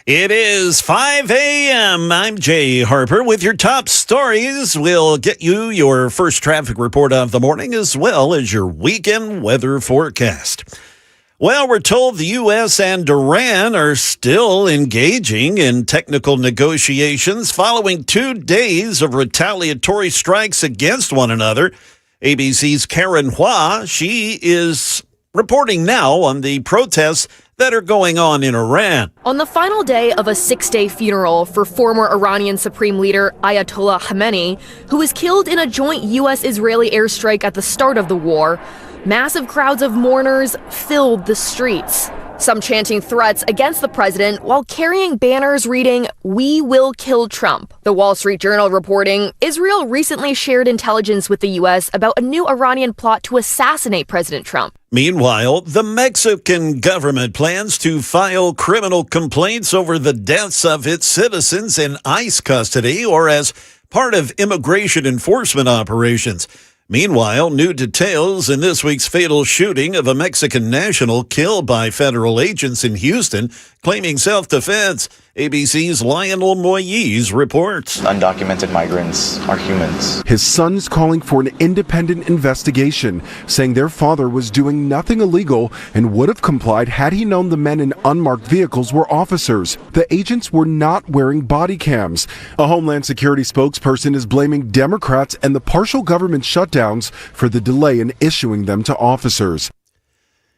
It is 5 a.m. I'm Jay Harper with your top stories. We'll get you your first traffic report of the morning as well as your weekend weather forecast. Well, we're told the U.S. and Iran are still engaging in technical negotiations following 2 days of retaliatory strikes against one another. ABC's Karen Hua, she is reporting now on the protests that are going on in Iran. On the final day of a 6-day funeral for former Iranian Supreme Leader Ayatollah Khamenei, who was killed in a joint U.S.-Israeli airstrike at the start of the war, massive crowds of mourners filled the streets. Some chanting threats against the president while carrying banners reading, "We will kill Trump." The Wall Street Journal reporting, Israel recently shared intelligence with the U.S. about a new Iranian plot to assassinate President Trump. Meanwhile, the Mexican government plans to file criminal complaints over the deaths of its citizens in ICE custody or as part of immigration enforcement operations. Meanwhile, new details in this week's fatal shooting of a Mexican national killed by federal agents in Houston, claiming self-defense. ABC's Lionel Moyes reports. Undocumented migrants are humans. His son's calling for an independent investigation, saying their father was doing nothing illegal and would have complied had he known the men in unmarked vehicles were officers. The agents were not wearing body cams. A Homeland Security spokesperson is blaming Democrats and the partial government shutdowns for the delay in issuing them to officers.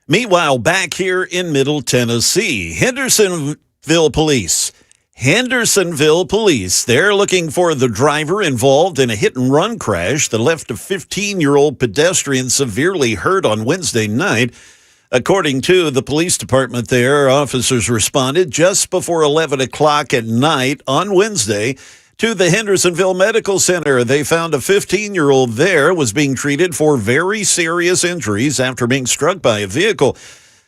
Meanwhile, back here in Middle Tennessee, Hendersonville police, they're looking for the driver involved in a hit-and-run crash that left a 15-year-old pedestrian severely hurt on Wednesday night. According to the police department there, officers responded just before 11 o'clock at night on Wednesday to the Hendersonville Medical Center. They found a 15-year-old there was being treated for very serious injuries after being struck by a vehicle.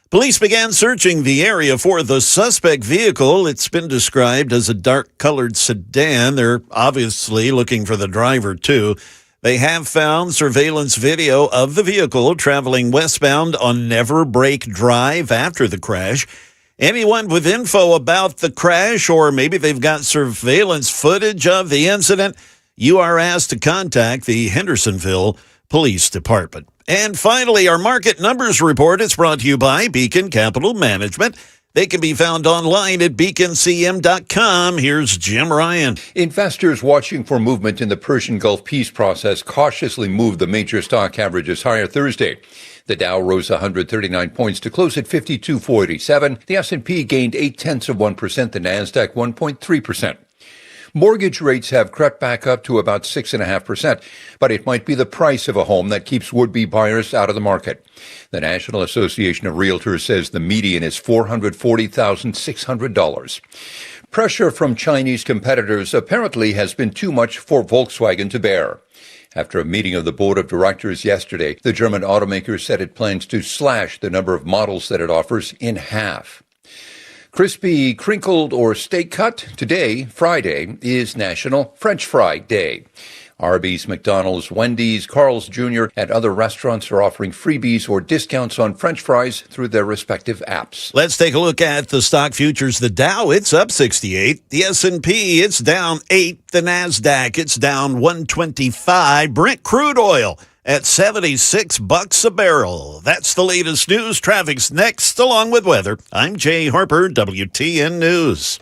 Police began searching the area for the suspect vehicle. It's been described as a dark-colored sedan. They're obviously looking for the driver, too. They have found surveillance video of the vehicle traveling westbound on Never Break Drive after the crash. Anyone with info about the crash, or maybe they've got surveillance footage of the incident, you are asked to contact the Hendersonville Police Department. And finally, our market numbers report is brought to you by Beacon Capital Management. They can be found online at beaconcm.com. Here's Jim Ryan. Investors watching for movement in the Persian Gulf peace process cautiously moved the major stock averages higher Thursday. The Dow rose 139 points to close at 52,487. The S&P gained 0.8%. The Nasdaq 1.3%. Mortgage rates have crept back up to about 6.5%, but it might be the price of a home that keeps would-be buyers out of the market. The National Association of Realtors says the median is $440,600. Pressure from Chinese competitors apparently has been too much for Volkswagen to bear. After a meeting of the board of directors yesterday, the German automaker said it plans to slash the number of models that it offers in half. Crispy, crinkled, or steak cut? Today, Friday, is National French Fry Day. Arby's, McDonald's, Wendy's, Carl's Jr., and other restaurants are offering freebies or discounts on French fries through their respective apps. Let's take a look at the stock futures. The Dow, it's up 68. The S&P, it's down 8. The Nasdaq, it's down 125. Brent crude oil at $76 a barrel. That's the latest news. Traffic's next, along with weather. I'm Jay Harper, WTN News.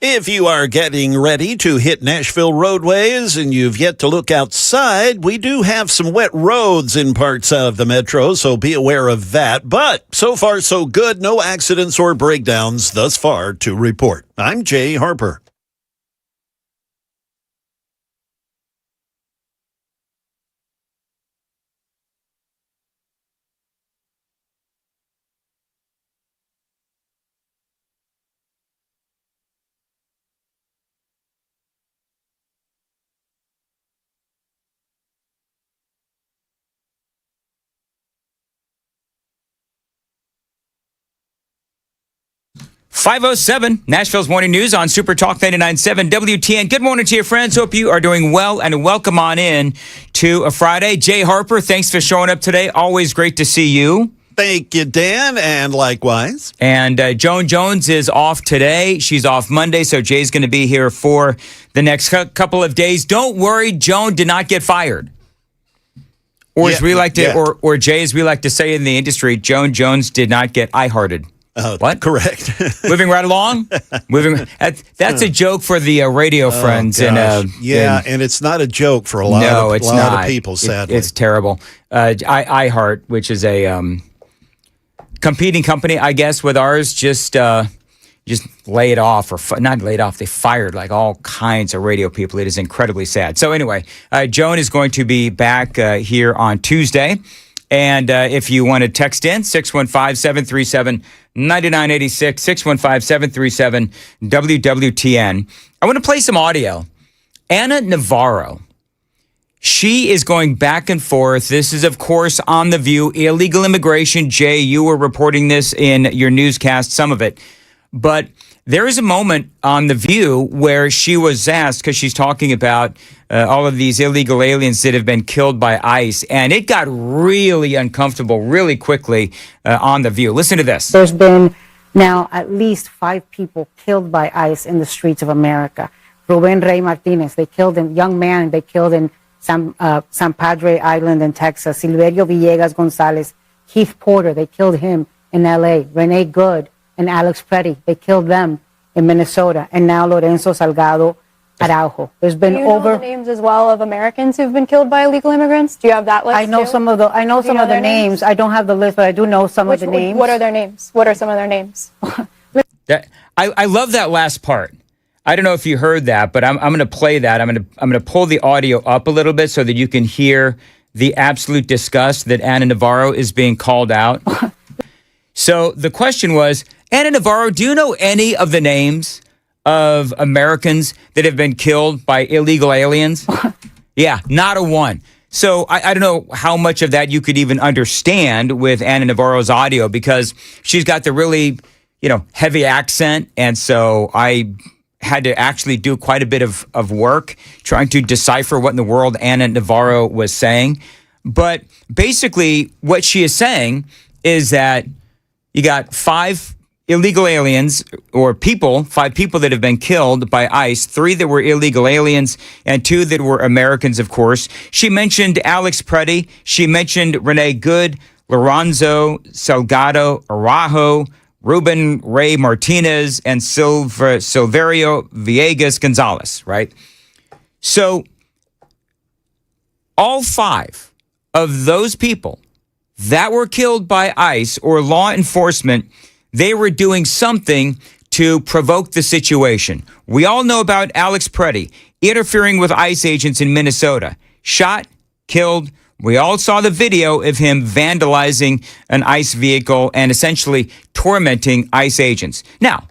If you are getting ready to hit Nashville roadways and you've yet to look outside, we do have some wet roads in parts of the metro, so be aware of that. But so far, so good. No accidents or breakdowns thus far to report. I'm Jay Harper. .507, Nashville's Morning News on Super Talk 99.7 WTN. Good morning to you, friends. Hope you are doing well, and welcome on in to a Friday. Jay Harper, thanks for showing up today. Always great to see you. Thank you, Dan, and likewise. And Joan Jones is off today. She's off Monday, so Jay's going to be here for the next couple of days. Don't worry, Joan did not get fired. Or as we like to, or Jay, as we like to say in the industry, Joan Jones did not get I-hearted. What? Correct. Moving right along. That's a joke for the radio friends. And it's not a joke for a lot of people, sadly. It's terrible. iHeart, which is a competing company, I guess, with ours, just laid off, or not laid off, they fired like all kinds of radio people. It is incredibly sad. So anyway, Joan is going to be back here on Tuesday. And if you want to text in, 615-737-9986, 615-737-WWTN. I want to play some audio. Anna Navarro, she is going back and forth. This is, of course, on The View. Illegal immigration. Jay, you were reporting this in your newscast, some of it. But there is a moment on The View where she was asked, because she's talking about all of these illegal aliens that have been killed by ICE, and it got really uncomfortable really quickly on The View. Listen to this. There's been now at least 5 people killed by ICE in the streets of America. Ruben Rey Martinez, they killed him, young man, they killed in San Padre Island in Texas. Silverio Villegas Gonzalez, Keith Porter, they killed him in LA. Renee Good and Alex Preddy, they killed them in Minnesota. And now Lorenzo Salgado Araujo. There's been over. Do you know the names as well of Americans who've been killed by illegal immigrants? Do you have that list? I know some of the. I know some of the names. I don't have the list, but I do know some of the names. What are their names? What are some of their names? I love that last part. I don't know if you heard that, but I'm going to play that. I'm going to pull the audio up a little bit so that you can hear the absolute disgust that Anna Navarro is being called out. So the question was, Anna Navarro, do you know any of the names of Americans that have been killed by illegal aliens? Yeah, not a one. So I don't know how much of that you could even understand with Anna Navarro's audio, because she's got the really, heavy accent. And so I had to actually do quite a bit of work trying to decipher what in the world Anna Navarro was saying. But basically what she is saying is that you got 5 illegal aliens or 5 people that have been killed by ICE, 3 that were illegal aliens and 2 that were Americans, of course. She mentioned Alex Preddy. She mentioned Renee Good, Lorenzo Salgado Araujo, Ruben Rey Martinez, and Silverio Villegas Gonzalez, right? So all 5 of those people that were killed by ICE or law enforcement, they were doing something to provoke the situation. We all know about Alex Preddy interfering with ICE agents in Minnesota. Shot, killed. We all saw the video of him vandalizing an ICE vehicle and essentially tormenting ICE agents. Now,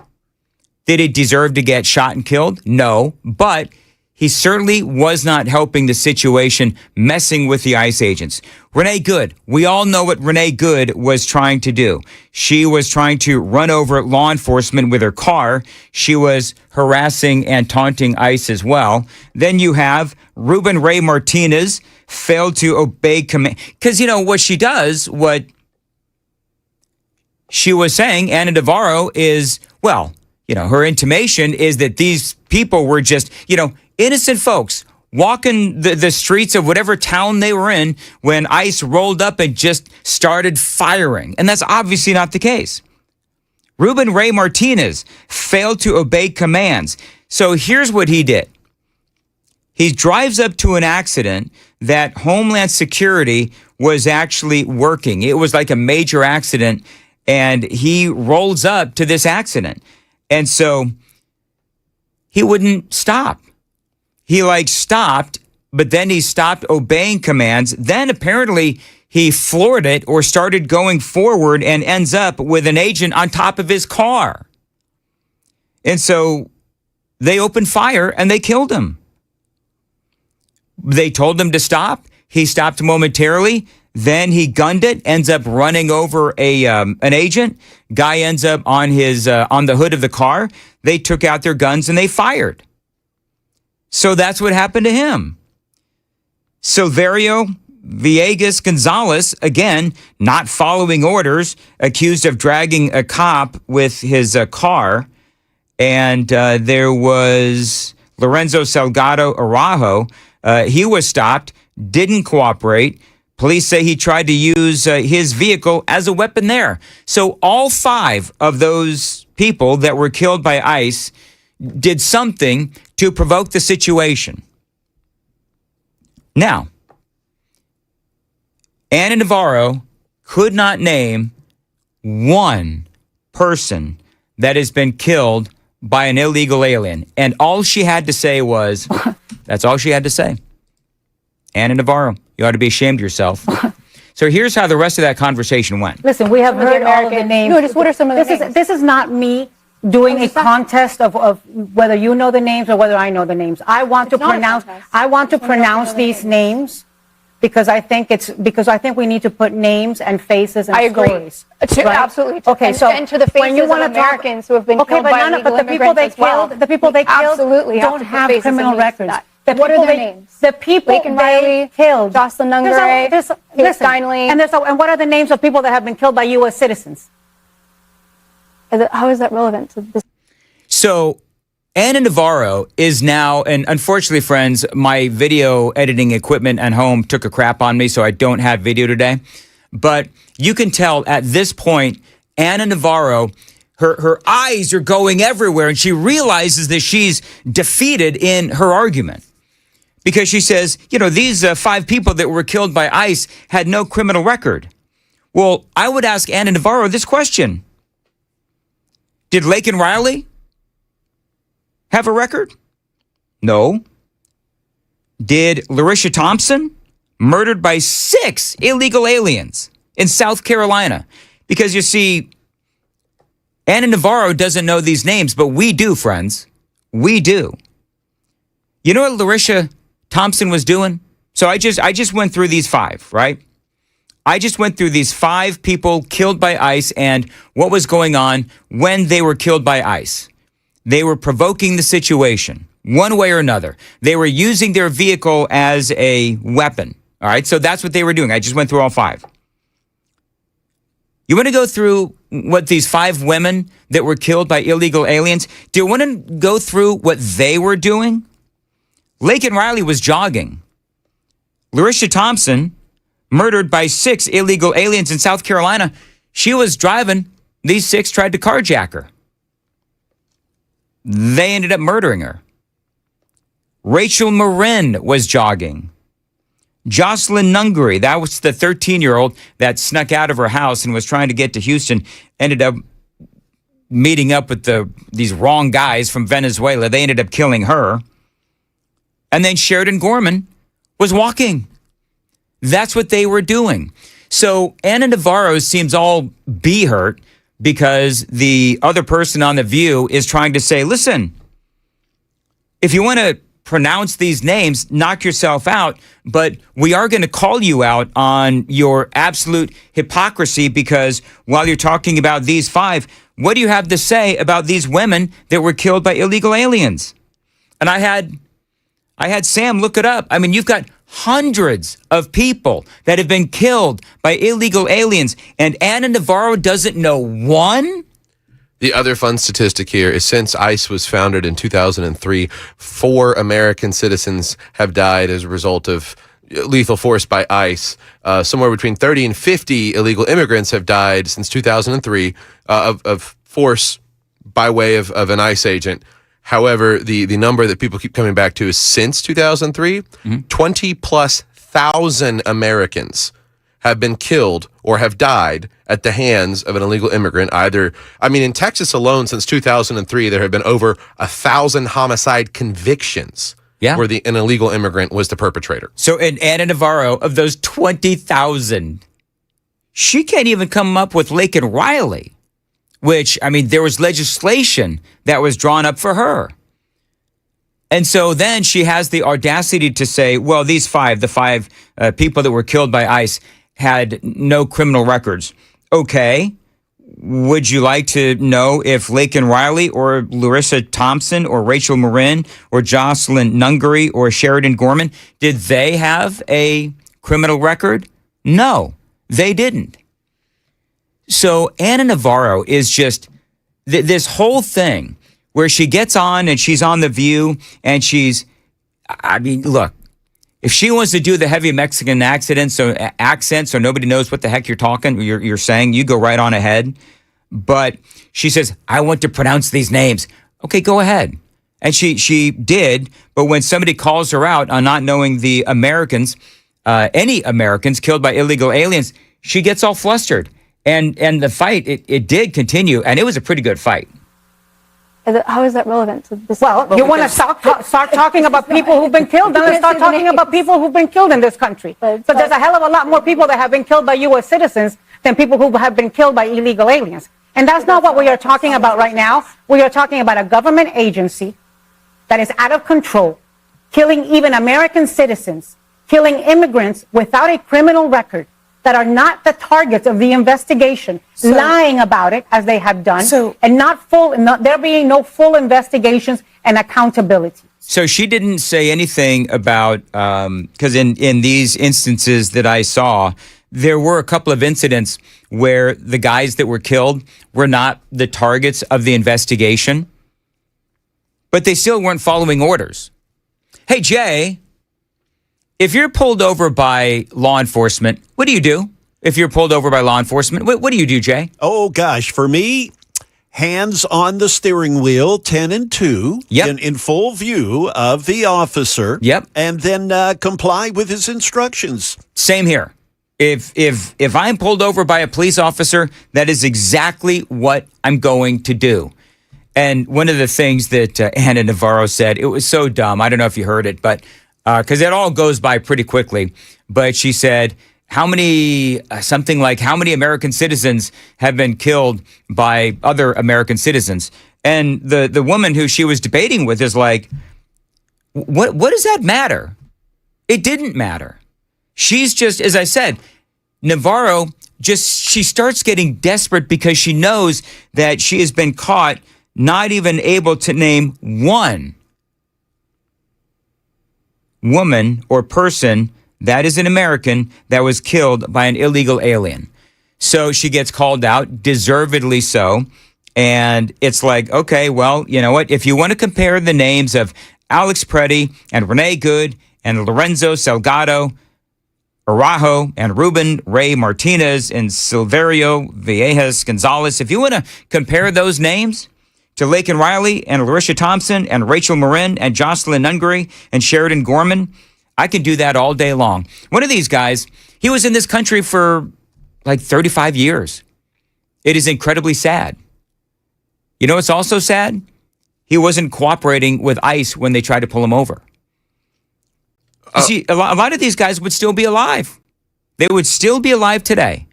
did he deserve to get shot and killed? No, but he certainly was not helping the situation, messing with the ICE agents. Renee Good, we all know what Renee Good was trying to do. She was trying to run over law enforcement with her car. She was harassing and taunting ICE as well. Then you have Ruben Rey Martinez failed to obey command. Because, what she does, what she was saying, Anna Navarro, is, her intimation is that these people were just, innocent folks walking the streets of whatever town they were in when ICE rolled up and just started firing. And that's obviously not the case. Ruben Ray Martinez failed to obey commands. So here's what he did. He drives up to an accident that Homeland Security was actually working. It was like a major accident, and he rolls up to this accident. And so he wouldn't stop. He stopped, but then he stopped obeying commands. Then apparently he floored it or started going forward and ends up with an agent on top of his car. And so they opened fire and they killed him. They told him to stop. He stopped momentarily. Then he gunned it, ends up running over an agent. Guy ends up on the hood of the car. They took out their guns and they fired. So that's what happened to him. Silverio Villegas Gonzalez, again, not following orders, accused of dragging a cop with his car. And there was Lorenzo Salgado Araujo. He was stopped, didn't cooperate. Police say he tried to use his vehicle as a weapon there. So all 5 of those people that were killed by ICE did something to provoke the situation. Now, Ana Navarro could not name one person that has been killed by an illegal alien. And all she had to say was, that's all she had to say. Ana Navarro, you ought to be ashamed of yourself. So here's how the rest of that conversation went. Listen, we have heard all of the names. No, just what are some of the names? This is not me doing a contest of whether you know the names or whether I know the names. I want to pronounce these names because I think we need to put names and faces and stories. Right? Absolutely. Okay, so and to the faces of Americans who have been killed by illegal immigrants the people they killed don't have criminal records. What are their names? The people Laken they Riley, killed. Jocelyn Nungare, Steinle. And what are the names of people that have been killed by U.S. citizens? How is that relevant to this? So Ana Navarro is now, and unfortunately, friends, my video editing equipment at home took a crap on me, so I don't have video today. But you can tell at this point, Ana Navarro, her eyes are going everywhere, and she realizes that she's defeated in her argument. Because she says, these 5 people that were killed by ICE had no criminal record. Well, I would ask Ana Navarro this question. Did Laken Riley have a record? No. Did Larisha Thompson, murdered by 6 illegal aliens in South Carolina? Because you see, Ana Navarro doesn't know these names, but we do, friends. We do. You know what Larisha Thompson was doing? So I just went through these 5, right? I just went through these 5 people killed by ICE and what was going on when they were killed by ICE. They were provoking the situation one way or another. They were using their vehicle as a weapon. All right, so that's what they were doing. I just went through all 5. You want to go through what these 5 women that were killed by illegal aliens, do you want to go through what they were doing? Laken Riley was jogging. Larisha Thompson, murdered by 6 illegal aliens in South Carolina, she was driving. These 6 tried to carjack her. They ended up murdering her. Rachel Marin was jogging. Jocelyn Nungare, that was the 13-year-old that snuck out of her house and was trying to get to Houston, ended up meeting up with these wrong guys from Venezuela. They ended up killing her. And then Sheridan Gorman was walking. That's what they were doing. So Ana Navarro seems all hurt because the other person on The View is trying to say, listen, if you want to pronounce these names, knock yourself out, but we are going to call you out on your absolute hypocrisy because while you're talking about these 5, what do you have to say about these women that were killed by illegal aliens? And I had Sam look it up. I mean, you've got hundreds of people that have been killed by illegal aliens, and Ana Navarro doesn't know one? The other fun statistic here is since ICE was founded in 2003, 4 American citizens have died as a result of lethal force by ICE. Somewhere between 30 and 50 illegal immigrants have died since 2003 of force by way of an ICE agent. However, the number that people keep coming back to is since 2003, 20+ thousand Americans have been killed or have died at the hands of an illegal immigrant. In Texas alone, since 2003, there have been over 1,000 homicide convictions where an illegal immigrant was the perpetrator. So in Anna Navarro, of those 20,000, she can't even come up with Laken Riley, which, there was legislation that was drawn up for her. And so then she has the audacity to say, well, the five people that were killed by ICE had no criminal records. Okay. Would you like to know if Laken Riley or Larissa Thompson or Rachel Marin or Jocelyn Nungary or Sheridan Gorman, did they have a criminal record? No, they didn't. So Anna Navarro is just this whole thing where she gets on and she's on The View and look, if she wants to do the heavy Mexican accent so nobody knows what the heck you're saying, you go right on ahead. But she says, I want to pronounce these names. Okay, go ahead. And she did. But when somebody calls her out on not knowing the Americans, any Americans killed by illegal aliens, she gets all flustered. And the fight, it did continue, and it was a pretty good fight. How is that relevant to this? Well, you want to start talking about people who've been killed, then let's start talking about people who've been killed in this country. So there's a hell of a lot more people that have been killed by U.S. citizens than people who have been killed by illegal aliens. And that's not what we are talking about right now. We are talking about a government agency that is out of control, killing even American citizens, killing immigrants without a criminal record, that are not the targets of the investigation, lying about it as they have done, and there being no full investigations and accountability. So she didn't say anything about, because in these instances that I saw, there were a couple of incidents where the guys that were killed were not the targets of the investigation, but they still weren't following orders. Hey, Jay, if you're pulled over by law enforcement, what do you do? If you're pulled over by law enforcement, what do you do, Jay? Oh, gosh. For me, hands on the steering wheel, 10 and 2, in full view of the officer. Yep. And then comply with his instructions. Same here. If I'm pulled over by a police officer, that is exactly what I'm going to do. And one of the things that Anna Navarro said, it was so dumb. I don't know if you heard it, but because it all goes by pretty quickly. But she said, how many American citizens have been killed by other American citizens? And the woman who she was debating with is like, what does that matter? It didn't matter. She's just, as I said, Navarro she starts getting desperate because she knows that she has been caught not even able to name one woman or person that is an American that was killed by an illegal alien. So she gets called out, deservedly so. And it's like, okay, well, you know what? If you want to compare the names of Alex Preddy and Renee Good and Lorenzo Salgado Araujo and Ruben Ray Martinez and Silverio Villegas Gonzalez, if you want to compare those names to Laken Riley and Larissa Thompson and Rachel Marin and Jocelyn Nungary and Sheridan Gorman, I can do that all day long. One of these guys, he was in this country for like 35 years. It is incredibly sad. You know what's also sad? He wasn't cooperating with ICE when they tried to pull him over. You see, a lot of these guys would still be alive. They would still be alive today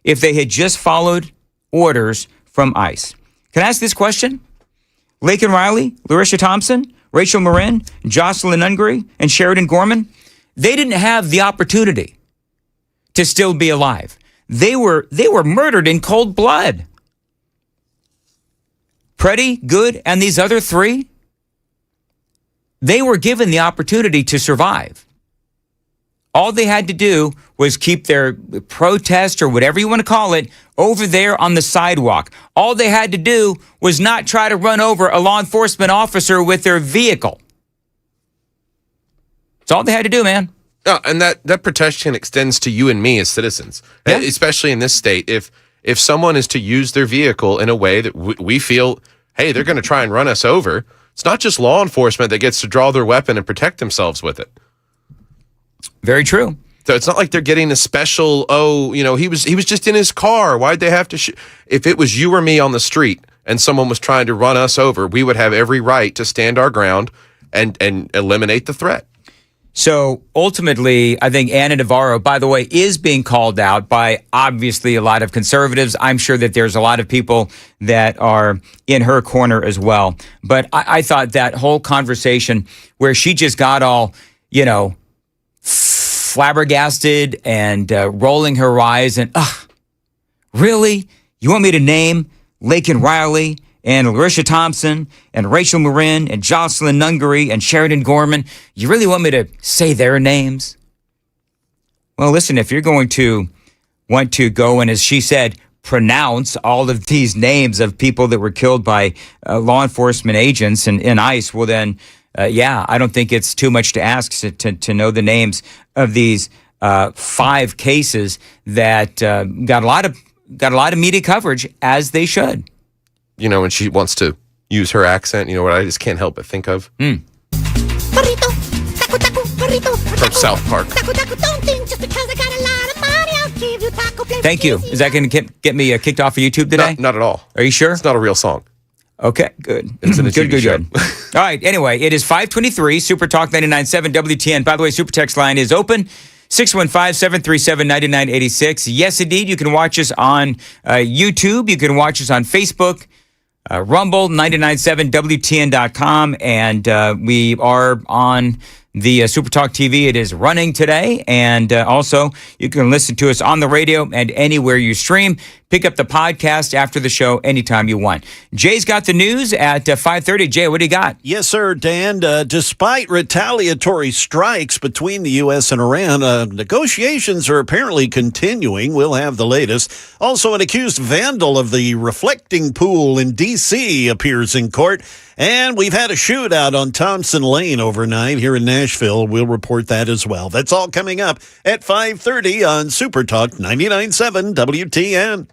if they had just followed orders from ICE. Can I ask this question? Laken Riley, Larissa Thompson, Rachel Marin, Jocelyn Nungary, and Sheridan Gorman, they didn't have the opportunity to still be alive. They were murdered in cold blood. Preddy, Good, and these other three, they were given the opportunity to survive. All they had to do was keep their protest, or whatever you want to call it, over there on the sidewalk. All they had to do was not try to run over a law enforcement officer with their vehicle. That's all they had to do, man. And that protection extends to you and me as citizens, especially in this state. If if someone is to use their vehicle in a way that we feel, hey, they're going to try and run us over, it's not just law enforcement that gets to draw their weapon and protect themselves with it. Very true. So it's not like they're getting a special, he was just in his car. Why'd they have to shoot? If it was you or me on the street and someone was trying to run us over, we would have every right to stand our ground and eliminate the threat. So ultimately, I think Ana Navarro, by the way, is being called out by obviously a lot of conservatives. I'm sure that there's a lot of people that are in her corner as well. But I thought that whole conversation where she just got all, flabbergasted and rolling her eyes and, really? You want me to name Laken Riley and Larisha Thompson and Rachel Marin and Jocelyn Nungery and Sheridan Gorman? You really want me to say their names? Well, listen, if you're going to want to go and, as she said, pronounce all of these names of people that were killed by law enforcement agents and ICE, well then, I don't think it's too much to ask to know the names of these 5 cases that got a lot of media coverage, as they should. When she wants to use her accent, what I just can't help but think of? From South Park. Thank you. Is that going to get me kicked off of YouTube today? Not at all. Are you sure? It's not a real song. Okay, good. It's in a TV show. Good. All right, anyway, it is 5:23, Super Talk 99.7 WTN. By the way, Super Text line is open, 615-737-9986. Yes, indeed, you can watch us on YouTube. You can watch us on Facebook, Rumble, 997WTN.com, and we are on the Super Talk TV. It is running today, and also you can listen to us on the radio and anywhere you stream. Pick up the podcast after the show anytime you want. Jay's got the news at 5:30. Jay, what do you got? Yes, sir, Dan. Despite retaliatory strikes between the U.S. and Iran, negotiations are apparently continuing. We'll have the latest. Also, an accused vandal of the reflecting pool in D.C. appears in court. And we've had a shootout on Thompson Lane overnight here in Nashville. We'll report that as well. That's all coming up at 5:30 on Super Talk 99.7 WTN.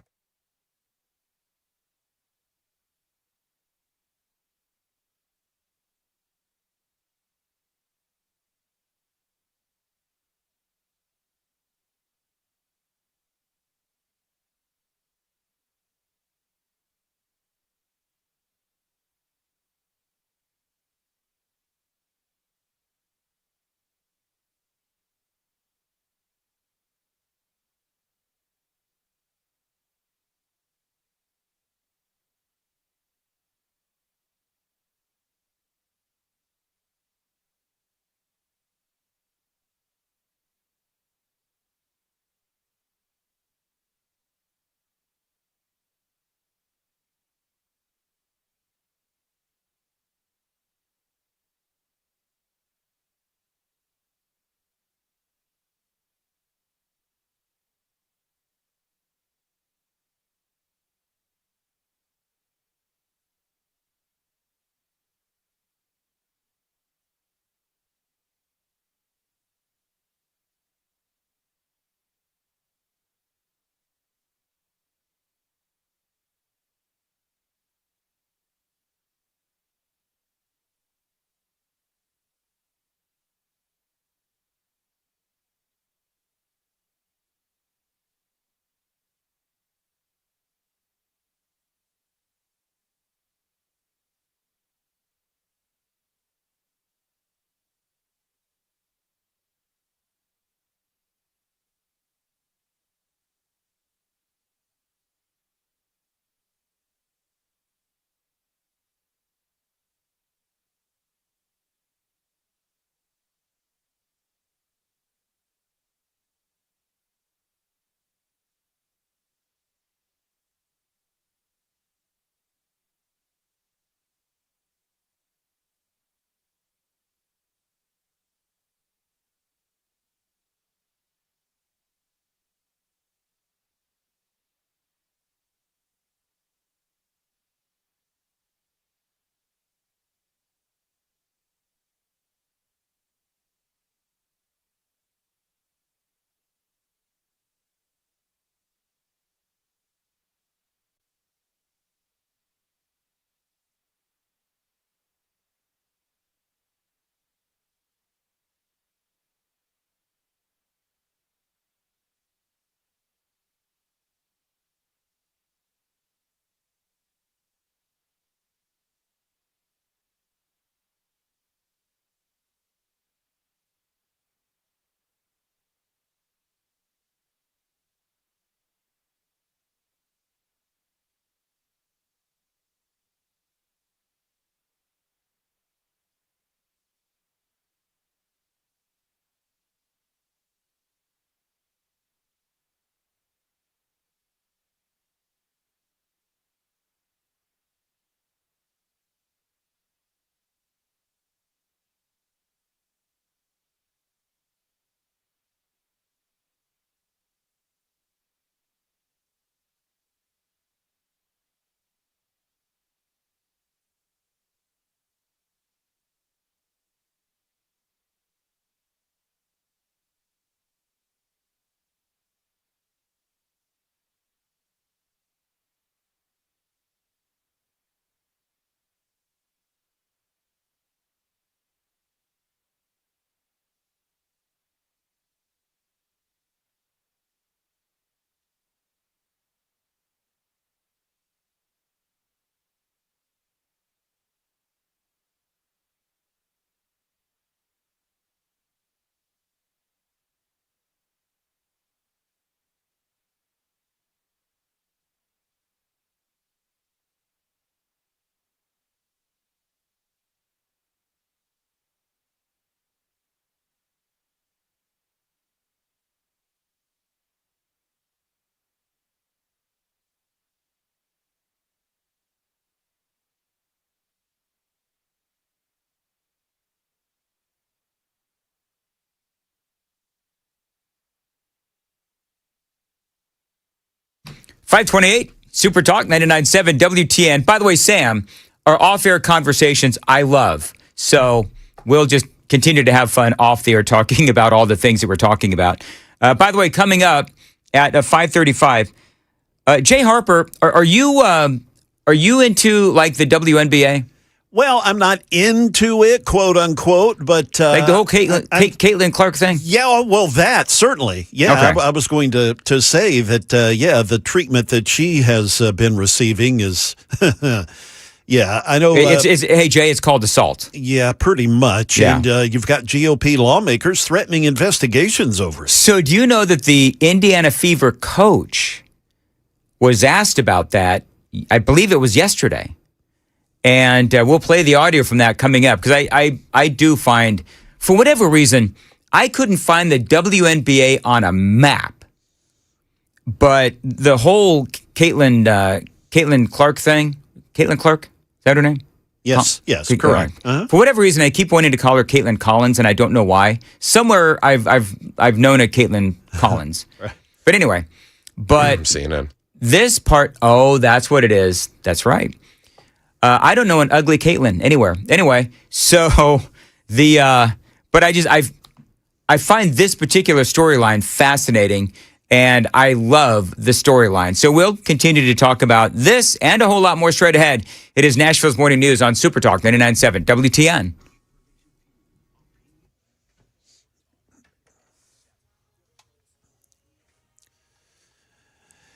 528, Super Talk, 99.7 WTN. By the way, Sam, our off-air conversations I love. So we'll just continue to have fun off the air talking about all the things that we're talking about. By the way, coming up at 5:35, Jay Harper, are you into like the WNBA? Well, I'm not into it, quote unquote, but Like the whole Caitlin Clark thing? Yeah, well, that certainly. Yeah, Okay. I was going to say that. The treatment that she has been receiving is. Yeah, I know. Hey, Jay, it's called assault. Yeah, pretty much. Yeah. And you've got GOP lawmakers threatening investigations over it. So do you know that the Indiana Fever coach was asked about that? I believe it was yesterday. And we'll play the audio from that coming up because I do find, for whatever reason, I couldn't find the WNBA on a map. But the whole Caitlin Clark thing, Caitlin Clark, is that her name? Yes, correct. Uh-huh. For whatever reason, I keep wanting to call her Caitlin Collins, and I don't know why. Somewhere I've known a Caitlin Collins. Right. But anyway, I'm seeing it. this part, that's what it is. That's right. I don't know an ugly Caitlin anywhere. Anyway, so but I find this particular storyline fascinating, and I love the storyline. So we'll continue to talk about this and a whole lot more straight ahead. It is Nashville's Morning News on Super Talk 99.7 WTN.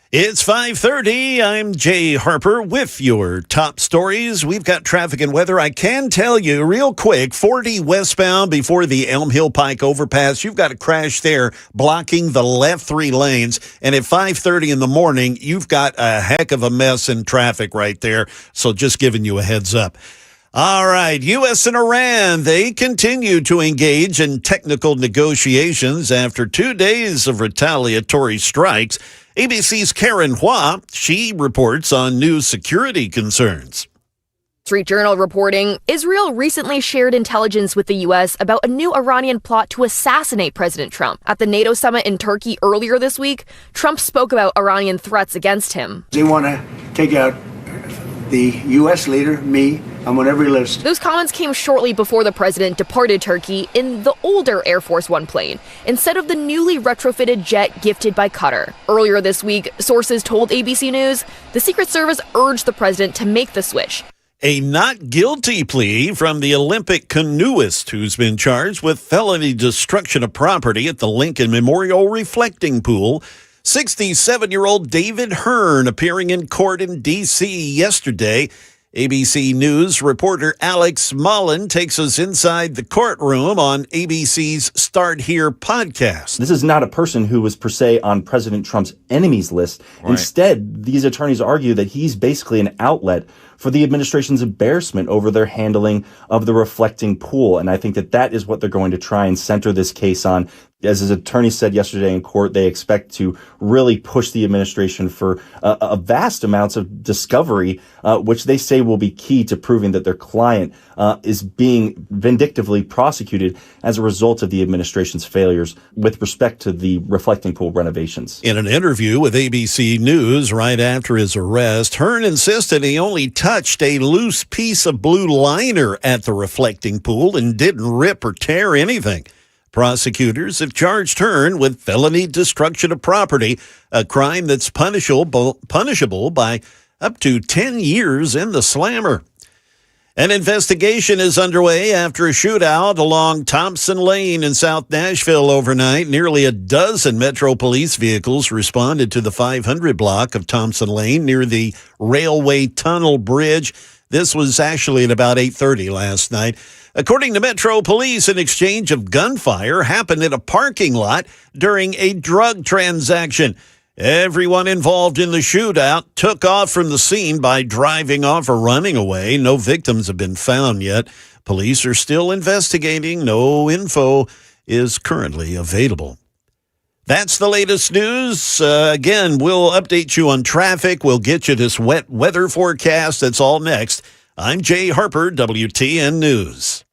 It's 5:30. I'm Jay Harper with your top stories. We've got traffic and weather. I can tell you real quick, 40 westbound before the Elm Hill Pike overpass. You've got a crash there blocking the left 3 lanes. And at 5:30 in the morning, you've got a heck of a mess in traffic right there. So just giving you a heads up. All right, U.S. and Iran, they continue to engage in technical negotiations after 2 days of retaliatory strikes. ABC's Karen Hua, she reports on new security concerns. Street Journal reporting, Israel recently shared intelligence with the U.S. about a new Iranian plot to assassinate President Trump. At the NATO summit in Turkey earlier this week, Trump spoke about Iranian threats against him. They want to take out the U.S. leader, me. I'm on every list. Those comments came shortly before the president departed Turkey in the older Air Force One plane, instead of the newly retrofitted jet gifted by Qatar. Earlier this week, sources told ABC News the Secret Service urged the president to make the switch. A not guilty plea from the Olympic canoeist who's been charged with felony destruction of property at the Lincoln Memorial Reflecting Pool. 67-year-old David Hearn appearing in court in D.C. yesterday. ABC News reporter Alex Mullen takes us inside the courtroom on ABC's Start Here podcast. This is not a person who was per se on President Trump's enemies list. Right. Instead, these attorneys argue that he's basically an outlet for the administration's embarrassment over their handling of the reflecting pool. And I think that is what they're going to try and center this case on. As his attorney said yesterday in court, they expect to really push the administration for a vast amounts of discovery, which they say will be key to proving that their client is being vindictively prosecuted as a result of the administration's failures with respect to the reflecting pool renovations. In an interview with ABC News right after his arrest, Hearn insisted he only touched a loose piece of blue liner at the reflecting pool and didn't rip or tear anything. Prosecutors have charged Hearn with felony destruction of property, a crime that's punishable by up to 10 years in the slammer. An investigation is underway after a shootout along Thompson Lane in South Nashville overnight. Nearly a dozen Metro police vehicles responded to the 500 block of Thompson Lane near the Railway Tunnel Bridge. This was actually at about 8:30 last night. According to Metro Police, an exchange of gunfire happened in a parking lot during a drug transaction. Everyone involved in the shootout took off from the scene by driving off or running away. No victims have been found yet. Police are still investigating. No info is currently available. That's the latest news. Again, we'll update you on traffic. We'll get you this wet weather forecast. That's all next. I'm Jay Harper, WTN News.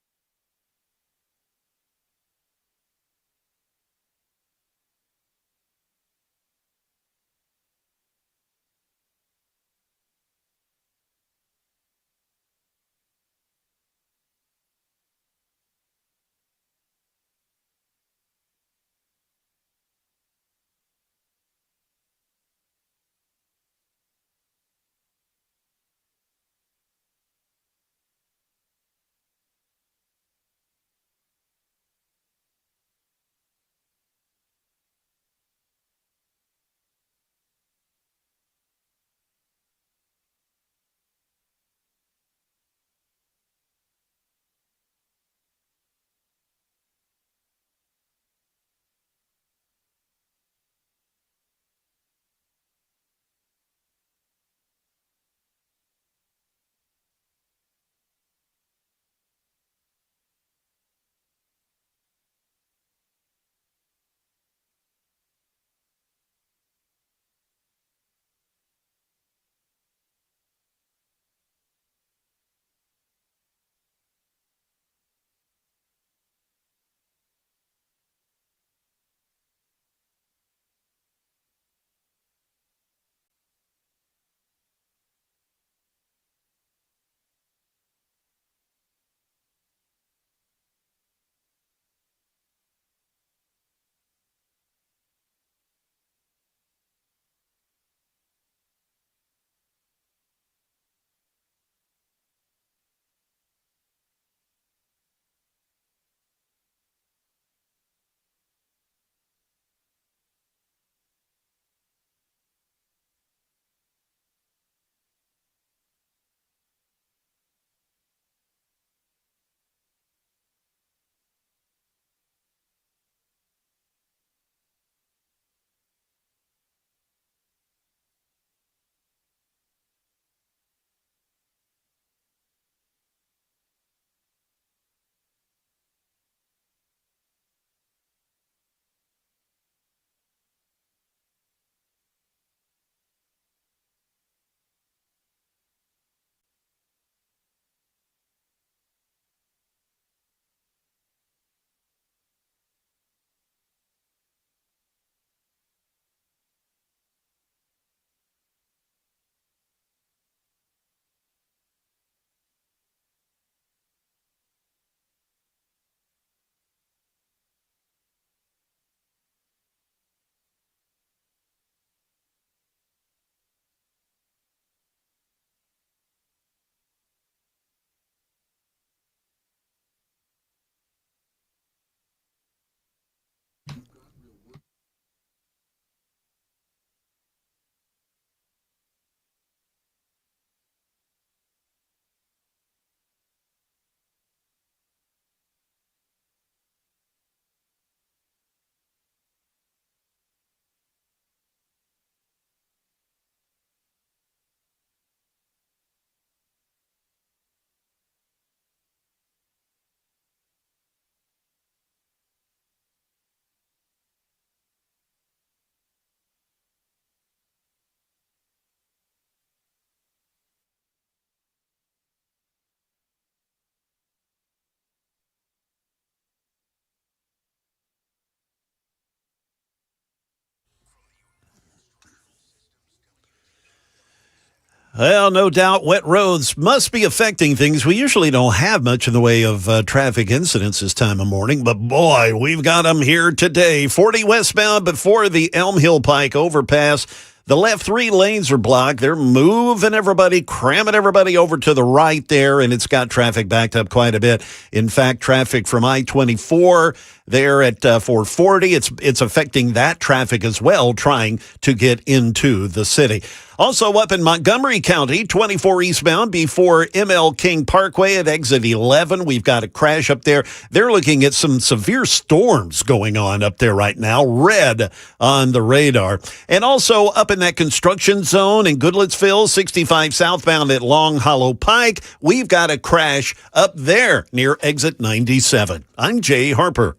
Well, no doubt wet roads must be affecting things. We usually don't have much in the way of traffic incidents this time of morning, but boy, we've got them here today. 40 westbound before the Elm Hill Pike overpass. The left 3 lanes are blocked. They're moving everybody, cramming everybody over to the right there, and it's got traffic backed up quite a bit. In fact, traffic from I-24 there at 440, it's affecting that traffic as well, trying to get into the city. Also up in Montgomery County, 24 eastbound before ML King Parkway at exit 11. We've got a crash up there. They're looking at some severe storms going on up there right now. Red on the radar. And also up in that construction zone in Goodlettsville, 65 southbound at Long Hollow Pike. We've got a crash up there near exit 97. I'm Jay Harper.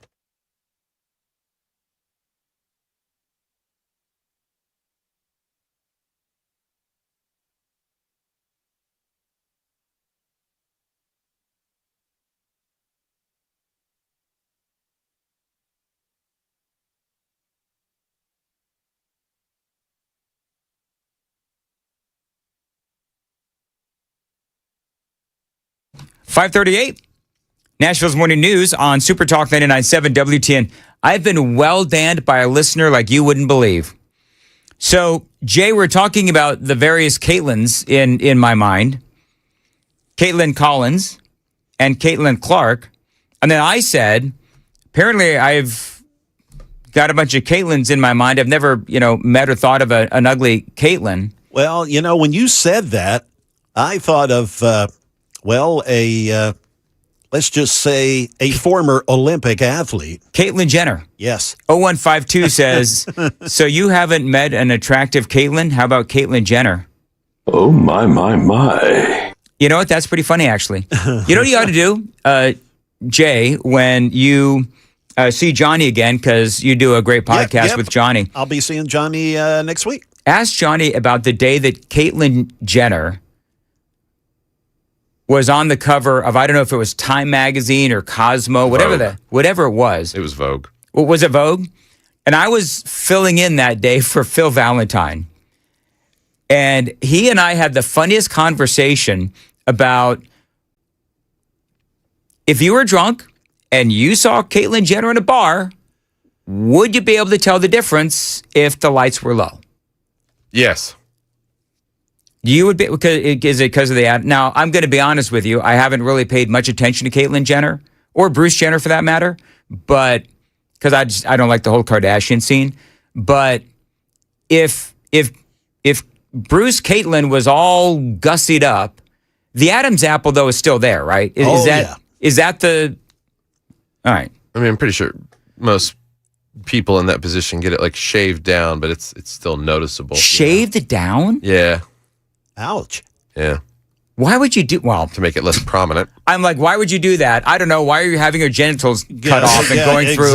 .538, Nashville's Morning News on Super Talk 99.7 WTN. I've been well danned by a listener like you wouldn't believe. So, Jay, we're talking about the various Caitlins in my mind. Caitlin Collins and Caitlin Clark. And then I said, apparently I've got a bunch of Caitlins in my mind. I've never, met or thought of an ugly Caitlin. Well, when you said that, I thought of... let's just say a former Olympic athlete. Caitlyn Jenner. Yes. 0152 says, so you haven't met an attractive Caitlyn? How about Caitlyn Jenner? Oh, my. You know what? That's pretty funny, actually. You know what you ought to do, Jay, when you see Johnny again, because you do a great podcast with Johnny. I'll be seeing Johnny next week. Ask Johnny about the day that Caitlyn Jenner was on the cover of, I don't know if it was Time Magazine or Cosmo, whatever it was. It was Vogue. Was it Vogue? And I was filling in that day for Phil Valentine. And he and I had the funniest conversation about if you were drunk and you saw Caitlyn Jenner in a bar, would you be able to tell the difference if the lights were low? Yes. You would be, is it because of the ad? Now, I'm going to be honest with you. I haven't really paid much attention to Caitlyn Jenner or Bruce Jenner for that matter, but because I don't like the whole Kardashian scene. But if Bruce Caitlyn was all gussied up, the Adam's apple though is still there, right? Is that the? All right. I mean, I'm pretty sure most people in that position get it like shaved down, but it's still noticeable. Shaved down? Yeah. Ouch. Yeah. Why would you do, well, to make it less prominent. I'm like, why would you do that? I don't know. Why are you having your genitals cut off and going through,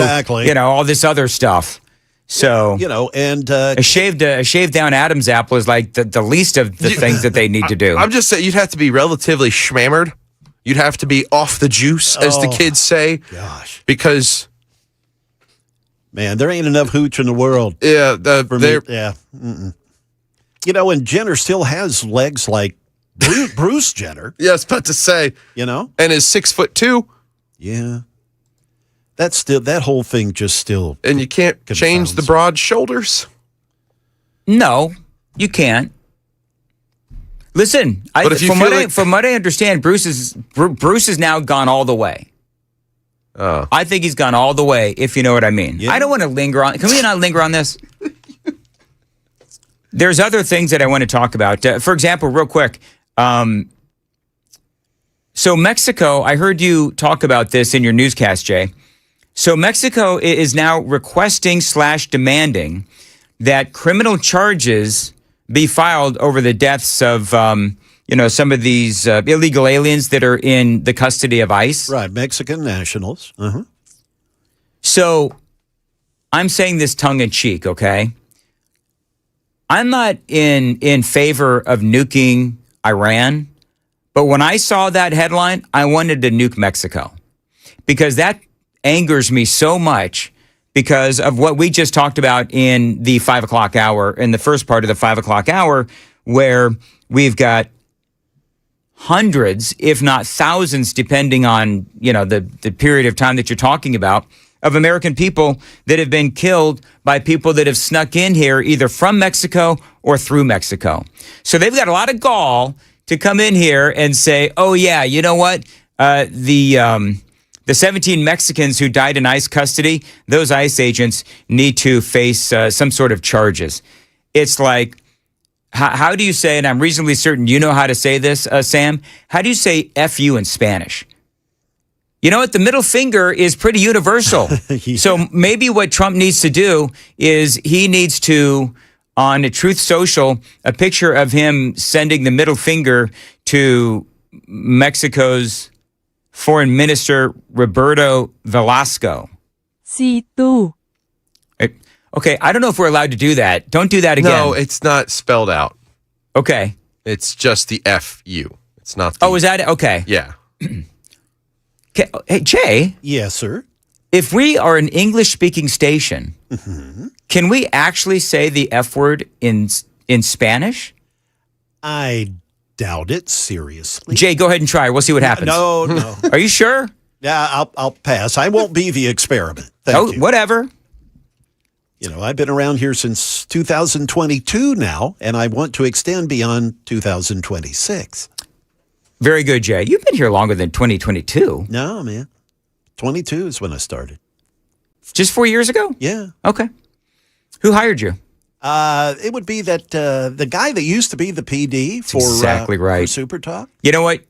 all this other stuff? So, and a shaved down Adam's apple is like the least of the things that they need to do. I'm just saying you'd have to be relatively schmammered. You'd have to be off the juice, as the kids say. Gosh. Because, man, there ain't enough hooch in the world. Yeah. For me. Yeah. Mm-mm. And Jenner still has legs like Bruce Jenner. Yeah, I was about to say. And is 6'2". Yeah. That's still, that whole thing just still. And you can't change the broad shoulders? No, you can't. Listen, from what I understand, Bruce has now gone all the way. Oh. I think he's gone all the way, if you know what I mean. Yeah. I don't want to linger on. Can we not linger on this? There's other things that I want to talk about. For example, real quick. So Mexico, I heard you talk about this in your newscast, Jay. So Mexico is now requesting / demanding that criminal charges be filed over the deaths of, some of these illegal aliens that are in the custody of ICE. Right, Mexican nationals. Uh-huh. So I'm saying this tongue in cheek, okay? I'm not in favor of nuking Iran, but when I saw that headline, I wanted to nuke Mexico because that angers me so much because of what we just talked about in the 5 o'clock hour, in the first part of the 5 o'clock hour, where we've got hundreds, if not thousands, depending on, the period of time that you're talking about, of American people that have been killed by people that have snuck in here either from Mexico or through Mexico. So they've got a lot of gall to come in here and say, oh yeah, you know what? The 17 Mexicans who died in ICE custody, those ICE agents need to face some sort of charges. It's like, how do you say, and I'm reasonably certain you know how to say this, Sam, how do you say F you in Spanish? You know what? The middle finger is pretty universal. Yeah. So maybe what Trump needs to do is he needs to, on Truth Social, a picture of him sending the middle finger to Mexico's Foreign Minister Roberto Velasco. Sí, tú. Okay, I don't know if we're allowed to do that. Don't do that again. No, it's not spelled out. Okay. It's just the F-U. It's not the... Oh, is that it? Okay. Yeah. Okay. Hey, Jay. Yes, sir. If we are an English-speaking station, can we actually say the F word in Spanish? I doubt it, seriously. Jay, go ahead and try. We'll see what happens. No. Are you sure? Yeah, I'll pass. I won't be the experiment. Thank you. Whatever. I've been around here since 2022 now, and I want to extend beyond 2026. Very good, Jay. You've been here longer than 2022. No, man. 22 is when I started. Just 4 years ago? Yeah. Okay. Who hired you? It would be that the guy that used to be the PD for exactly right. For Super Talk. You know what?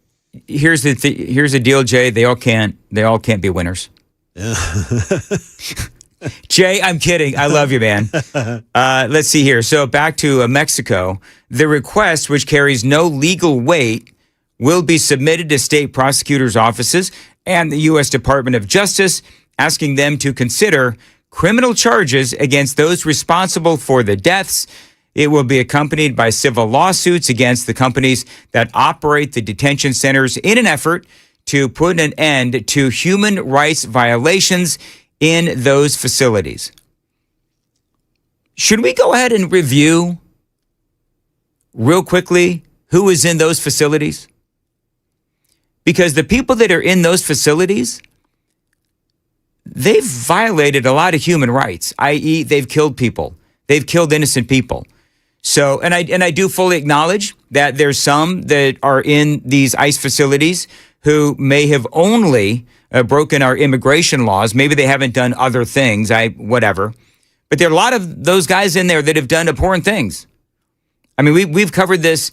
Here's the deal, Jay. They all can't be winners. Yeah. Jay, I'm kidding. I love you, man. Let's see here. So back to Mexico. The request, which carries no legal weight, will be submitted to state prosecutors' offices and the U.S. Department of Justice, asking them to consider criminal charges against those responsible for the deaths. It will be accompanied by civil lawsuits against the companies that operate the detention centers in an effort to put an end to human rights violations in those facilities. Should we go ahead and review real quickly who is in those facilities? Because the people that are in those facilities, they've violated a lot of human rights, i.e. they've killed people. They've killed innocent people. So, and I do fully acknowledge that there's some that are in these ICE facilities who may have only broken our immigration laws. Maybe they haven't done other things, whatever. But there are a lot of those guys in there that have done abhorrent things. I mean, we've covered this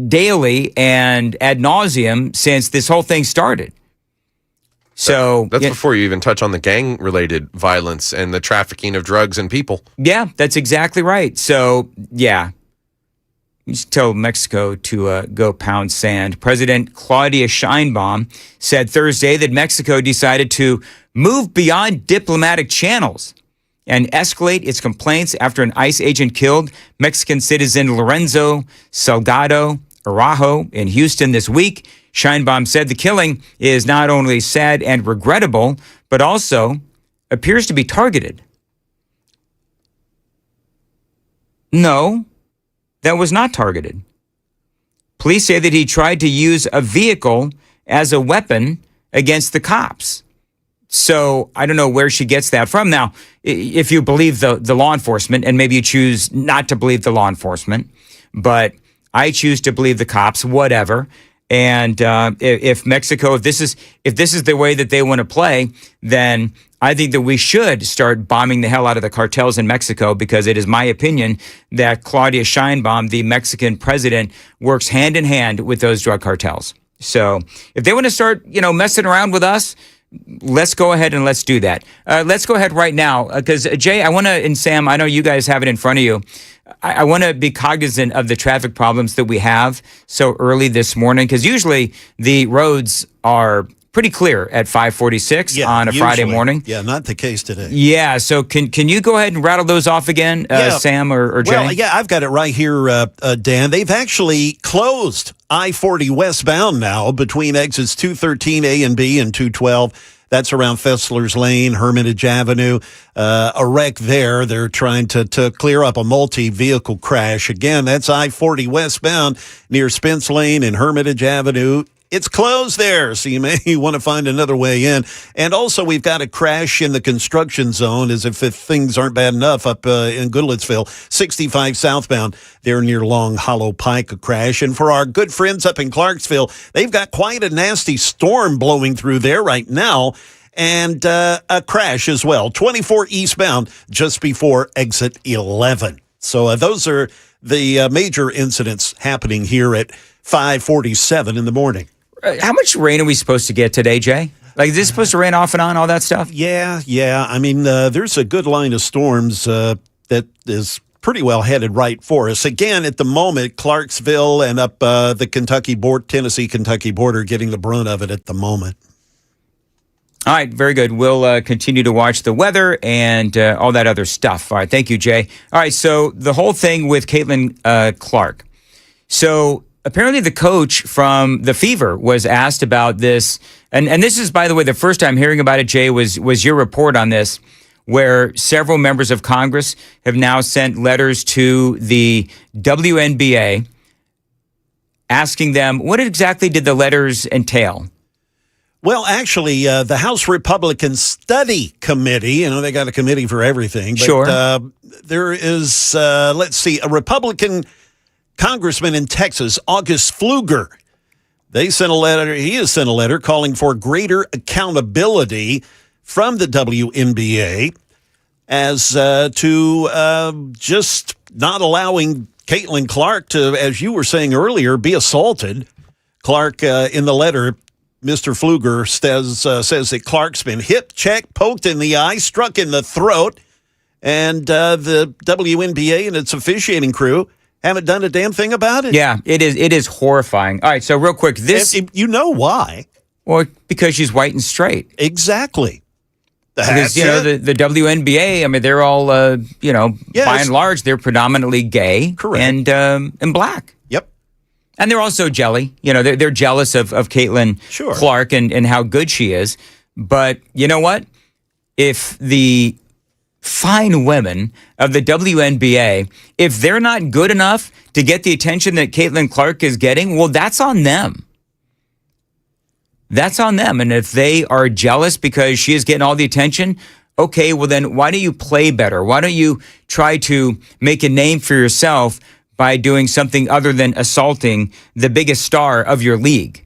daily and ad nauseum since this whole thing started. So that's before you even touch on the gang-related violence and the trafficking of drugs and people. Yeah, that's exactly right. So, yeah. You just tell Mexico to go pound sand. President Claudia Sheinbaum said Thursday that Mexico decided to move beyond diplomatic channels and escalate its complaints after an ICE agent killed Mexican citizen Lorenzo Salgado Araujo in Houston this week. Sheinbaum said the killing is not only sad and regrettable, but also appears to be targeted. No, that was not targeted. Police say that he tried to use a vehicle as a weapon against the cops. So I don't know where she gets that from. Now, if you believe the law enforcement, and maybe you choose not to believe the law enforcement, but I choose to believe the cops, whatever. And if Mexico, if this is the way that they want to play, then I think that we should start bombing the hell out of the cartels in Mexico, because it is my opinion that Claudia Sheinbaum, the Mexican president, works hand in hand with those drug cartels. So if they want to start, messing around with us, let's go ahead and let's do that. Let's go ahead right now, because Jay, I want to, and Sam, I know you guys have it in front of you. I want to be cognizant of the traffic problems that we have so early this morning, because usually the roads are pretty clear at 5:46 on a Friday morning. Yeah, not the case today. Yeah, so can you go ahead and rattle those off again, Sam or Jay? Well, yeah, I've got it right here, Dan. They've actually closed I-40 westbound now between exits 213A and B and 212. That's around Fessler's Lane, Hermitage Avenue. A wreck there. They're trying to clear up a multi-vehicle crash. Again, that's I-40 westbound near Spence Lane and Hermitage Avenue. It's closed there, so you may want to find another way in. And also, we've got a crash in the construction zone, as if things aren't bad enough, up in Goodlettsville, 65 southbound, there near Long Hollow Pike, a crash. And for our good friends up in Clarksville, they've got quite a nasty storm blowing through there right now, and a crash as well, 24 eastbound, just before exit 11. So those are the major incidents happening here at 5:47 in the morning. How much rain are we supposed to get today, Jay? Like, is this supposed to rain off and on, all that stuff? Yeah. I mean, there's a good line of storms that is pretty well headed right for us. Again, at the moment, Clarksville and up the Tennessee-Kentucky border getting the brunt of it at the moment. All right, very good. We'll continue to watch the weather and all that other stuff. All right, thank you, Jay. All right, so the whole thing with Caitlin Clark. So apparently the coach from the Fever was asked about this. And this is, by the way, the first time hearing about it, Jay, was your report on this, where several members of Congress have now sent letters to the WNBA asking them, what exactly did the letters entail? Well, actually, the House Republican Study Committee, they got a committee for everything. But, sure. There is, a Republican Congressman in Texas, August Pfluger. He has sent a letter calling for greater accountability from the WNBA as to just not allowing Caitlin Clark to, as you were saying earlier, be assaulted. Clark, in the letter, Mr. Pfluger says that Clark's been hip checked, poked in the eye, struck in the throat, and the WNBA and its officiating crew haven't done a damn thing about it. Yeah, it is horrifying. All right, so real quick, you know why? Well, because she's white and straight. Exactly. Because, the WNBA, I mean, they're all, by and large, they're predominantly gay. Correct. And black. Yep. And they're also jelly. They're jealous of Caitlin Clark and how good she is. But you know what? If the fine women of the WNBA, if they're not good enough to get the attention that Caitlin Clark is getting, well, that's on them. That's on them. And if they are jealous because she is getting all the attention, okay, well then why don't you play better? Why don't you try to make a name for yourself by doing something other than assaulting the biggest star of your league,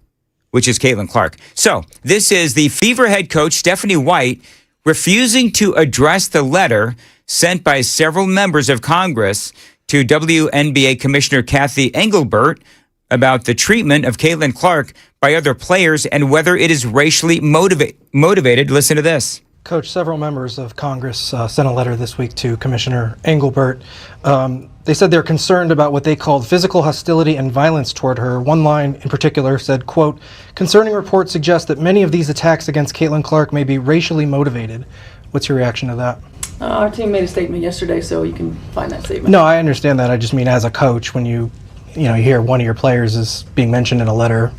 which is Caitlin Clark. So this is the Fever head coach, Stephanie White, refusing to address the letter sent by several members of Congress to WNBA Commissioner Kathy Engelbert about the treatment of Caitlin Clark by other players and whether it is racially motivated. Listen to this. Coach, several members of Congress sent a letter this week to Commissioner Engelbert. They said they're concerned about what they called physical hostility and violence toward her. One line in particular said, quote, concerning reports suggest that many of these attacks against Caitlin Clark may be racially motivated. What's your reaction to that? Our team made a statement yesterday, so you can find that statement. No, I understand that. I just mean as a coach, when you hear one of your players is being mentioned in a letter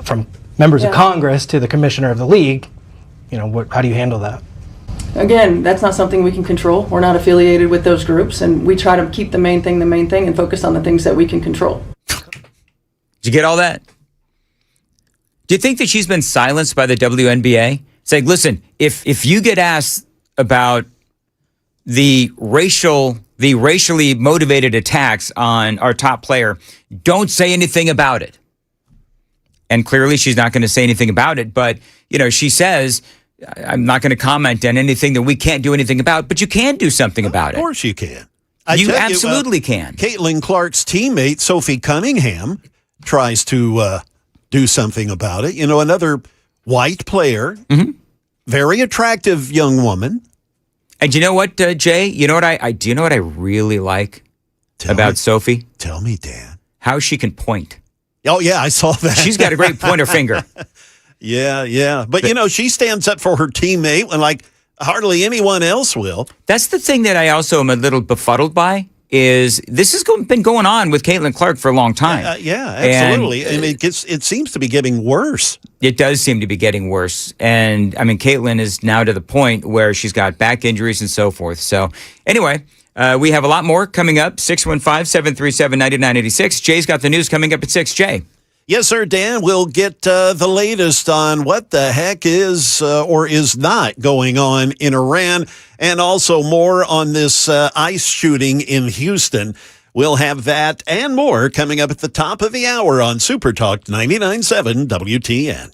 from members of Congress to the commissioner of the league, how do you handle that? Again, that's not something we can control. We're not affiliated with those groups, and we try to keep the main thing, and focus on the things that we can control. Did you get all that? Do you think that she's been silenced by the WNBA? It's like, listen, if you get asked about the racially motivated attacks on our top player, don't say anything about it. And clearly she's not going to say anything about it, but she says, I'm not going to comment on anything that we can't do anything about, but you can do something about it. Of course you can. You absolutely can. Caitlin Clark's teammate, Sophie Cunningham, tries to do something about it. Another white player, very attractive young woman. And you know what, Jay? You know what do you know what I really like about Sophie? Tell me, Dan. How she can point. Oh, yeah, I saw that. She's got a great pointer finger. Yeah. But, she stands up for her teammate when, hardly anyone else will. That's the thing that I also am a little befuddled by is this has been going on with Caitlin Clark for a long time. Yeah, absolutely. And it seems to be getting worse. It does seem to be getting worse. And I mean, Caitlin is now to the point where she's got back injuries and so forth. So anyway, we have a lot more coming up. 615-737-9986. Jay's got the news coming up at 6. Jay. Yes, sir, Dan. We'll get the latest on what the heck is or is not going on in Iran, and also more on this ICE shooting in Houston. We'll have that and more coming up at the top of the hour on Super Talk 99.7 WTN.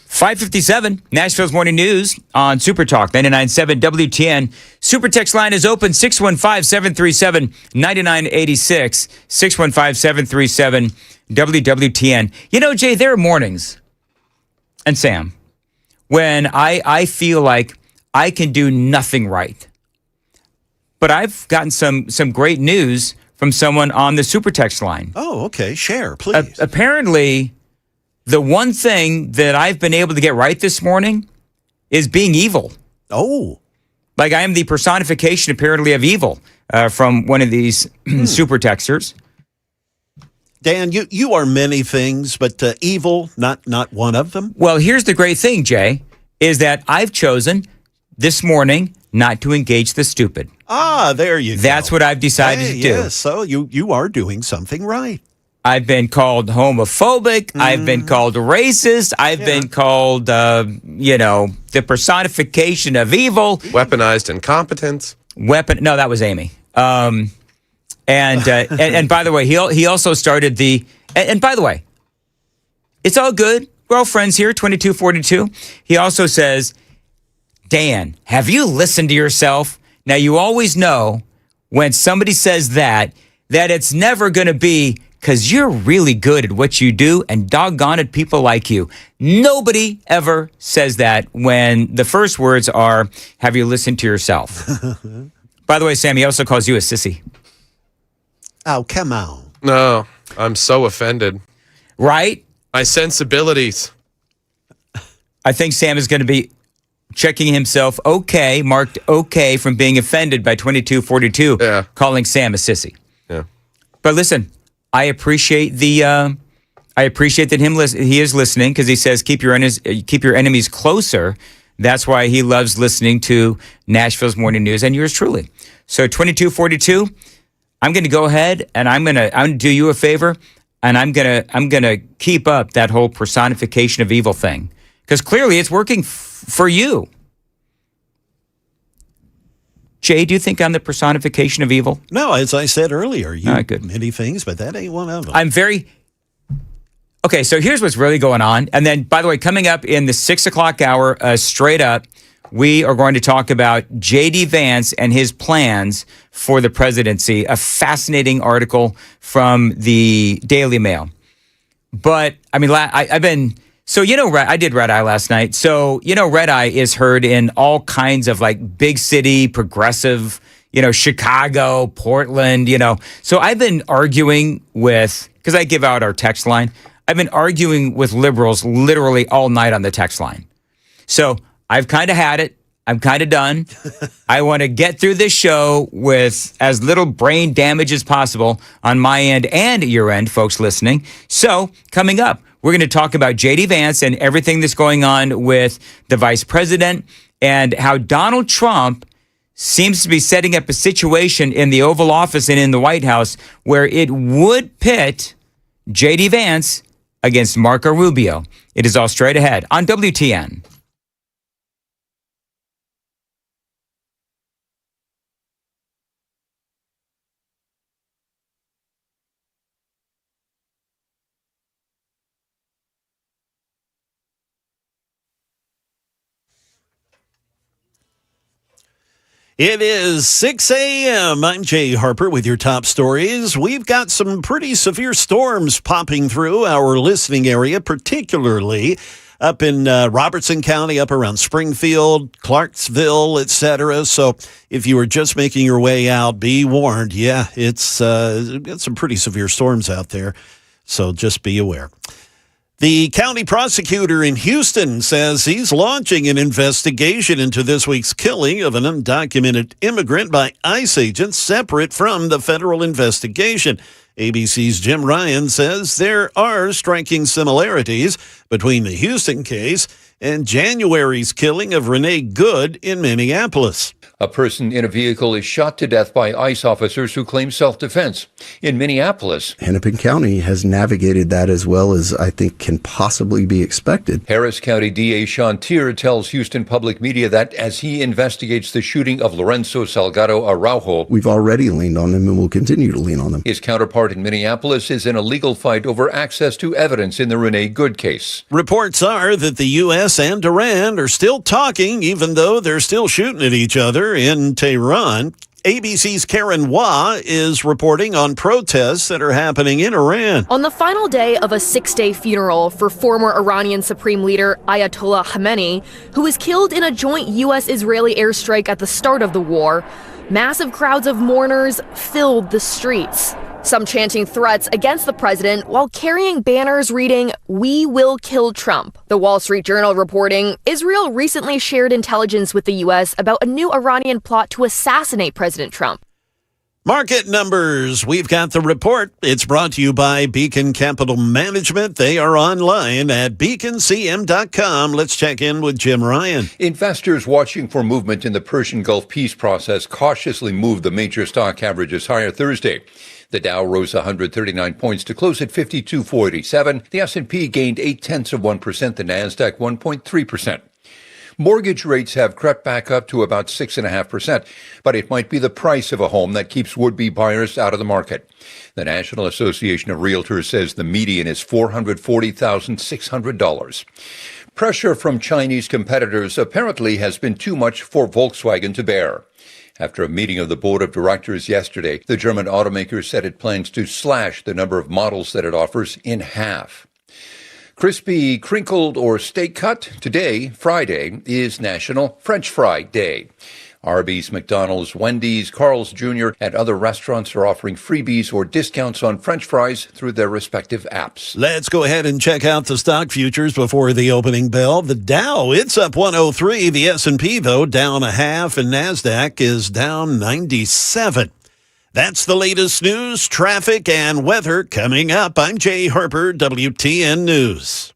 .557, Nashville's Morning News on Super Talk 99.7 WTN. Super text line is open, 615-737-9986, 615-737-WWTN. You know, Jay, there are mornings, and Sam, when I feel like I can do nothing right. But I've gotten some great news from someone on the super text line. Oh, okay. Share, please. Apparently, the one thing that I've been able to get right this morning is being evil. Oh. Like I am the personification, apparently, of evil from one of these super texters. Dan, you are many things, but evil, not one of them? Well, here's the great thing, Jay, is that I've chosen this morning not to engage the stupid. Ah, there you go. That's what I've decided to do. Yes, so you are doing something right. I've been called homophobic. I've been called racist. I've been called, the personification of evil. Weaponized incompetence. No, that was Amy. And by the way, he also started and by the way, it's all good. We're all friends here, 2242. He also says, Dan, have you listened to yourself? Now, you always know when somebody says that it's never going to be because you're really good at what you do and doggone it, people like you. Nobody ever says that when the first words are, have you listened to yourself? By the way, Sam, he also calls you a sissy. Oh, come on. No, I'm so offended. Right? My sensibilities. I think Sam is going to be checking himself marked okay from being offended by 2242, calling Sam a sissy. Yeah. But listen, I appreciate that he is listening because he says keep your enemies closer. That's why he loves listening to Nashville's Morning News and yours truly. So 2242, I'm going to go ahead and I'm going to do you a favor, and I'm going to keep up that whole personification of evil thing because clearly it's working for you. Jay, do you think I'm the personification of evil? No, as I said earlier, you good. Many things, but that ain't one of them. Okay, so here's what's really going on. And then, by the way, coming up in the 6 o'clock hour, straight up, we are going to talk about J.D. Vance and his plans for the presidency, a fascinating article from the Daily Mail. But, I mean, I did Red Eye last night. So, Red Eye is heard in all kinds of like big city, progressive, Chicago, Portland, So I've been arguing because I give out our text line. I've been arguing with liberals literally all night on the text line. So I've kind of had it. I'm kind of done. I want to get through this show with as little brain damage as possible on my end and your end, folks listening. So coming up, we're going to talk about J.D. Vance and everything that's going on with the vice president and how Donald Trump seems to be setting up a situation in the Oval Office and in the White House where it would pit J.D. Vance against Marco Rubio. It is all straight ahead on WTN. It is 6 a.m. I'm Jay Harper with your top stories. We've got some pretty severe storms popping through our listening area, particularly up in Robertson County, up around Springfield, Clarksville, etc. So if you were just making your way out, be warned. Yeah, it's got some pretty severe storms out there. So just be aware. The county prosecutor in Houston says he's launching an investigation into this week's killing of an undocumented immigrant by ICE agents separate from the federal investigation. ABC's Jim Ryan says there are striking similarities between the Houston case and January's killing of Renee Good in Minneapolis. A person in a vehicle is shot to death by ICE officers who claim self-defense. In Minneapolis, Hennepin County has navigated that as well as I think can possibly be expected. Harris County DA Sean Tier tells Houston Public Media that as he investigates the shooting of Lorenzo Salgado Araujo, we've already leaned on them and will continue to lean on them. His counterpart in Minneapolis is in a legal fight over access to evidence in the Renee Good case. Reports are that the U.S. and Iran are still talking, even though they're still shooting at each other in Tehran. ABC's Karen Wah is reporting on protests that are happening in Iran. On the final day of a 6-day funeral for former Iranian Supreme Leader Ayatollah Khamenei, who was killed in a joint U.S.-Israeli airstrike at the start of the war, massive crowds of mourners filled the streets. Some chanting threats against the president while carrying banners reading, "We will kill Trump." The Wall Street Journal reporting, Israel recently shared intelligence with the U.S. about a new Iranian plot to assassinate President Trump. Market numbers. We've got the report. It's brought to you by Beacon Capital Management. They are online at beaconcm.com. Let's check in with Jim Ryan. Investors watching for movement in the Persian Gulf peace process cautiously moved the major stock averages higher Thursday. The Dow rose 139 points to close at 52,487. The S&P gained 0.8%. The Nasdaq 1.3%. Mortgage rates have crept back up to about 6.5%, but it might be the price of a home that keeps would-be buyers out of the market. The National Association of Realtors says the median is $440,600. Pressure from Chinese competitors apparently has been too much for Volkswagen to bear. After a meeting of the board of directors yesterday, the German automaker said it plans to slash the number of models that it offers in half. Crispy, crinkled, or steak cut? Today, Friday, is National French Fry Day. Arby's, McDonald's, Wendy's, Carl's Jr., and other restaurants are offering freebies or discounts on French fries through their respective apps. Let's go ahead and check out the stock futures before the opening bell. The Dow, it's up 103. The S&P, though, down 0.5, and NASDAQ is down 97. That's the latest news, traffic, and weather coming up. I'm Jay Harper, WTN News.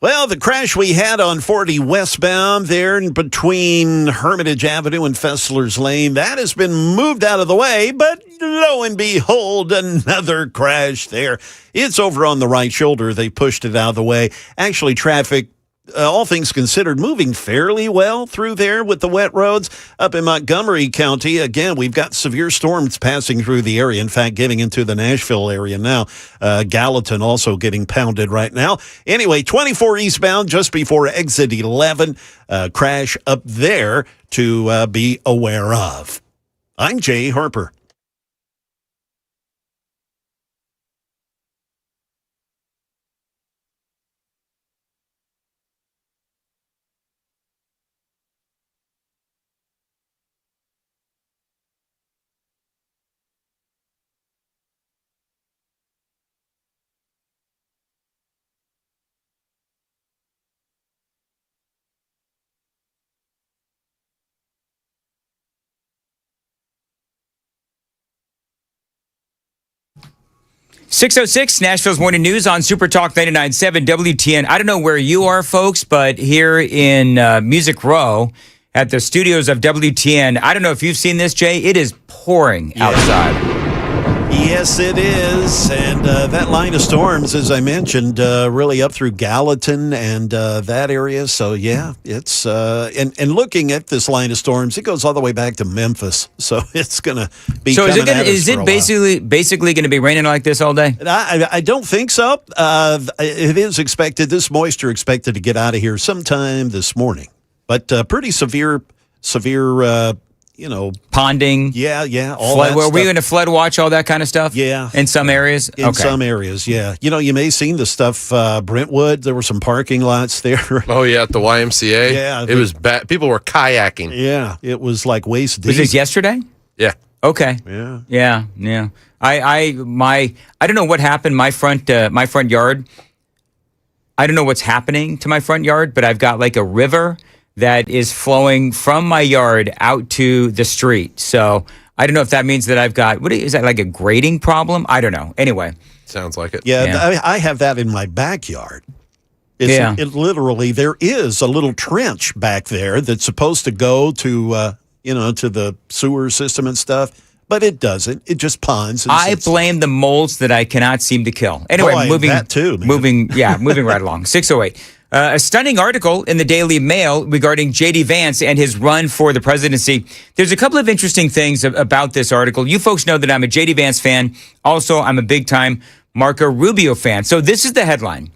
Well, the crash we had on 40 westbound there in between Hermitage Avenue and Fessler's Lane, that has been moved out of the way, but lo and behold, another crash there. It's over on the right shoulder. They pushed it out of the way. Actually, traffic, all things considered, moving fairly well through there with the wet roads. Up in Montgomery County, again, we've got severe storms passing through the area. In fact, getting into the Nashville area now. Gallatin also getting pounded right now. Anyway, 24 eastbound just before exit 11. Crash up there to be aware of. I'm Jay Harper. 6:06, Nashville's Morning News on Super Talk 99.7 WTN. I don't know where you are, folks, but here in Music Row at the studios of WTN, I don't know if you've seen this, Jay. It is pouring outside. Yes, it is. And that line of storms, as I mentioned, really up through Gallatin and that area. So, yeah, it's and looking at this line of storms, it goes all the way back to Memphis. So it's going to be So coming at us is for it a basically going to be raining like this all day? I don't think so. It is expected, this moisture expected to get out of here sometime this morning. But pretty severe, ponding. Yeah, all flood, that were stuff. we in a flood watch, all that kind of stuff? Yeah. In some areas? In some areas, yeah. You may have seen the stuff, Brentwood, there were some parking lots there. Oh, yeah, at the YMCA? Yeah. It was bad. People were kayaking. Yeah, it was like waist deep. Was this yesterday? Yeah. Okay. Yeah. Yeah. I don't know what happened. My front yard. I don't know what's happening to my front yard, but I've got like a river that is flowing from my yard out to the street. So I don't know if that means that I've got, is that like a grading problem? I don't know. Anyway. Sounds like it. Yeah. I have that in my backyard. It literally, there is a little trench back there that's supposed to go to, to the sewer system and stuff. But it doesn't. It just ponds. I blame the moles that I cannot seem to kill. Anyway, that too, man. moving right along. 6:08. A stunning article in the Daily Mail regarding J.D. Vance and his run for the presidency. There's a couple of interesting things about this article. You folks know that I'm a J.D. Vance fan. Also, I'm a big-time Marco Rubio fan. So this is the headline.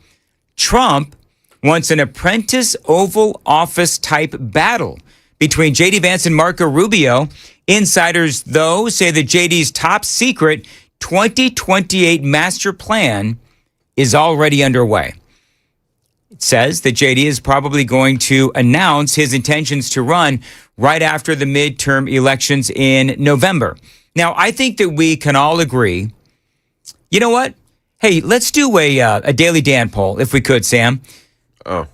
Trump wants an apprentice Oval Office type battle between J.D. Vance and Marco Rubio. Insiders, though, say that JD's top secret 2028 master plan is already underway. It says that JD is probably going to announce his intentions to run right after the midterm elections in November. Now, I think that we can all agree. You know what? Hey, let's do a Daily Dan poll, if we could, Sam. Oh.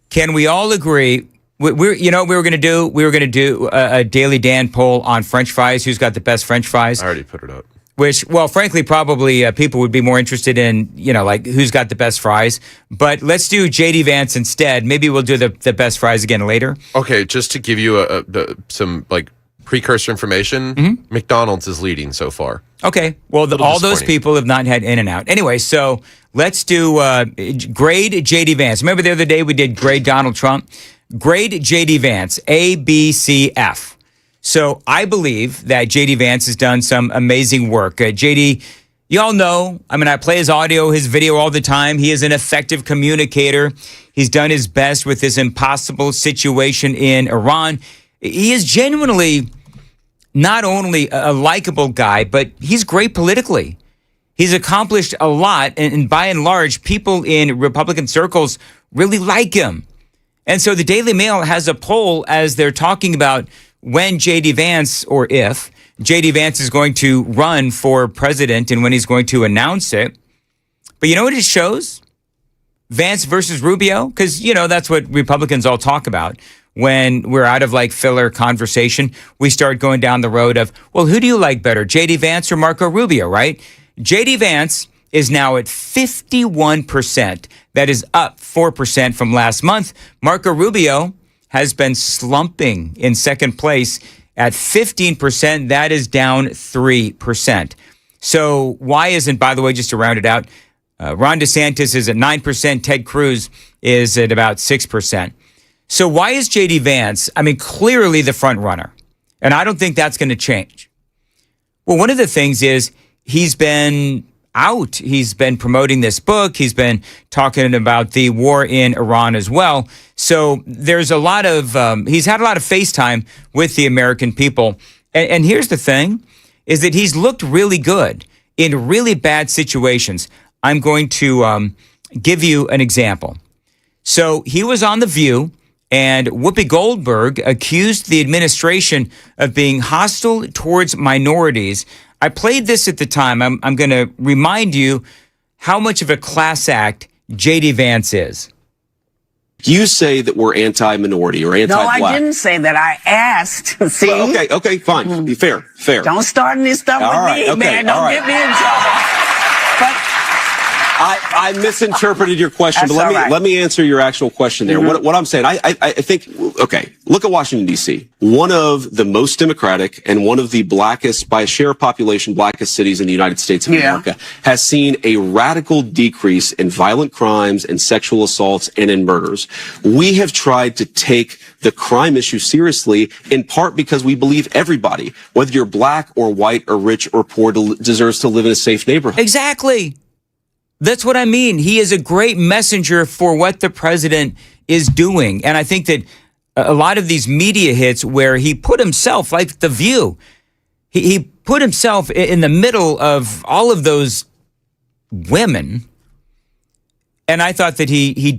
Can we all agree? We were going to do a Daily Dan poll on French fries. Who's got the best French fries? I already put it up. Which, well, frankly, probably people would be more interested in, like who's got the best fries. But let's do JD Vance instead. Maybe we'll do the best fries again later. Okay, just to give you some precursor information, McDonald's is leading so far. Okay, well, all those people have not had In-N-Out. Anyway, so let's do grade JD Vance. Remember the other day we did grade Donald Trump? Grade JD Vance, A, B, C, F. So I believe that JD Vance has done some amazing work. JD, you all know, I play his audio, his video all the time. He is an effective communicator. He's done his best with this impossible situation in Iran. He is genuinely not only a likable guy, but he's great politically. He's accomplished a lot, and by and large, people in Republican circles really like him. And so the Daily Mail has a poll as they're talking about when J.D. Vance, or if J.D. Vance is going to run for president and when he's going to announce it. But you know what it shows? Vance versus Rubio? Because, that's what Republicans all talk about. When we're out of filler conversation, we start going down the road of, well, who do you like better, J.D. Vance or Marco Rubio, right? J.D. Vance is now at 51%. That is up 4% from last month. Marco Rubio has been slumping in second place at 15%. That is down 3%. So why isn't, by the way, just to round it out, Ron DeSantis is at 9%. Ted Cruz is at about 6%. So why is J.D. Vance, clearly the front runner? And I don't think that's going to change. Well, one of the things is he's been out. He's been promoting this book. He's been talking about the war in Iran as well. So there's a lot of, he's had a lot of FaceTime with the American people. And here's the thing, is that he's looked really good in really bad situations. I'm going to give you an example. So he was on The View, and Whoopi Goldberg accused the administration of being hostile towards minorities. I played this at the time. I'm going to remind you how much of a class act J.D. Vance is. You say that we're anti-minority or anti-black. No, I didn't say that. I asked. See? Well, okay, fine. Fair. Don't start any stuff with me, man. Don't get me in trouble. But I misinterpreted your question, That's but all right. let me answer your actual question there. What I'm saying, I think, okay, look at Washington, D.C., one of the most democratic and one of the blackest, by a share of population, blackest cities in the United States of America, has seen a radical decrease in violent crimes and sexual assaults and in murders. We have tried to take the crime issue seriously, in part because we believe everybody, whether you're black or white or rich or poor, deserves to live in a safe neighborhood. Exactly. That's what I mean. He is a great messenger for what the president is doing. And I think that a lot of these media hits where he put himself, like The View, he put himself in the middle of all of those women. And I thought that he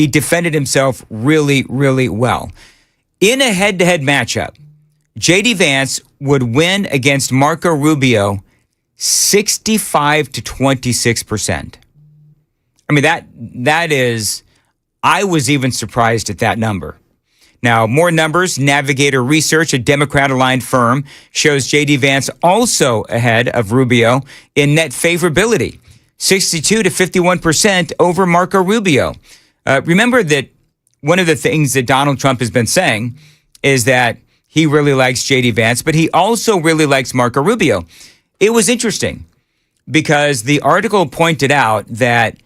defended himself really, really well. In a head-to-head matchup, J.D. Vance would win against Marco Rubio 65 to 26%. I mean, that is, I was even surprised at that number. Now, more numbers. Navigator Research, a Democrat-aligned firm, shows J.D. Vance also ahead of Rubio in net favorability, 62 to 51% over Marco Rubio. Remember that one of the things that Donald Trump has been saying is that he really likes J.D. Vance, but he also really likes Marco Rubio. It was interesting because the article pointed out that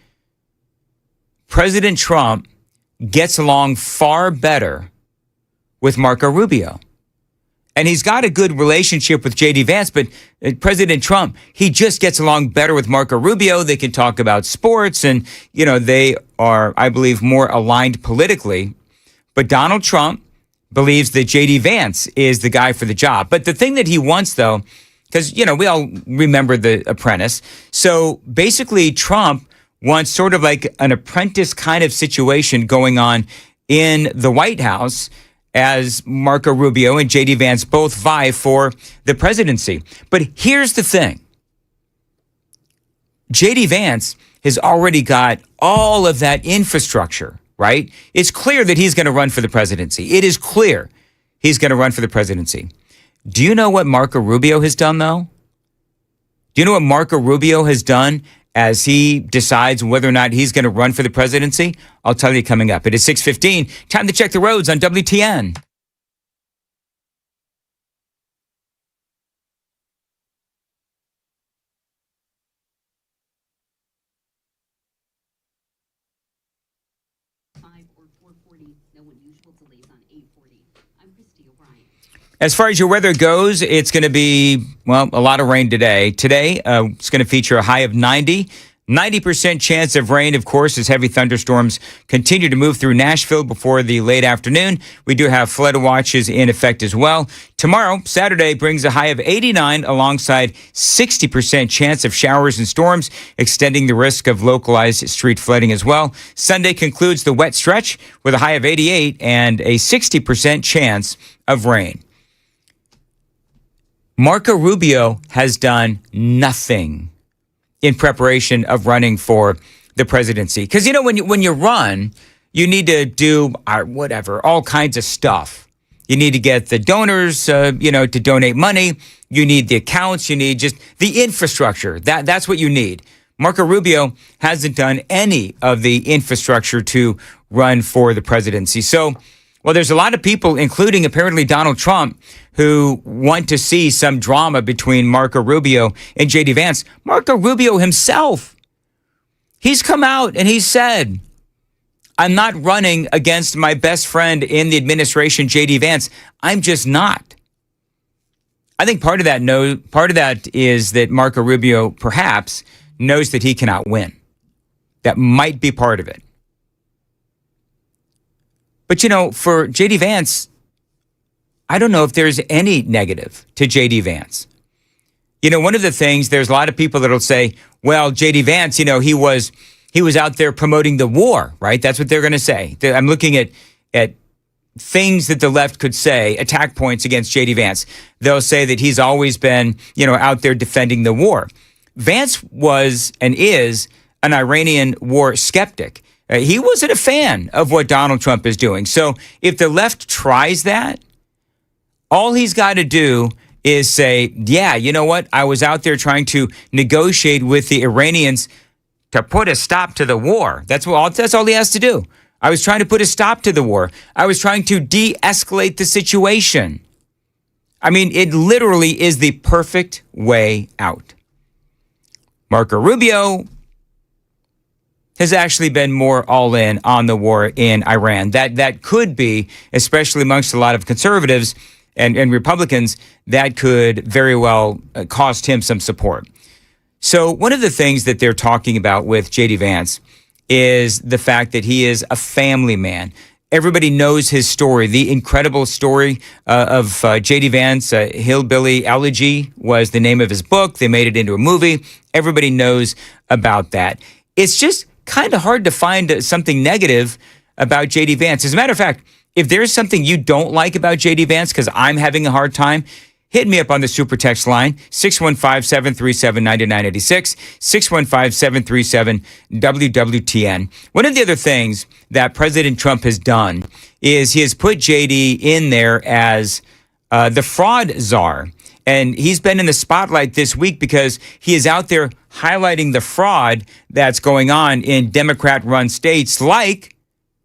President Trump gets along far better with Marco Rubio. And he's got a good relationship with J.D. Vance, but President Trump, he just gets along better with Marco Rubio. They can talk about sports and, you know, they are, I believe, more aligned politically. But Donald Trump believes that J.D. Vance is the guy for the job. But the thing that he wants, though, because, you know, we all remember The Apprentice. So basically, Trump wants sort of like an apprentice kind of situation going on in the White House as Marco Rubio and J.D. Vance both vie for the presidency. But here's the thing. J.D. Vance has already got all of that infrastructure, right? It's clear that he's going to run for the presidency. It is clear he's going to run for the presidency. Do you know what Marco Rubio has done, though? Do you know what Marco Rubio has done as he decides whether or not he's going to run for the presidency? I'll tell you coming up. It is 6:15. Time to check the roads on WTN. As far as your weather goes, it's going to be, well, a lot of rain today. Today, it's going to feature a high of 90. 90% chance of rain, of course, as heavy thunderstorms continue to move through Nashville before the late afternoon. We do have flood watches in effect as well. Tomorrow, Saturday, brings a high of 89 alongside 60% chance of showers and storms, extending the risk of localized street flooding as well. Sunday concludes the wet stretch with a high of 88 and a 60% chance of rain. Marco Rubio has done nothing in preparation of running for the presidency. Because, you know, when you run, you need to do all kinds of stuff. You need to get the donors, to donate money. You need the accounts. You need just the infrastructure. That's what you need. Marco Rubio hasn't done any of the infrastructure to run for the presidency. So, well, there's a lot of people, including apparently Donald Trump, who want to see some drama between Marco Rubio and J.D. Vance. Marco Rubio himself, he's come out and he said, I'm not running against my best friend in the administration, J.D. Vance. I'm just not. I think part of that is that Marco Rubio perhaps knows that he cannot win. That might be part of it. But, you know, for J.D. Vance, I don't know if there's any negative to J.D. Vance. You know, one of the things, there's a lot of people that'll say, well, J.D. Vance, you know, he was out there promoting the war, right? That's what they're going to say. I'm looking at things that the left could say, attack points against J.D. Vance. They'll say that he's always been, out there defending the war. Vance was and is an Iranian war skeptic. He wasn't a fan of what Donald Trump is doing. So if the left tries that, all he's got to do is say, yeah, you know what? I was out there trying to negotiate with the Iranians to put a stop to the war. That's all he has to do. I was trying to put a stop to the war. I was trying to de-escalate the situation. I mean, it literally is the perfect way out. Marco Rubio has actually been more all in on the war in Iran. That could be, especially amongst a lot of conservatives and Republicans, that could very well cost him some support. So one of the things that they're talking about with J.D. Vance is the fact that he is a family man. Everybody knows his story, the incredible story of J.D. Vance. Hillbilly Elegy was the name of his book. They made it into a movie. Everybody knows about that. It's just kind of hard to find something negative about J.D. Vance. As a matter of fact, if there's something you don't like about J.D. Vance, because I'm having a hard time, hit me up on the super text line, 615-737-9986, 615-737-WWTN. One of the other things that President Trump has done is he has put JD in there as the fraud czar. And he's been in the spotlight this week because he is out there highlighting the fraud that's going on in Democrat-run states like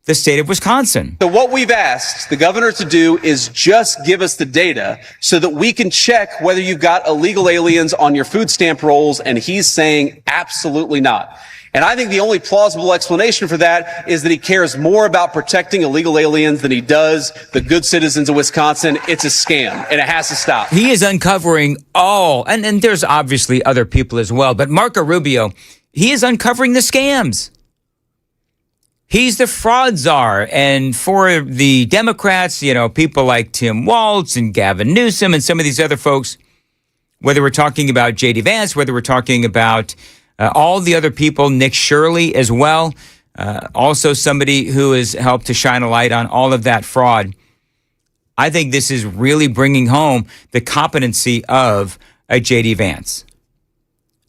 the state of Wisconsin. So what we've asked the governor to do is just give us the data so that we can check whether you've got illegal aliens on your food stamp rolls, and he's saying absolutely not. And I think the only plausible explanation for that is that he cares more about protecting illegal aliens than he does the good citizens of Wisconsin. It's a scam, and it has to stop. He is uncovering all, and there's obviously other people as well, but Marco Rubio, he is uncovering the scams. He's the fraud czar. And for the Democrats, you know, people like Tim Walz and Gavin Newsom and some of these other folks, whether we're talking about J.D. Vance, whether we're talking about all the other people, Nick Shirley as well, also somebody who has helped to shine a light on all of that fraud. I think this is really bringing home the competency of a J.D. Vance.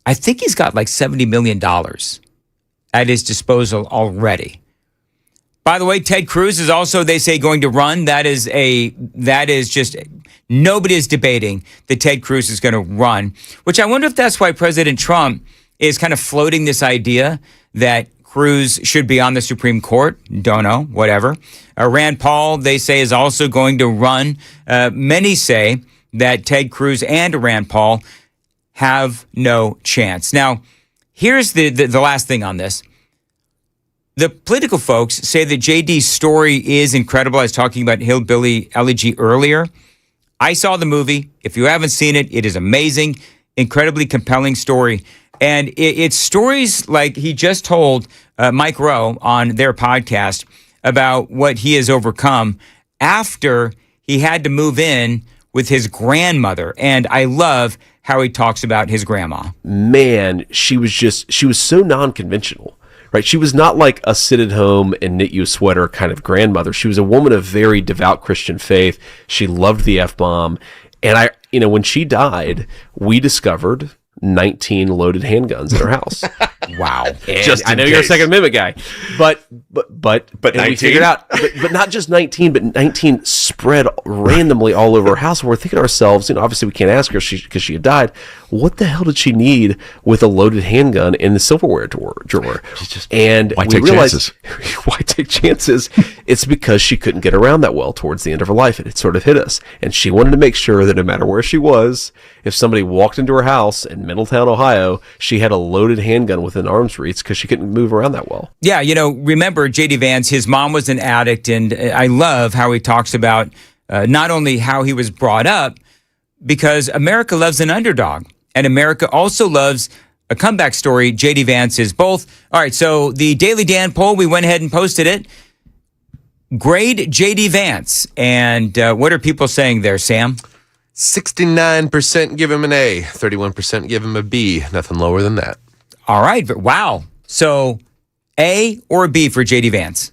I think he's got like $70 million at his disposal already. By the way, Ted Cruz is also, they say, going to run. That is just, nobody is debating that Ted Cruz is going to run, which I wonder if that's why President Trump is kind of floating this idea that Cruz should be on the Supreme Court. Don't know, whatever. Rand Paul, they say, is also going to run. Many say that Ted Cruz and Rand Paul have no chance. Now, here's the last thing on this. The political folks say that JD's story is incredible. I was talking about Hillbilly Elegy earlier. I saw the movie. If you haven't seen it, it is amazing, incredibly compelling story. And it's stories like he just told Mike Rowe on their podcast about what he has overcome after he had to move in with his grandmother. And I love how he talks about his grandma. Man, she was so non-conventional. Right, she was not like a sit at home and knit you a sweater kind of grandmother. She was a woman of very devout Christian faith. She loved the F-bomb. And when she died, we discovered 19 loaded handguns in her house. Wow. Just I know you're a Second Amendment guy, but 19? We figured out, but not just 19, but 19 spread randomly all over her house. And we're thinking to ourselves, obviously we can't ask her because she had died. What the hell did she need with a loaded handgun in the silverware drawer? And why we take realized, why take chances? It's because she couldn't get around that well towards the end of her life. And it sort of hit us. And she wanted to make sure that no matter where she was, if somebody walked into her house in Middletown, Ohio, she had a loaded handgun within arm's reach because she couldn't move around that well. Yeah, remember J.D. Vance, his mom was an addict, and I love how he talks about not only how he was brought up, because America loves an underdog, and America also loves a comeback story. J.D. Vance is both. All right, so the Daily Dan poll, we went ahead and posted it. Grade J.D. Vance, and what are people saying there, Sam? 69% give him an A, 31% give him a B. Nothing lower than that. All right. Wow. So A or a B for J.D. Vance.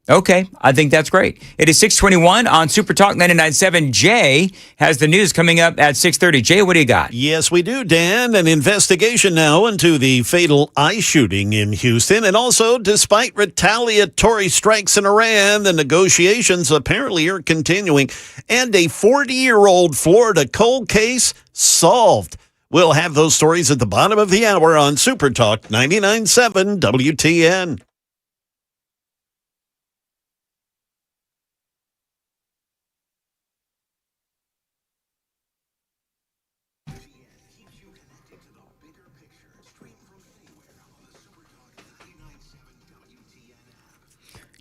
Okay. I think that's great. It is 6:21 on Super Talk 99.7. Jay has the news coming up at 6:30. Jay, what do you got? Yes, we do, Dan. An investigation now into the fatal ICE shooting in Houston. And also, despite retaliatory strikes in Iran, the negotiations apparently are continuing. And a 40-year-old Florida cold case solved. We'll have those stories at the bottom of the hour on Super Talk 99.7 WTN.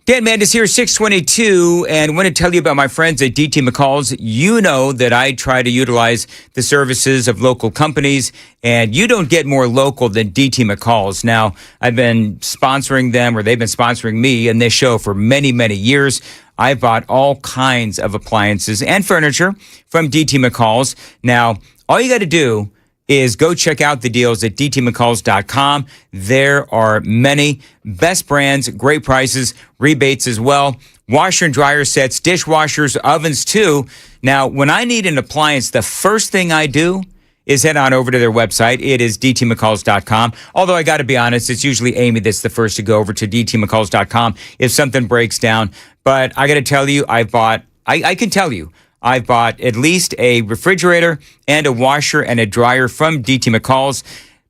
Dan Mandis here, 622, and want to tell you about my friends at DT McCall's. You know that I try to utilize the services of local companies, and you don't get more local than DT McCall's. Now, I've been sponsoring them, or they've been sponsoring me in this show for many, many years. I bought all kinds of appliances and furniture from DT McCall's. Now, all you got to do is go check out the deals at dtmccalls.com. There are many best brands, great prices, rebates as well. Washer and dryer sets, dishwashers, ovens too. Now, when I need an appliance, the first thing I do is head on over to their website. It is dtmccalls.com. Although I got to be honest, it's usually Amy that's the first to go over to dtmccalls.com if something breaks down. But I got to tell you, I can tell you, I've bought at least a refrigerator and a washer and a dryer from DT McCall's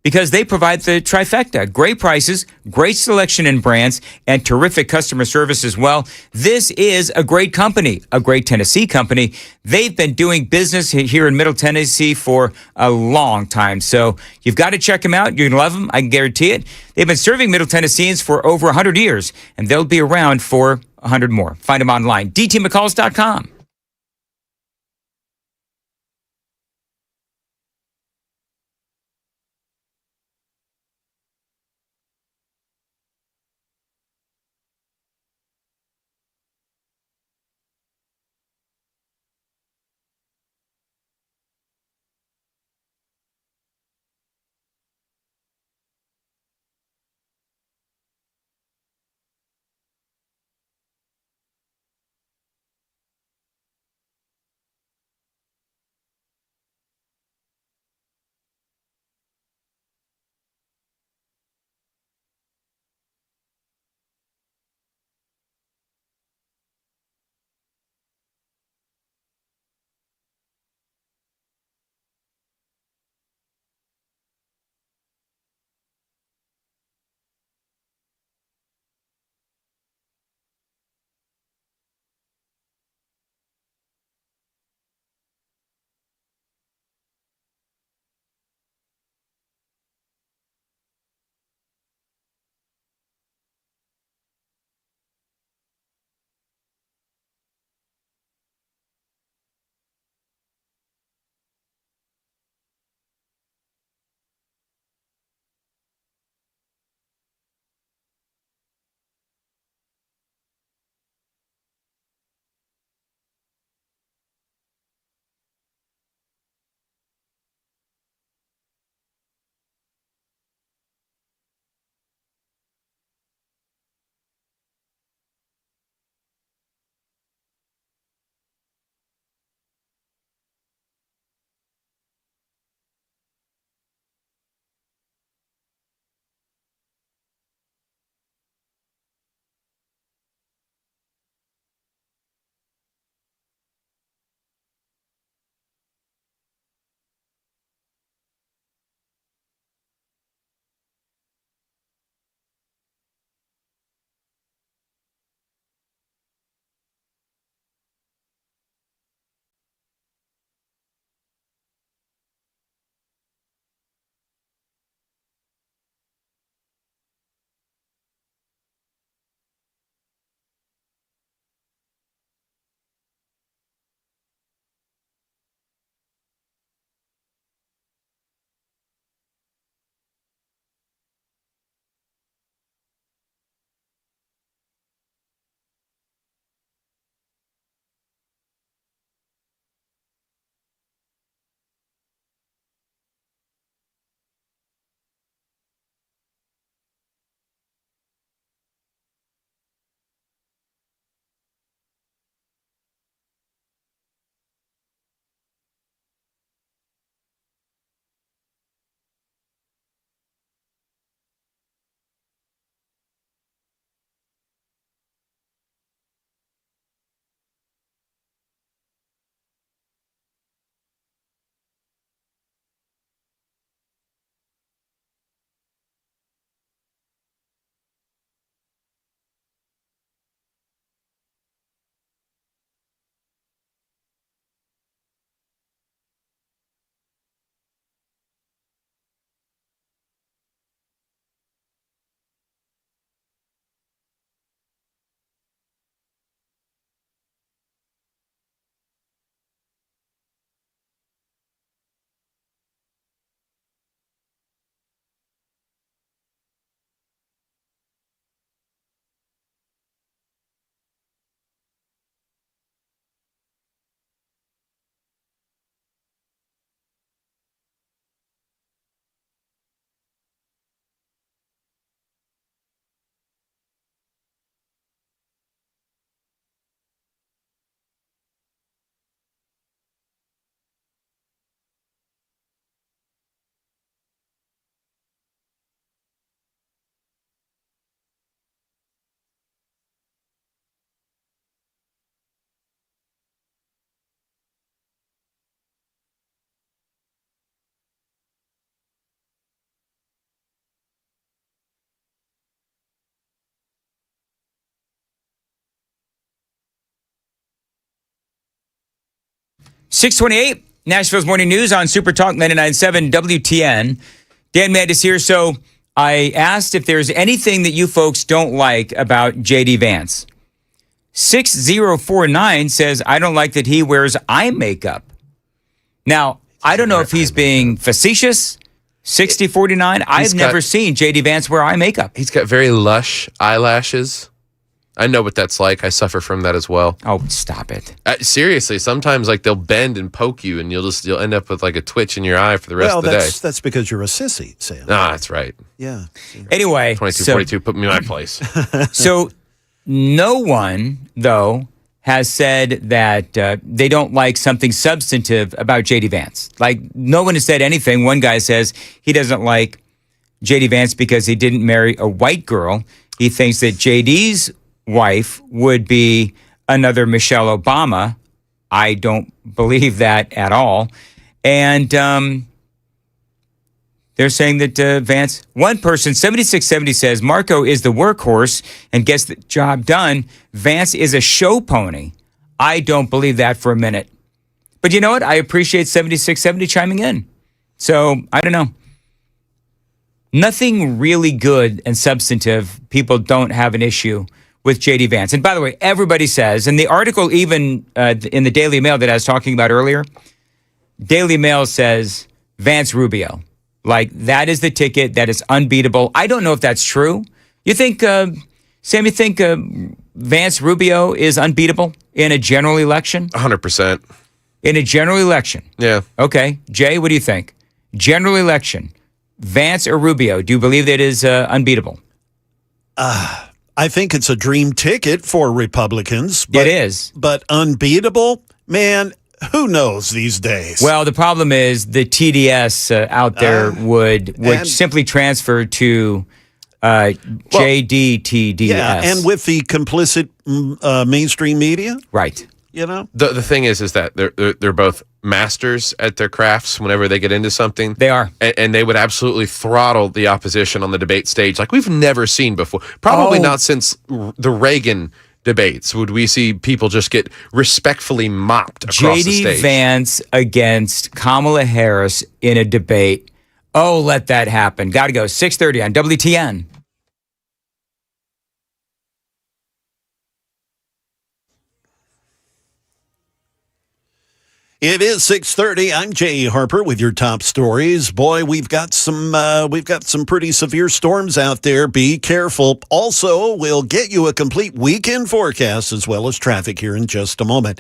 because they provide the trifecta. Great prices, great selection in brands, and terrific customer service as well. This is a great company, a great Tennessee company. They've been doing business here in Middle Tennessee for a long time. So you've got to check them out. You're going to love them. I can guarantee it. They've been serving Middle Tennesseans for over 100 years, and they'll be around for 100 more. Find them online, dtmccalls.com. 628, Nashville's Morning News on Super Talk 99.7 WTN. Dan Mandis here. So I asked if there's anything that you folks don't like about J.D. Vance. 6049 says, I don't like that he wears eye makeup. Now, I don't know if he's being facetious. 6049, I've never seen J.D. Vance wear eye makeup. He's got very lush eyelashes. I know what that's like. I suffer from that as well. Oh, stop it. Seriously, sometimes like they'll bend and poke you and you'll end up with like a twitch in your eye for the rest of the day. That's because you're a sissy, Sam. Ah, that's right. Yeah. Anyway. 2242, put me in my place. So no one, though, has said that they don't like something substantive about J.D. Vance. Like, no one has said anything. One guy says he doesn't like J.D. Vance because he didn't marry a white girl. He thinks that J.D.'s wife would be another Michelle Obama. I don't believe that at all. And they're saying that Vance, one person, 7670 says, Marco is the workhorse and gets the job done. Vance is a show pony. I don't believe that for a minute. But you know what? I appreciate 7670 chiming in. So, I don't know. Nothing really good and substantive. People don't have an issue with J.D. Vance. And by the way, everybody says, and the article even in the Daily Mail that I was talking about earlier, Daily Mail says Vance Rubio. Like, that is the ticket. That is unbeatable. I don't know if that's true. You think, Sam, you think Vance Rubio is unbeatable in a general election? 100%. In a general election? Yeah. Okay. Jay, what do you think? General election, Vance or Rubio, do you believe that is unbeatable? I think it's a dream ticket for Republicans. But, it is. But unbeatable? Man, who knows these days? Well, the problem is the TDS out there would simply transfer to JDTDS. Yeah, and with the complicit mainstream media. Right. You know? The thing is that they're both masters at their crafts whenever they get into something. They are. And they would absolutely throttle the opposition on the debate stage like we've never seen before. Probably not since the Reagan debates would we see people just get respectfully mopped across the stage. J.D. Vance against Kamala Harris in a debate. Oh, let that happen. Got to go. 6:30 on WTN. It is 6:30. I'm Jay Harper with your top stories. Boy, we've got some pretty severe storms out there. Be careful. Also, we'll get you a complete weekend forecast as well as traffic here in just a moment.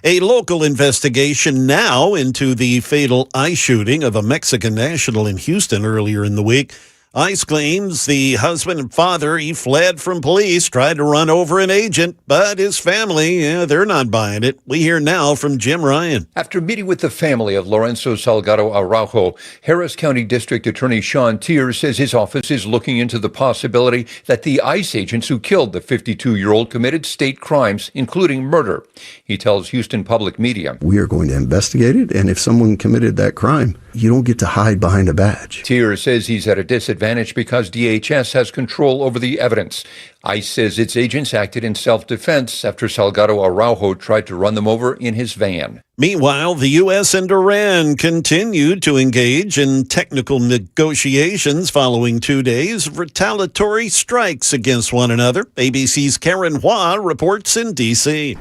A local investigation now into the fatal ICE shooting of a Mexican national in Houston earlier in the week. ICE claims the husband and father, he fled from police, tried to run over an agent, but his family, they're not buying it. We hear now from Jim Ryan. After meeting with the family of Lorenzo Salgado Araujo, Harris County District Attorney Sean Tier says his office is looking into the possibility that the ICE agents who killed the 52-year-old committed state crimes, including murder. He tells Houston Public Media, "We are going to investigate it, and if someone committed that crime, you don't get to hide behind a badge." Tier says he's at a disadvantage because DHS has control over the evidence. ICE says its agents acted in self-defense after Salgado Araujo tried to run them over in his van. Meanwhile, the U.S. and Iran continued to engage in technical negotiations following 2 days of retaliatory strikes against one another. ABC's Karen Hua reports in D.C.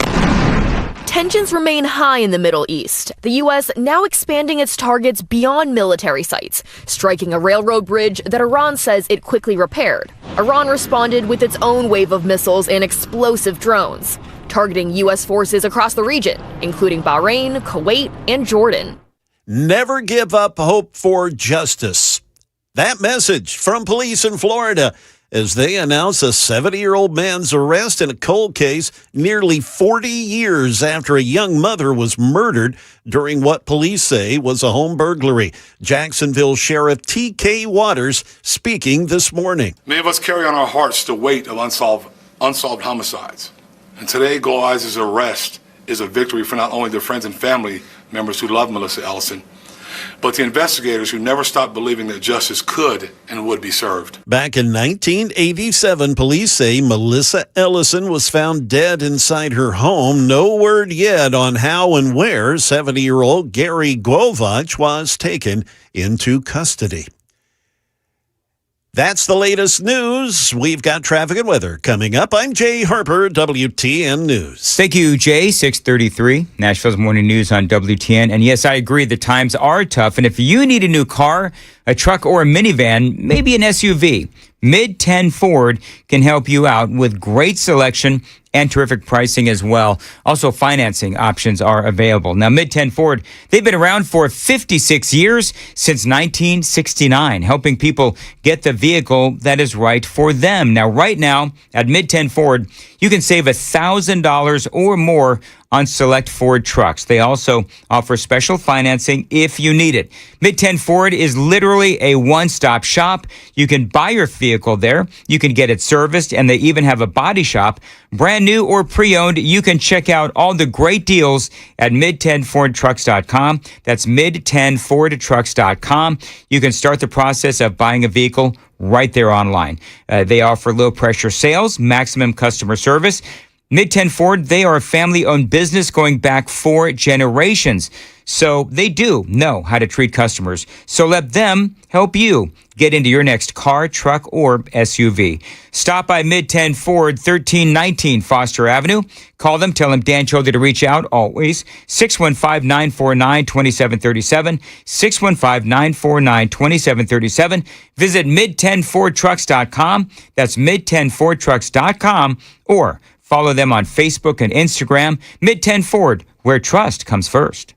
Tensions remain high in the Middle East. The U.S. now expanding its targets beyond military sites, striking a railroad bridge that Iran says it quickly repaired. Iran responded with its own wave of missiles and explosive drones, targeting U.S. forces across the region, including Bahrain, Kuwait, and Jordan. Never give up hope for justice. That message from police in Florida as they announce a 70-year-old man's arrest in a cold case nearly 40 years after a young mother was murdered during what police say was a home burglary. Jacksonville Sheriff T.K. Waters speaking this morning. Many of us carry on our hearts the weight of unsolved homicides. And today, Go Eyes' arrest is a victory for not only the friends and family members who love Melissa Ellison, but the investigators who never stopped believing that justice could and would be served. Back in 1987, police say Melissa Ellison was found dead inside her home. No word yet on how and where 70-year-old Gary Govach was taken into custody. That's the latest news. We've got traffic and weather coming up. I'm Jay Harper, WTN News. Thank you, Jay. 6:33, Nashville's Morning News on WTN. And yes, I agree, the times are tough. And if you need a new car, a truck, or a minivan, maybe an SUV, Mid-10 Ford can help you out with great selection and terrific pricing as well. Also, financing options are available. Now, Mid-10 Ford, they've been around for 56 years, since 1969, helping people get the vehicle that is right for them. Now, right now, at Mid-10 Ford, you can save $1,000 or more on select Ford trucks. They also offer special financing if you need it. Mid-10 Ford is literally a one-stop shop. You can buy your vehicle there. You can get it serviced, and they even have a body shop. Brand new or pre-owned, you can check out all the great deals at mid10fordtrucks.com. That's mid10fordtrucks.com. You can start the process of buying a vehicle right there online. They offer low-pressure sales, maximum customer service. Mid-10 Ford, they are a family-owned business going back 4 generations. So they do know how to treat customers. So let them help you get into your next car, truck, or SUV. Stop by Mid-10 Ford, 1319 Foster Avenue. Call them. Tell them Dan told you to reach out always. 615-949-2737. 615-949-2737. Visit mid10fordtrucks.com. That's mid10fordtrucks.com. Or follow them on Facebook and Instagram. Mid-10 Ford, where trust comes first.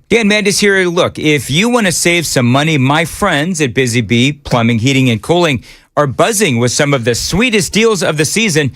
Dan Mandis here. Look, if you want to save some money, my friends at Busy Bee Plumbing, Heating, and Cooling are buzzing with some of the sweetest deals of the season.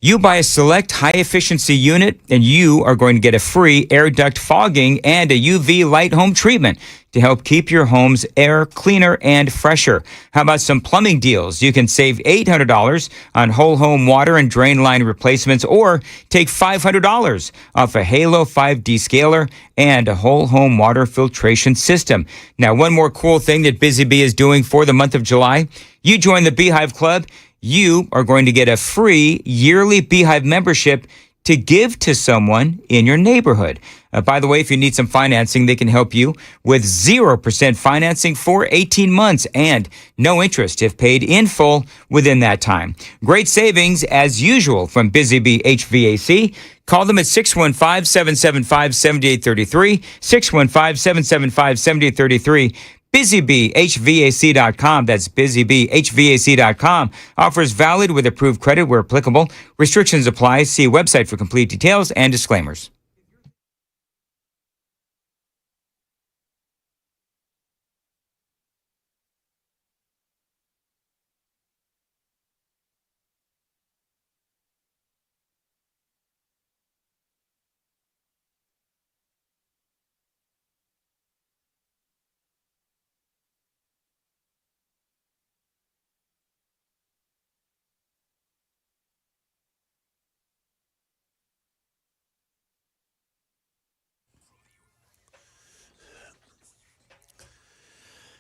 You buy a select high-efficiency unit, and you are going to get a free air duct fogging and a UV light home treatment to help keep your home's air cleaner and fresher. How about some plumbing deals? You can save $800 on whole home water and drain line replacements, or take $500 off a Halo 5 descaler and a whole home water filtration system. Now, one more cool thing that Busy Bee is doing for the month of July. You join the Beehive Club, you are going to get a free yearly Beehive membership to give to someone in your neighborhood. By the way, if you need some financing, they can help you with 0% financing for 18 months and no interest if paid in full within that time. Great savings, as usual, from Busy Bee HVAC. Call them at 615-775-7833, 615-775-7833. BusyBeeHVAC.com. That's BusyBeeHVAC.com. Offers valid with approved credit where applicable. Restrictions apply. See website for complete details and disclaimers.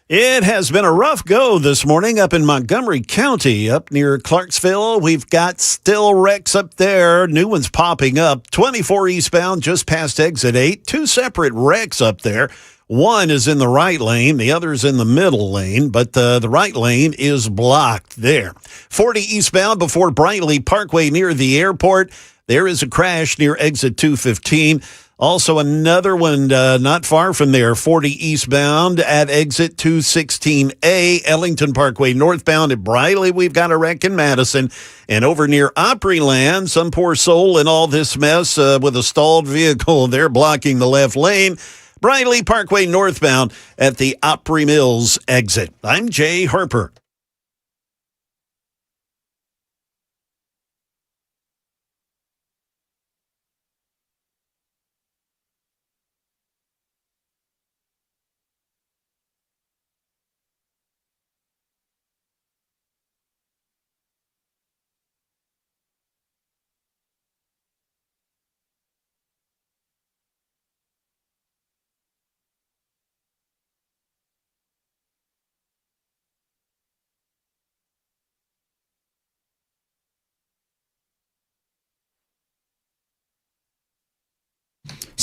It has been a rough go this morning up in Montgomery County, up near Clarksville. We've got still wrecks up there. New ones popping up. 24 eastbound just past exit 8. 2 separate wrecks up there. One is in the right lane. The other's in the middle lane, but the right lane is blocked there. 40 eastbound before Brightly Parkway near the airport. There is a crash near exit 215. Also, another one not far from there, 40 eastbound at exit 216A, Ellington Parkway northbound at Briley. We've got a wreck in Madison. And over near Opryland, some poor soul in all this mess with a stalled vehicle. They're blocking the left lane. Briley Parkway northbound at the Opry Mills exit. I'm Jay Harper.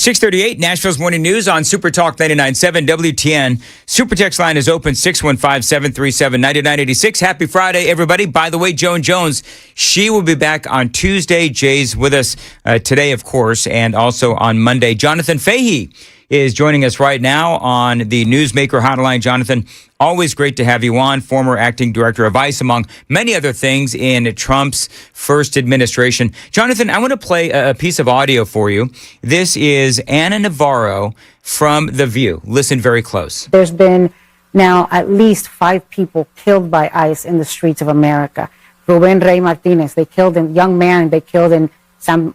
638, Nashville's Morning News on Super Talk 99.7 WTN. Super Text line is open, 615-737-9986. Happy Friday, everybody. By the way, Joan Jones, she will be back on Tuesday. Jay's with us today, of course, and also on Monday. Jonathan Fahey is joining us right now on the Newsmaker Hotline. Jonathan, always great to have you on. Former acting director of ICE, among many other things in Trump's first administration. Jonathan, I want to play a piece of audio for you. This is Anna Navarro from The View. Listen very close. There's been now at least 5 people killed by ICE in the streets of America. Ruben Rey Martinez, they killed a young man, they killed in San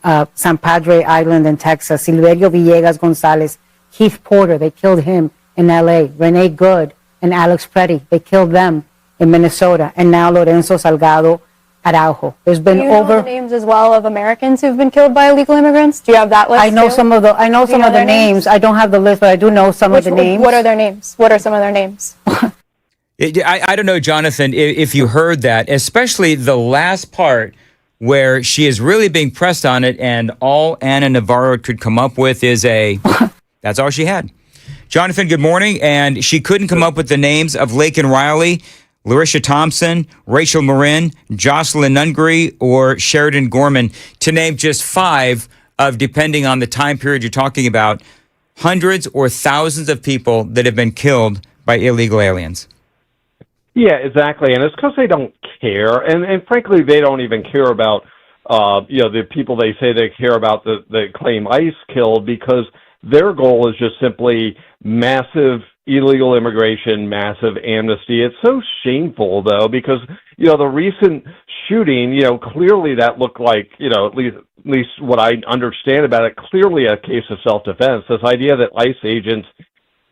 Padre Island in Texas. Silverio Villegas Gonzalez, Keith Porter, they killed him in LA. Renee Good and Alex Preddy, they killed them in Minnesota. And now Lorenzo Salgado Araujo. There's been Do you know the names as well of Americans who've been killed by illegal immigrants? Do you have that list? I know too? some of the names. I don't have the list, but I do know some of the names. What are their names? What are some of their names? I don't know, Jonathan, if you heard that, especially the last part where she is really being pressed on it, and all Anna Navarro could come up with is that's all she had. Jonathan, good morning. And she couldn't come up with the names of Laken Riley, Larisha Thompson, Rachel Marin, Jocelyn Nungry, or Sheridan Gorman, to name just 5 of, depending on the time period you're talking about, hundreds or thousands of people that have been killed by illegal aliens. Yeah, exactly. And it's because they don't care. And frankly, they don't even care about, the people they say they care about that claim ICE killed, because their goal is just simply massive illegal immigration, massive amnesty. It's so shameful, though, because, the recent shooting, clearly that looked like, at least what I understand about it, clearly a case of self-defense. This idea that ICE agents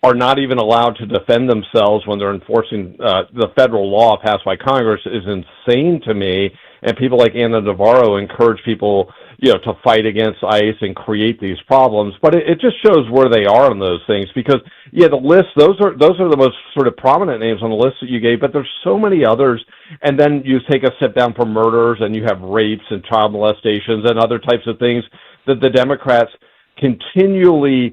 are not even allowed to defend themselves when they're enforcing the federal law passed by Congress is insane to me. And people like Anna Navarro encourage people, to fight against ICE and create these problems. But it just shows where they are on those things, because, the list, those are the most sort of prominent names on the list that you gave, but there's so many others. And then you take a step down for murders, and you have rapes and child molestations and other types of things that the Democrats continually,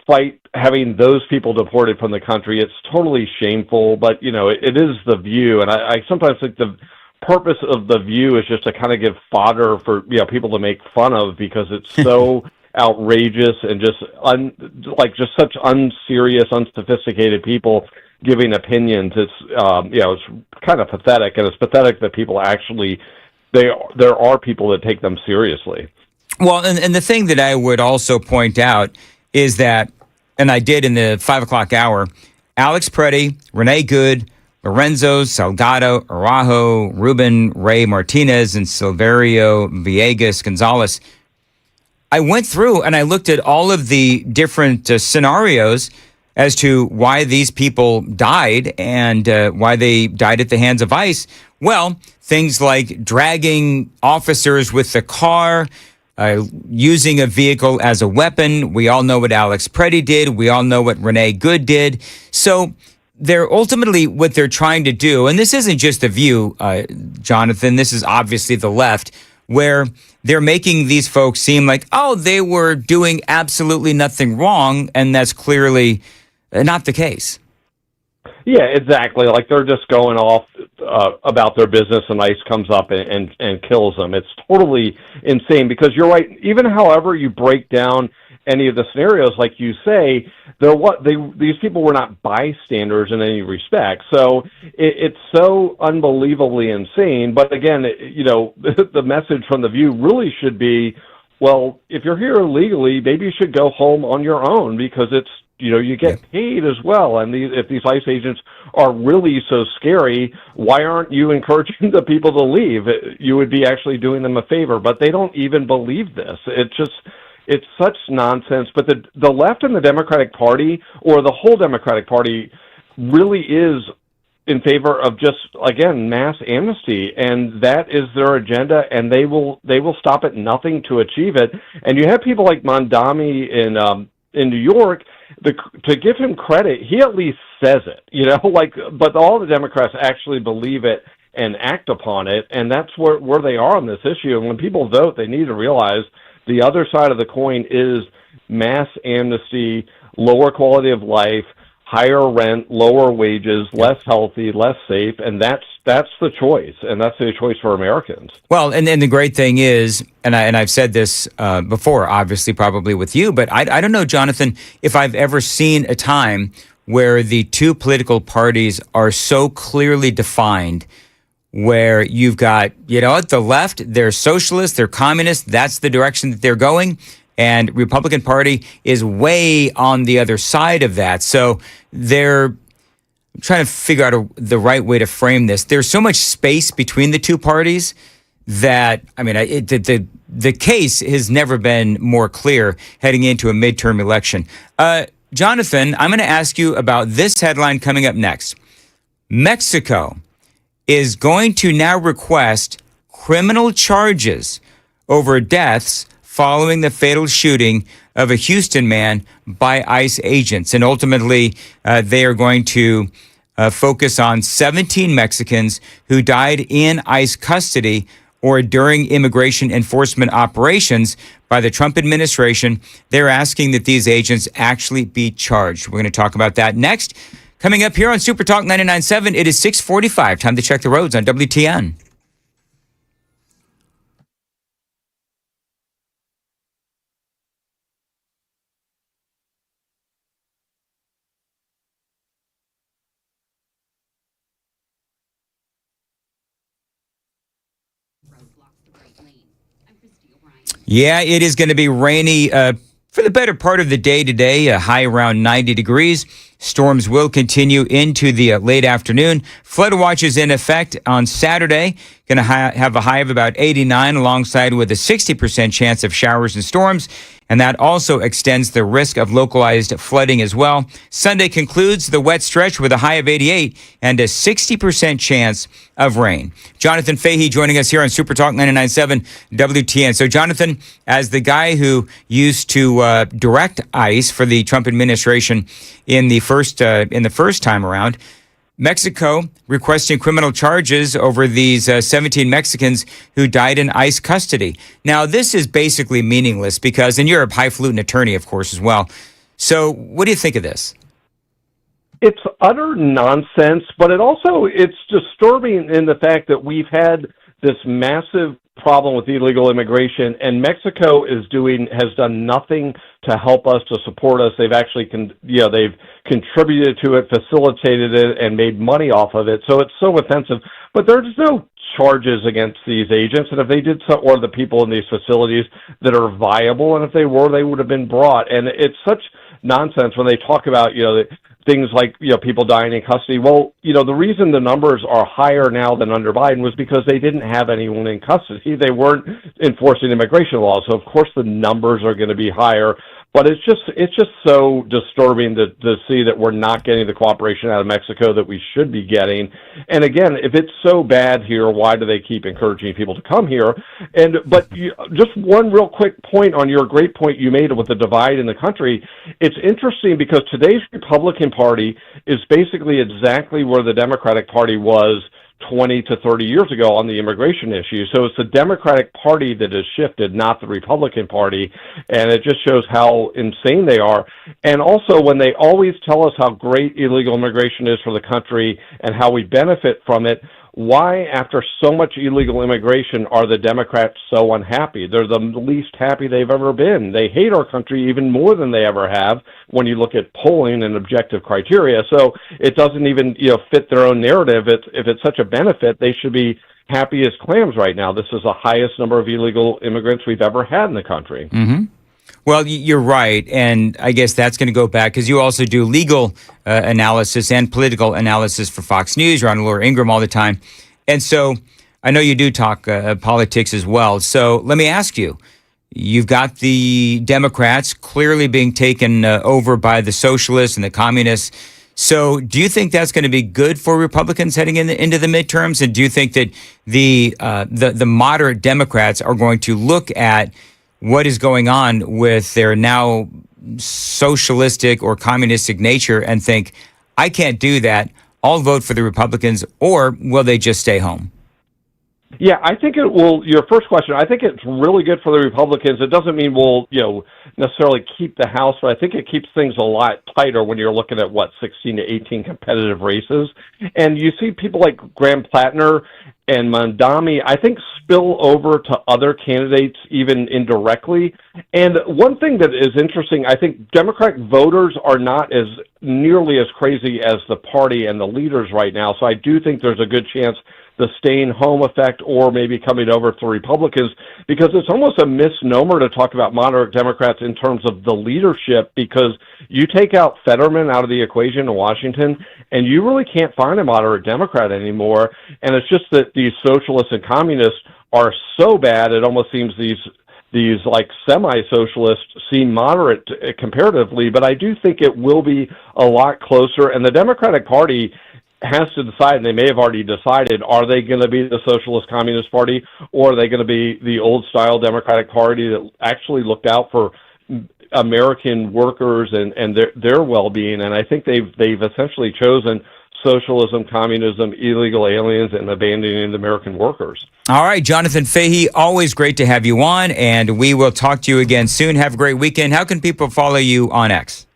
fight having those people deported from the country. It's totally shameful, but, it is The View. And I sometimes think the purpose of The View is just to kind of give fodder for, people to make fun of, because it's so outrageous and just such unserious, unsophisticated people giving opinions. It's, it's kind of pathetic, and it's pathetic that people actually, there are people that take them seriously. Well, and the thing that I would also point out is that, and I did in the 5 o'clock hour, Alex Preddy, Renee Good, Lorenzo Salgado Araujo, Ruben Rey Martinez, and Silverio Villegas Gonzalez. I went through and I looked at all of the different scenarios as to why these people died and why they died at the hands of ICE. Well, things like dragging officers with the car, using a vehicle as a weapon. We all know what Alex Preddy did. We all know what Renee Good did. So they're ultimately what they're trying to do, and this isn't just The View, Jonathan, this is obviously the left, where they're making these folks seem like, they were doing absolutely nothing wrong, and that's clearly not the case. Yeah, exactly. Like they're just going off about their business, and ICE comes up and kills them. It's totally insane, because you're right. Even however you break down any of the scenarios, like you say, these people were not bystanders in any respect. So it's so unbelievably insane. But again, the message from The View really should be, well, if you're here illegally, maybe you should go home on your own, because it's, you get paid as well. And if these ICE agents are really so scary, why aren't you encouraging the people to leave? You would be actually doing them a favor. But they don't even believe this. It's such nonsense. But the left and the Democratic Party, or the whole Democratic Party, really is in favor of just, again, mass amnesty, and that is their agenda, and they will stop at nothing to achieve it. And you have people like Mondami in New York. To give him credit, he at least says it, but all the Democrats actually believe it and act upon it, and that's where they are on this issue. And when people vote, they need to realize the other side of the coin is mass amnesty, lower quality of life, higher rent, lower wages, less healthy, less safe, and that's the choice, and that's the choice for Americans. Well, and the great thing is, and I've said this before, obviously, probably with you, but I don't know, Jonathan, if I've ever seen a time where the two political parties are so clearly defined, where you've got, at the left, they're socialists, they're communists, that's the direction that they're going, and Republican Party is way on the other side of that. So they're trying to figure out the right way to frame this. There's so much space between the two parties that, the case has never been more clear heading into a midterm election. Jonathan, I'm going to ask you about this headline coming up next. Mexico is going to now request criminal charges over deaths following the fatal shooting of a Houston man by ICE agents. And ultimately, they are going to focus on 17 Mexicans who died in ICE custody or during immigration enforcement operations by the Trump administration. They're asking that these agents actually be charged. We're going to talk about that next. Coming up here on Super Talk 99.7, it is 6:45. Time to check the roads on WTN. Yeah, it is going to be rainy for the better part of the day today, a high around 90 degrees. Storms will continue into the late afternoon. Flood watch is in effect on Saturday. Going to have a high of about 89 alongside with a 60% chance of showers and storms. And that also extends the risk of localized flooding as well. Sunday concludes the wet stretch with a high of 88 and a 60% chance of rain. Jonathan Fahey joining us here on Super Talk 99.7 WTN. So, Jonathan, as the guy who used to direct ICE for the Trump administration in the first time around, Mexico requesting criminal charges over these 17 Mexicans who died in ICE custody. Now, this is basically meaningless because, and you're a highfalutin attorney, of course, as well. So what do you think of this? It's utter nonsense, but it's disturbing in the fact that we've had this massive problem with illegal immigration, and Mexico has done nothing to help us, to support us. They've actually they've contributed to it, facilitated it, and made money off of it. So it's so offensive. But there's no charges against these agents, and if they did so, or the people in these facilities that are viable, and if they were, they would have been brought. And it's such nonsense when they talk about things like people dying in custody. Well, the reason the numbers are higher now than under Biden was because they didn't have anyone in custody. They weren't enforcing immigration laws, so of course the numbers are going to be higher. But it's just so disturbing to see that we're not getting the cooperation out of Mexico that we should be getting. And again, if it's so bad here, why do they keep encouraging people to come here? But just one real quick point on your great point you made with the divide in the country. It's interesting because today's Republican Party is basically exactly where the Democratic Party was 20 to 30 years ago on the immigration issue. So it's the Democratic Party that has shifted, not the Republican Party. And it just shows how insane they are. And also, when they always tell us how great illegal immigration is for the country and how we benefit from it, why, after so much illegal immigration, are the Democrats so unhappy? They're the least happy they've ever been. They hate our country even more than they ever have when you look at polling and objective criteria. So it doesn't even fit their own narrative. If it's such a benefit, they should be happy as clams right now. This is the highest number of illegal immigrants we've ever had in the country. Mm-hmm. Well, you're right, and I guess that's going to go back because you also do legal analysis and political analysis for Fox News. You're on Laura Ingraham all the time, and so I know you do talk politics as well. So let me ask you, you've got the Democrats clearly being taken over by the socialists and the communists. So do you think that's going to be good for Republicans heading into the midterms? And do you think that the moderate Democrats are going to look at what is going on with their now socialistic or communistic nature and think, I can't do that, I'll vote for the Republicans, or will they just stay home? Yeah, I think it will. Your first question, I think it's really good for the Republicans. It doesn't mean we'll, necessarily keep the House, but I think it keeps things a lot tighter when you're looking at 16 to 18 competitive races. And you see people like Graham Plattner and Mandami, I think, spill over to other candidates even indirectly. And one thing that is interesting, I think Democratic voters are not as nearly as crazy as the party and the leaders right now. So I do think there's a good chance the staying home effect or maybe coming over to Republicans, because it's almost a misnomer to talk about moderate Democrats in terms of the leadership, because you take out Fetterman out of the equation in Washington and you really can't find a moderate Democrat anymore. And it's just that these socialists and communists are so bad, it almost seems these like semi-socialists seem moderate comparatively, but I do think it will be a lot closer. And the Democratic Party has to decide, and they may have already decided, are they going to be the Socialist Communist Party, or are they going to be the old-style Democratic Party that actually looked out for American workers and their well-being? And I think they've essentially chosen socialism, communism, illegal aliens, and abandoning the American workers. All right, Jonathan Fahey, always great to have you on, and we will talk to you again soon. Have a great weekend. How can people follow you on X?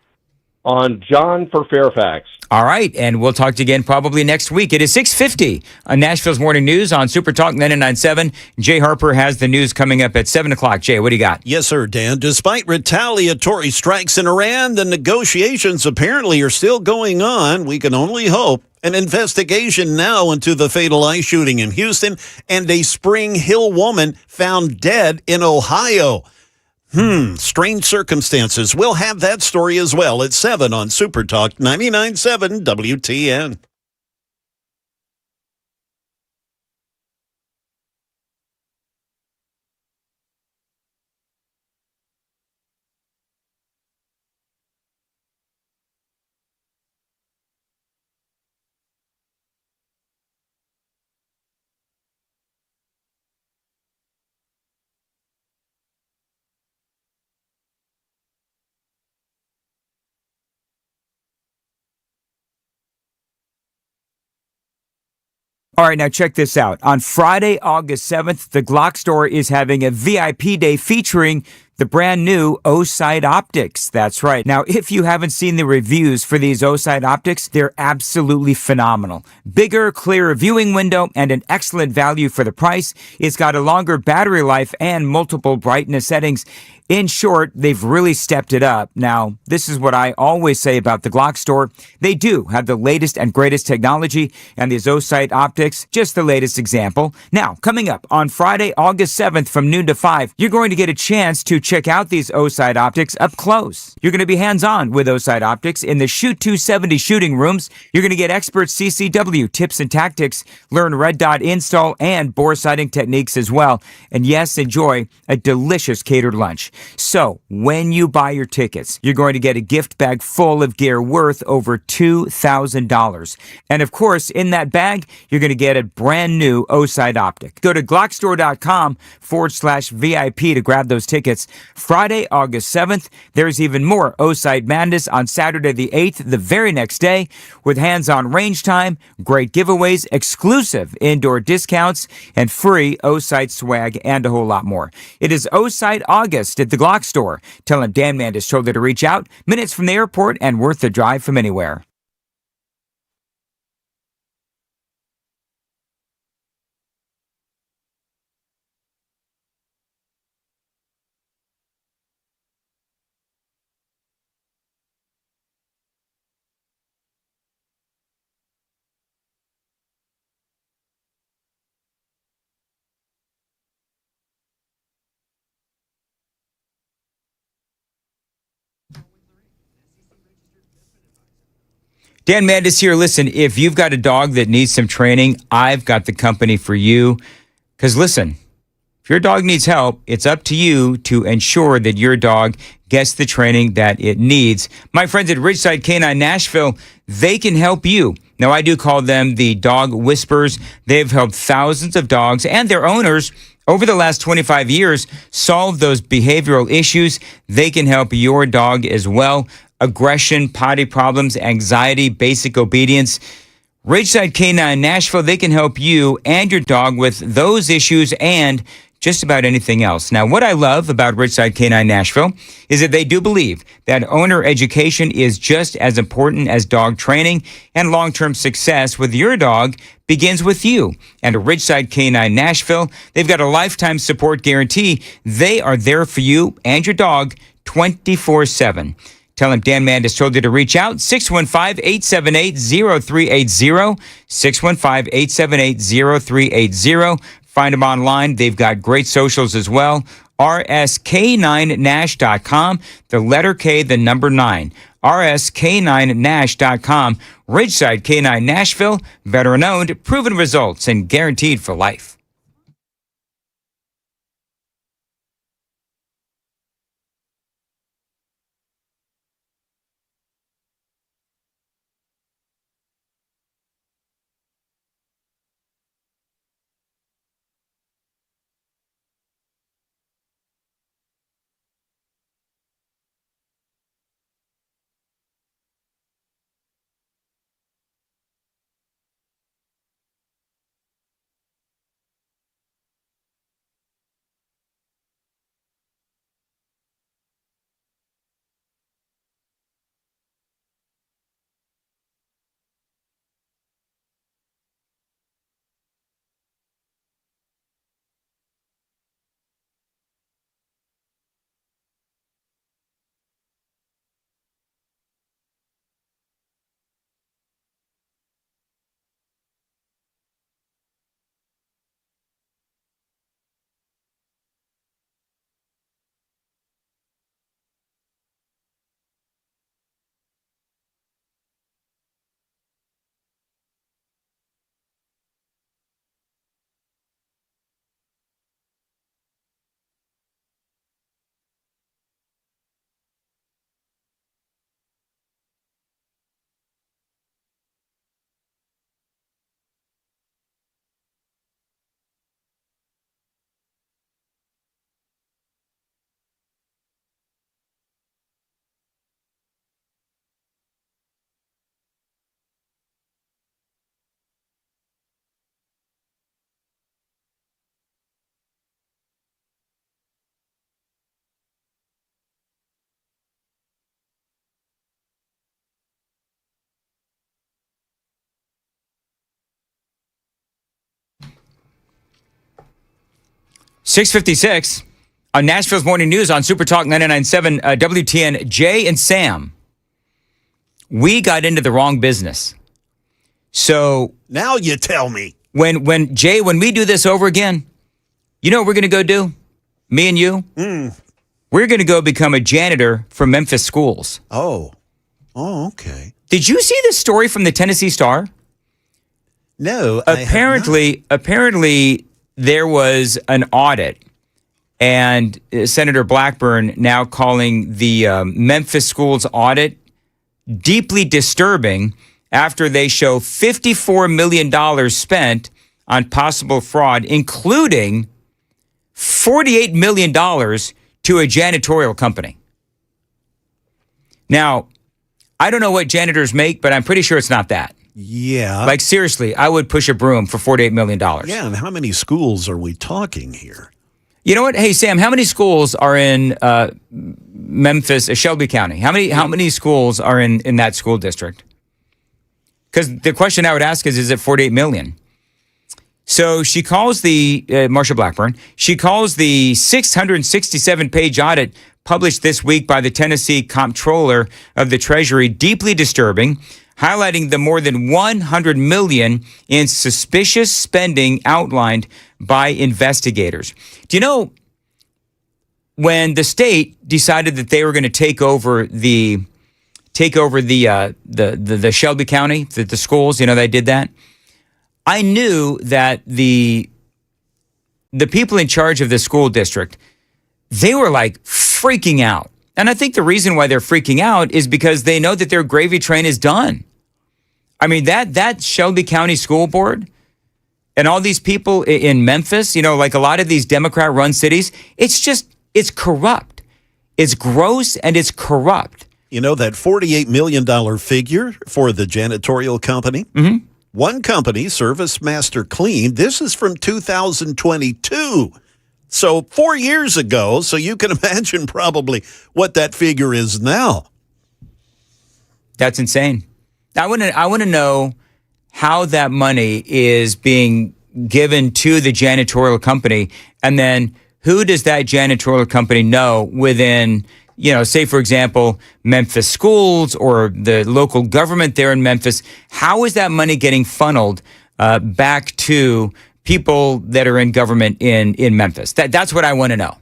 On John for Fairfax. All right, and we'll talk to you again probably next week. It is 6:50 on Nashville's Morning News on Super Talk 99.7. Jay Harper has the news coming up at 7 o'clock. Jay, what do you got? Yes, sir, Dan. Despite retaliatory strikes in Iran, the negotiations apparently are still going on. We can only hope. An investigation now into the fatal ICE shooting in Houston and a Spring Hill woman found dead in Ohio. Strange circumstances. We'll have that story as well at 7 on Super Talk 99.7 WTN. All right, now check this out. On Friday, August 7th, the Glock store is having a VIP day featuring the brand new O-Side optics. That's right. Now, if you haven't seen the reviews for these O-Side optics, they're absolutely phenomenal. Bigger, clearer viewing window and an excellent value for the price. It's got a longer battery life and multiple brightness settings. In short, they've really stepped it up. Now, this is what I always say about the Glock store. They do have the latest and greatest technology, and these O-Side optics, just the latest example. Now, coming up on Friday, August 7th from noon to 5, you're going to get a chance to check out these O-Side optics up close. You're going to be hands-on with O-Side optics in the Shoot 270 shooting rooms. You're going to get expert CCW tips and tactics, learn red dot install and bore sighting techniques as well. And yes, enjoy a delicious catered lunch. So, when you buy your tickets, you're going to get a gift bag full of gear worth over $2,000. And of course, in that bag, you're going to get a brand new O-Side optic. Go to glockstore.com/VIP to grab those tickets. Friday, August 7th, there's even more O-Side madness on Saturday the 8th, the very next day, with hands-on range time, great giveaways, exclusive indoor discounts, and free O-Side swag, and a whole lot more. It is O-Side August at the Glock store. Tell him Dan Mandis told you to reach out. Minutes from the airport and worth the drive from anywhere. Dan Mandis here. Listen, if you've got a dog that needs some training, I've got the company for you. Because listen, if your dog needs help, it's up to you to ensure that your dog gets the training that it needs. My friends at Ridgeside Canine Nashville, they can help you. Now, I do call them the dog whisperers. They've helped thousands of dogs and their owners over the last 25 years solve those behavioral issues. They can help your dog as well. Aggression, potty problems, anxiety, basic obedience. Ridgeside Canine Nashville, they can help you and your dog with those issues and just about anything else. Now, what I love about Ridgeside Canine Nashville is that they do believe that owner education is just as important as dog training, and long-term success with your dog begins with you. And at Ridgeside Canine Nashville, they've got a lifetime support guarantee. They are there for you and your dog 24/7. Tell him Dan Mandis told you to reach out, 615-878-0380, 615-878-0380. Find them online. They've got great socials as well. rsk9nash.com, the letter K, the number 9. rsk9nash.com. Ridgeside Canine Nashville, veteran-owned, proven results, and guaranteed for life. .656 on Nashville's Morning News on Super Talk 99.7 WTN. Jay and Sam, we got into the wrong business. So now you tell me. When we do this over again, you know what we're going to go do? Me and you? We're going to go become a janitor for Memphis schools. Oh, okay. Did you see this story from the Tennessee Star? No. Apparently, there was an audit, and Senator Blackburn now calling the Memphis schools audit deeply disturbing after they show $54 million spent on possible fraud, including $48 million to a janitorial company. Now, I don't know what janitors make, but I'm pretty sure it's not that. Yeah. Like, seriously, I would push a broom for $48 million. Yeah, and how many schools are we talking here? You know what? Hey, Sam, how many schools are in Memphis, Shelby County? How many schools are in that school district? Because the question I would ask is it 48 million? So she calls the, Marsha Blackburn, she calls the 667-page audit published this week by the Tennessee Comptroller of the Treasury deeply disturbing, highlighting the more than $100 million in suspicious spending outlined by investigators. Do you know, when the state decided that they were going to take over the Shelby County, the schools, you know, they did that. I knew that the people in charge of the school district, they were like freaking out. And I think the reason why they're freaking out is because they know that their gravy train is done. I mean, that Shelby County School Board and all these people in Memphis, you know, like a lot of these Democrat-run cities, it's corrupt. It's gross and it's corrupt. You know, that $48 million figure for the janitorial company? Mm-hmm. One company, Service Master Clean, this is from 2022. So 4 years ago, so you can imagine probably what that figure is now. That's insane. I want to know how that money is being given to the janitorial company, and then who does that janitorial company know within, say, for example, Memphis schools or the local government there in Memphis? How is that money getting funneled back to people that are in government in Memphis? That's what I want to know.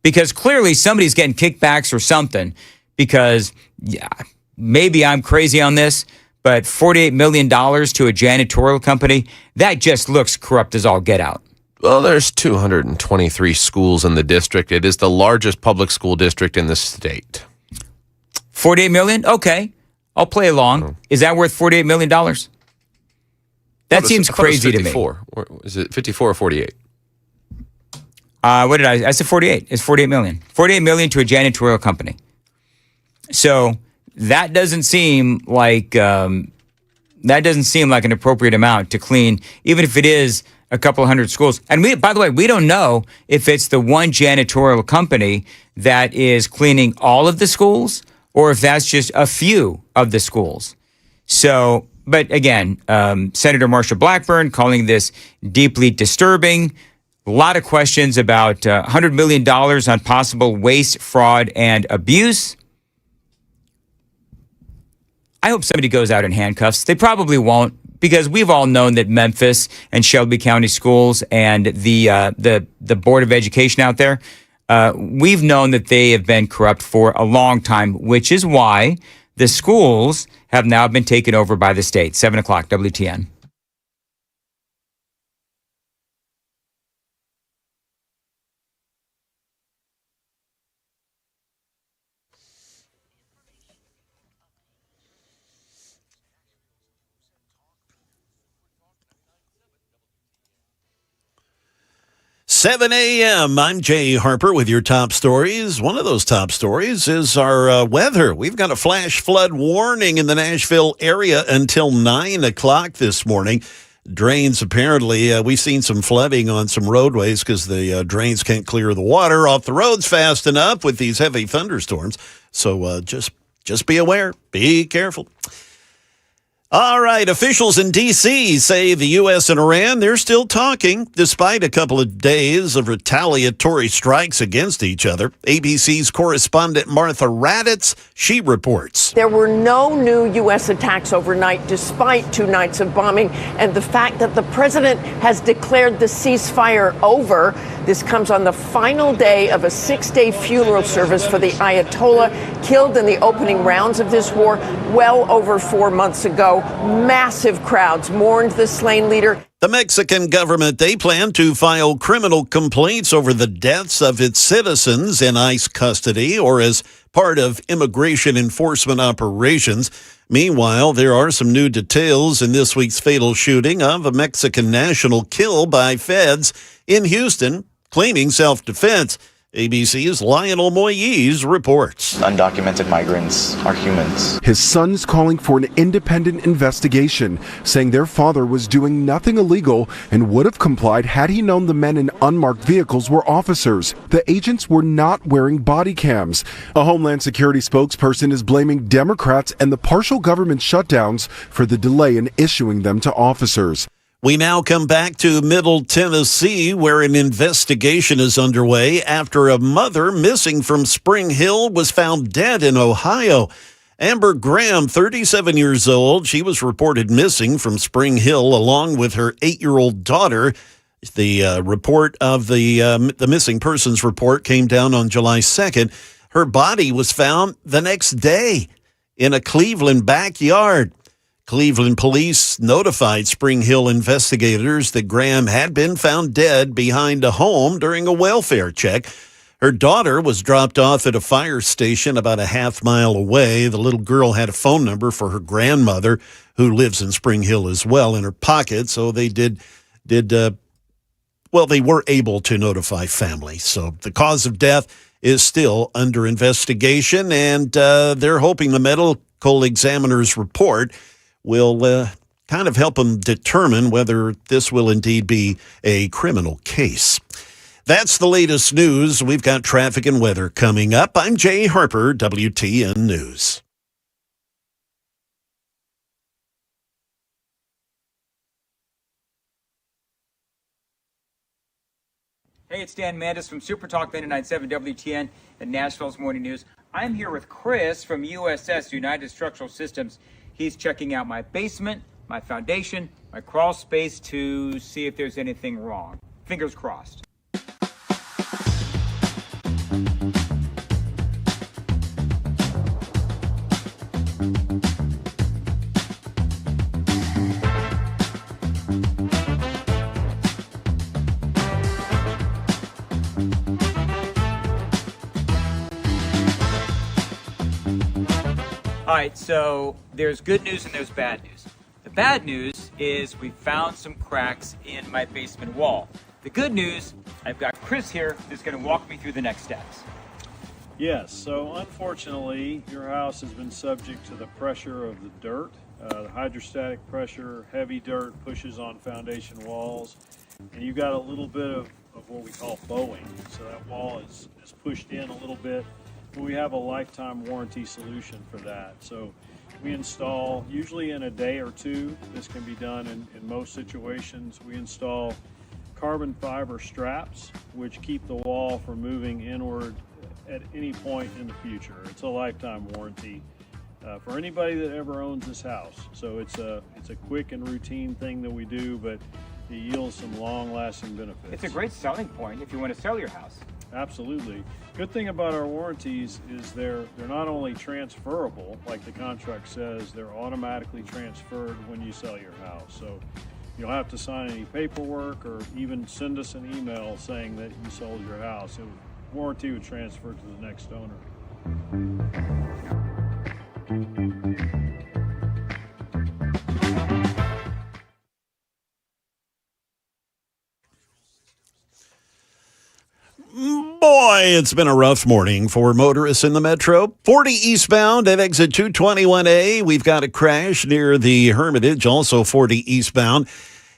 Because clearly somebody's getting kickbacks or something, because maybe I'm crazy on this, but $48 million to a janitorial company, that just looks corrupt as all get out. Well, there's 223 schools in the district. It is the largest public school district in the state. $48 million? Okay. I'll play along. Is that worth $48 million? That seems crazy to me. Is it 54 or 48? What did I said 48. It's $48 million. $48 million to a janitorial company. So that doesn't seem like an appropriate amount to clean, even if it is a couple hundred schools. And by the way, we don't know if it's the one janitorial company that is cleaning all of the schools or if that's just a few of the schools. So, but again, Senator Marsha Blackburn calling this deeply disturbing. A lot of questions about $100 million on possible waste, fraud, and abuse. I hope somebody goes out in handcuffs. They probably won't, because we've all known that Memphis and Shelby County Schools and the Board of Education out there, we've known that they have been corrupt for a long time, which is why the schools have now been taken over by the state. 7 o'clock, WTN. Seven a.m. I'm Jay Harper with your top stories. One of those top stories is our weather. We've got a flash flood warning in the Nashville area until 9 o'clock this morning. Drains, apparently, we've seen some flooding on some roadways because the drains can't clear the water off the roads fast enough with these heavy thunderstorms. So just be aware. Be careful. All right, officials in D.C. say the U.S. and Iran, they're still talking despite a couple of days of retaliatory strikes against each other. ABC's correspondent Martha Raddatz, she reports. There were no new U.S. attacks overnight despite 2 nights of bombing and the fact that the president has declared the ceasefire over. This comes on the final day of a 6-day funeral service for the Ayatollah killed in the opening rounds of this war well over 4 months ago. Massive crowds mourned the slain leader. The Mexican government, they plan to file criminal complaints over the deaths of its citizens in ICE custody or as part of immigration enforcement operations. Meanwhile, there are some new details in this week's fatal shooting of a Mexican national killed by feds in Houston, claiming self-defense. ABC's Lionel Moyes reports. Undocumented migrants are humans. His son's calling for an independent investigation, saying their father was doing nothing illegal and would have complied had he known the men in unmarked vehicles were officers. The agents were not wearing body cams. A Homeland Security spokesperson is blaming Democrats and the partial government shutdowns for the delay in issuing them to officers. We now come back to Middle Tennessee, where an investigation is underway after a mother missing from Spring Hill was found dead in Ohio. Amber Graham, 37 years old, she was reported missing from Spring Hill along with her 8-year-old daughter. The report of the missing persons report came down on July 2nd. Her body was found the next day in a Cleveland backyard. Cleveland police notified Spring Hill investigators that Graham had been found dead behind a home during a welfare check. Her daughter was dropped off at a fire station about a half-mile away. The little girl had a phone number for her grandmother, who lives in Spring Hill as well, in her pocket. So they they were able to notify family. So the cause of death is still under investigation, and they're hoping the medical examiner's report will kind of help them determine whether this will indeed be a criminal case. That's the latest news. We've got traffic and weather coming up. I'm Jay Harper, WTN News. Hey, it's Dan Mandis from Super Talk 99.7 WTN and Nashville's Morning News. I'm here with Chris from USS, United Structural Systems. He's checking out my basement, my foundation, my crawl space to see if there's anything wrong. Fingers crossed. All right, so there's good news and there's bad news. The bad news is we found some cracks in my basement wall. The good news, I've got Chris here who's going to walk me through the next steps. Yes, so unfortunately, your house has been subject to the pressure of the dirt. The hydrostatic pressure, heavy dirt pushes on foundation walls, and you've got a little bit of what we call bowing. So that wall is pushed in a little bit. We have a lifetime warranty solution for that. So we install, usually in a day or two, this can be done in most situations. We install carbon fiber straps, which keep the wall from moving inward at any point in the future. It's a lifetime warranty for anybody that ever owns this house. So it's a quick and routine thing that we do, but it yields some long-lasting benefits. It's a great selling point if you want to sell your house. Absolutely. Good thing about our warranties is they're not only transferable, like the contract says, they're automatically transferred when you sell your house. So you don't have to sign any paperwork or even send us an email saying that you sold your house. Warranty would transfer to the next owner. 'Boy, it's been a rough morning for motorists in the metro. 40 eastbound at exit 221A. We've got a crash near the Hermitage. Also 40 eastbound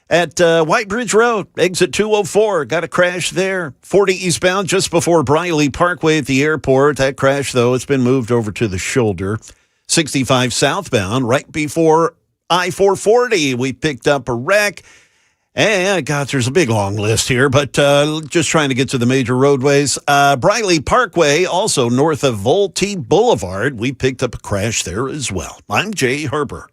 at White Bridge Road, exit 204. Got a crash there. 40 eastbound just before Briley Parkway at the airport. That crash, though, it's been moved over to the shoulder. 65 southbound right before I-440. We picked up a wreck. And, God, there's a big long list here, but just trying to get to the major roadways. Briley Parkway, also north of Volte Boulevard. We picked up a crash there as well. I'm Jay Harper.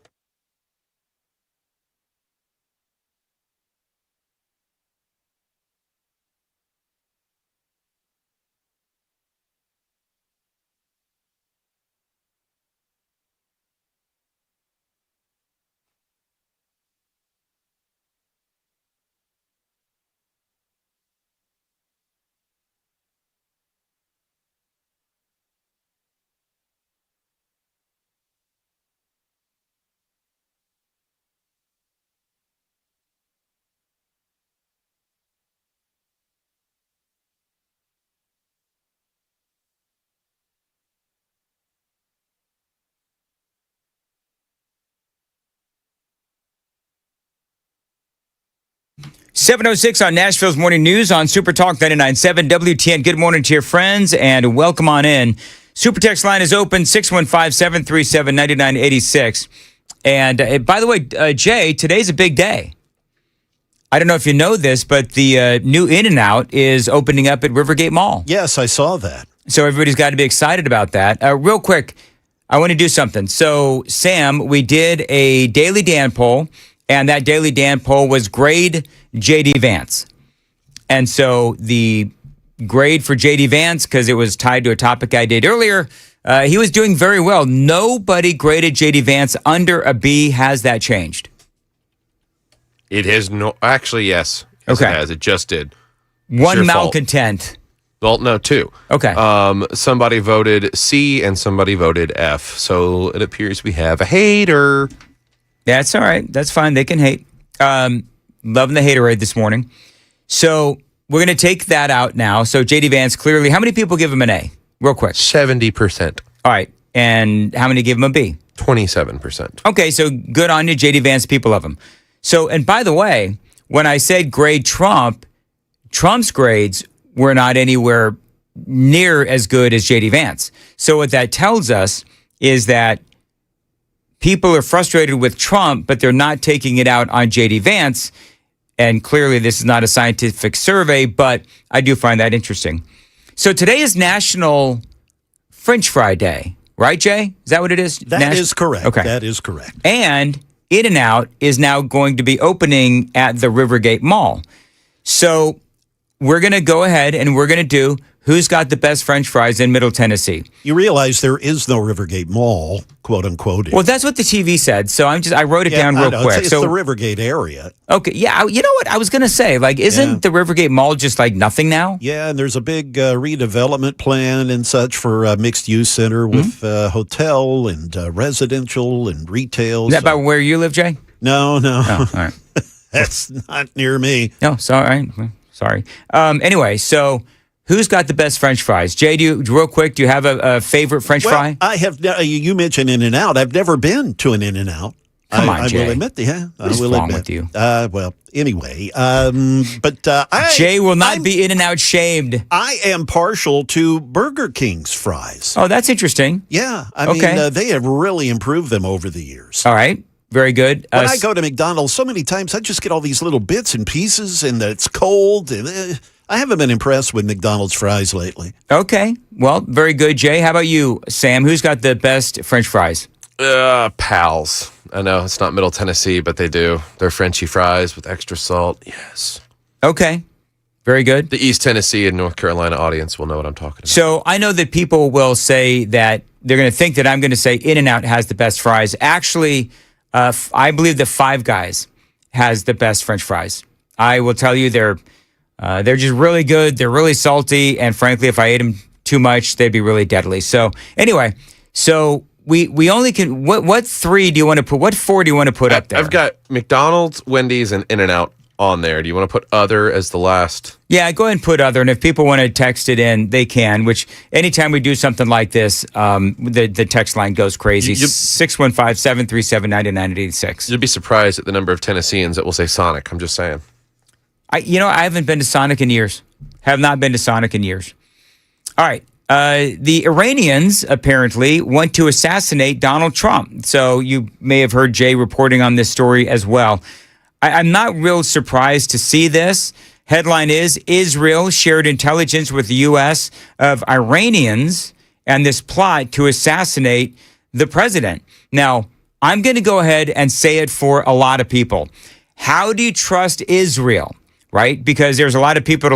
.06 on Nashville's Morning News on Super Talk 99.7 WTN. Good morning to your friends and welcome on in. Super Text line is open, 615-737-9986. And by the way, Jay, today's a big day. I don't know if you know this, but the new In-N-Out is opening up at Rivergate Mall. Yes, I saw that. So everybody's got to be excited about that. Real quick, I want to do something. So, Sam, we did a Daily Dan poll, and that Daily Dan poll was grade J.D. Vance. And so the grade for J.D. Vance, because it was tied to a topic I did earlier, he was doing very well. Nobody graded J.D. Vance under a B. Has that changed? It has no... Actually, yes. Yes, Okay. It has. It just did. One It's your fault. malcontent. Well, no, two. Okay. Somebody voted C and somebody voted F. So it appears we have a hater. That's all right. That's fine. They can hate. Loving the haterade this morning. So we're going to take that out now. So J.D. Vance, clearly, how many people give him an A? Real quick. 70%. All right. And how many give him a B? 27%. Okay, so good on you, J.D. Vance. People love him. So, and by the way, when I said grade Trump, Trump's grades were not anywhere near as good as J.D. Vance. So what that tells us is that people are frustrated with Trump, but they're not taking it out on J.D. Vance. And clearly this is not a scientific survey, but I do find that interesting. So today is National French Fry Day, right, Jay? Is that what it is? That is correct. Okay. That is correct. And In-N-Out is now going to be opening at the Rivergate Mall. So we're going to go ahead and we're going to do who's got the best French fries in Middle Tennessee. You realize there is no Rivergate Mall, quote unquote. Well, that's what the TV said. So I wrote it down real quick. It's so the Rivergate area. Okay, yeah. You know what I was going to say? Like, isn't the Rivergate Mall just like nothing now? Yeah, and there's a big redevelopment plan and such for a mixed-use center with hotel and residential and retail. Is that by where you live, Jay? No. Oh, all right. That's not near me. No, sorry. Anyway, so who's got the best French fries? Jay, real quick, do you have a favorite French fry? I have. You mentioned In-N-Out. I've never been to an In-N-Out. Come on, Jay. I will admit, What's wrong with you? Well, anyway, Jay will not be In-N-Out shamed. I am partial to Burger King's fries. Oh, that's interesting. Yeah, I mean, they have really improved them over the years. All right. Very good. When I go to McDonald's, so many times I just get all these little bits and pieces, and it's cold. And I haven't been impressed with McDonald's fries lately. Okay. Well, very good, Jay. How about you, Sam? Who's got the best French fries? Pals. I know it's not Middle Tennessee, but they do. They're Frenchy fries with extra salt. Yes. Okay. Very good. The East Tennessee and North Carolina audience will know what I'm talking about. So I know that people will say that they're going to think that I'm going to say In-N-Out has the best fries. Actually, I believe the Five Guys has the best French fries. I will tell you they're just really good. They're really salty, and frankly, if I ate them too much, they'd be really deadly. So anyway, we only can. What three do you want to put? What four do you want to put up there? I've got McDonald's, Wendy's, and In-N-Out on there. Do you want to put other as the last? Yeah, go ahead and put other. And if people want to text it in, they can, which anytime we do something like this, the text line goes crazy. 615-737-9986. You'd be surprised at the number of Tennesseans that will say Sonic. I'm just saying. I haven't been to Sonic in years. Have not been to Sonic in years. All right. The Iranians apparently want to assassinate Donald Trump. So you may have heard Jay reporting on this story as well. I'm not real surprised to see this. Headline is, Israel shared intelligence with the U.S. of Iranians and this plot to assassinate the president. Now, I'm going to go ahead and say it for a lot of people. How do you trust Israel, right? Because there's a lot of people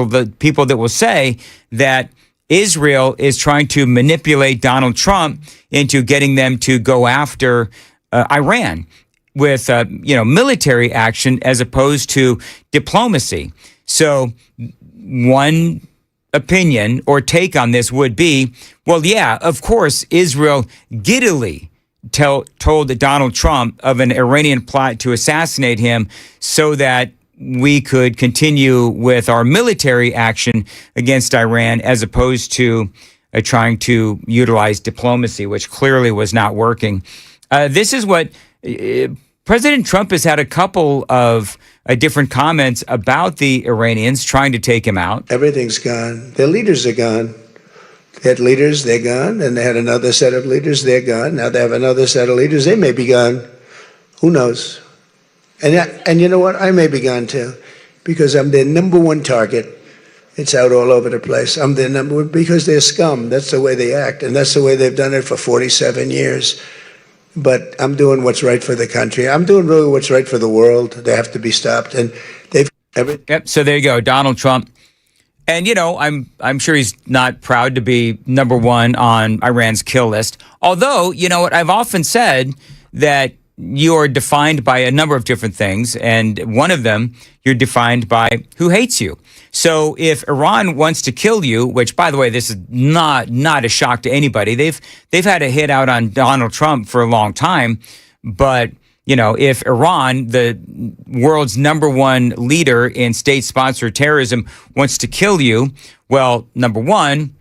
that will say that Israel is trying to manipulate Donald Trump into getting them to go after Iran with military action as opposed to diplomacy. So one opinion or take on this would be, well, yeah, of course, Israel giddily told Donald Trump of an Iranian plot to assassinate him so that we could continue with our military action against Iran as opposed to trying to utilize diplomacy, which clearly was not working. This is what President Trump has had a couple of different comments about the Iranians trying to take him out. Everything's gone. Their leaders are gone. They had leaders, they're gone. And they had another set of leaders, they're gone. Now they have another set of leaders, they may be gone. Who knows? And you know what? I may be gone too, because I'm their number one target. It's out all over the place. I'm their number one because they're scum. That's the way they act, and that's the way they've done it for 47 years. But I'm doing what's right for the country. I'm doing really what's right for the world. They have to be stopped, and they've. Yep. So there you go, Donald Trump. And I'm sure he's not proud to be number one on Iran's kill list. Although, you know what, I've often said that you are defined by a number of different things, and one of them, you're defined by who hates you. So if Iran wants to kill you, which, by the way, this is not a shock to anybody. They've had a hit out on Donald Trump for a long time, but if Iran, the world's number one leader in state-sponsored terrorism, wants to kill you, well, number one,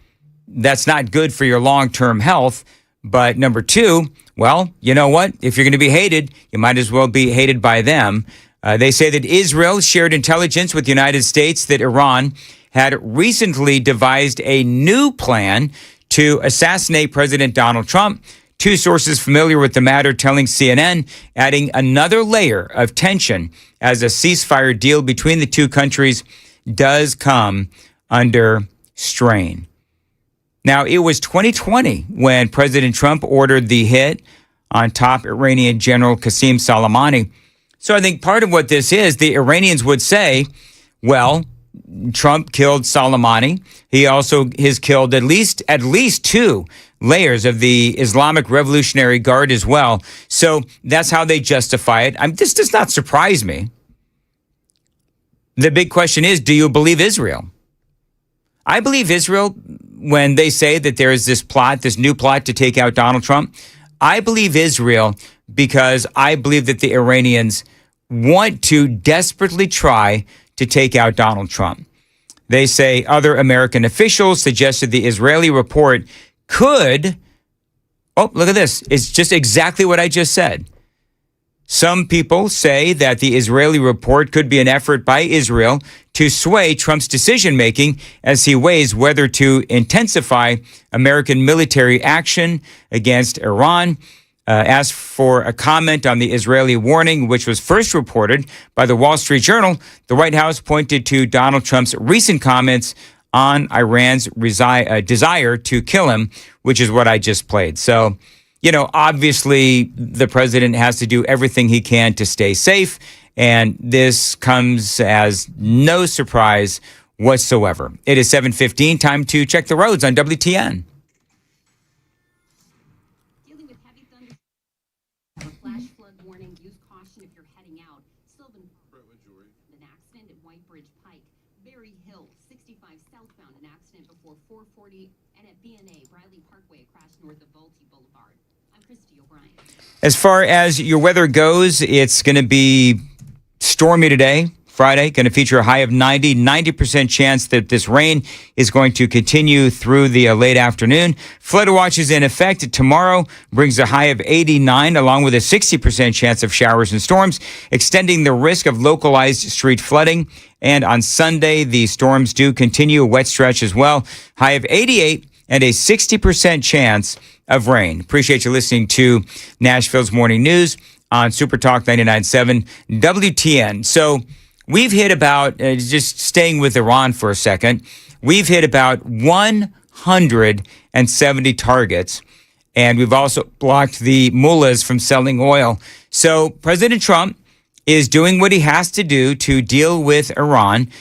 that's not good for your long-term health. But number two, well, you know what? If you're going to be hated, you might as well be hated by them. They say that Israel shared intelligence with the United States that Iran had recently devised a new plan to assassinate President Donald Trump. Two sources familiar with the matter telling CNN, adding another layer of tension as a ceasefire deal between the two countries does come under strain. Now, it was 2020 when President Trump ordered the hit on top Iranian General Qasem Soleimani. So I think part of what this is, the Iranians would say, well, Trump killed Soleimani. He also has killed at least two layers of the Islamic Revolutionary Guard as well. So that's how they justify it. This does not surprise me. The big question is, do you believe Israel? I believe Israel when they say that there is this plot, this new plot to take out Donald Trump. I believe Israel because I believe that the Iranians want to desperately try to take out Donald Trump. They say other American officials suggested the Israeli report could, oh, look at this. It's just exactly what I just said. Some people say that the Israeli report could be an effort by Israel to sway Trump's decision-making as he weighs whether to intensify American military action against Iran. As for a comment on the Israeli warning, which was first reported by the Wall Street Journal, the White House pointed to Donald Trump's recent comments on Iran's desire to kill him, which is what I just played. So, you know, obviously the president has to do everything he can to stay safe, and this comes as no surprise whatsoever. It is 7:15, time to check the roads on WTN. As far as your weather goes, it's going to be stormy today, Friday, going to feature a high of 90% chance that this rain is going to continue through the late afternoon. Flood watch is in effect tomorrow, brings a high of 89, along with a 60% chance of showers and storms, extending the risk of localized street flooding. And on Sunday, the storms do continue, a wet stretch as well, high of 88 and a 60% chance of rain. Appreciate you listening to Nashville's Morning News on Super Talk 99.7 WTN. So we've hit about, just staying with Iran for a second, we've hit about 170 targets, and we've also blocked the mullahs from selling oil. So President Trump is doing what he has to do to deal with Iran.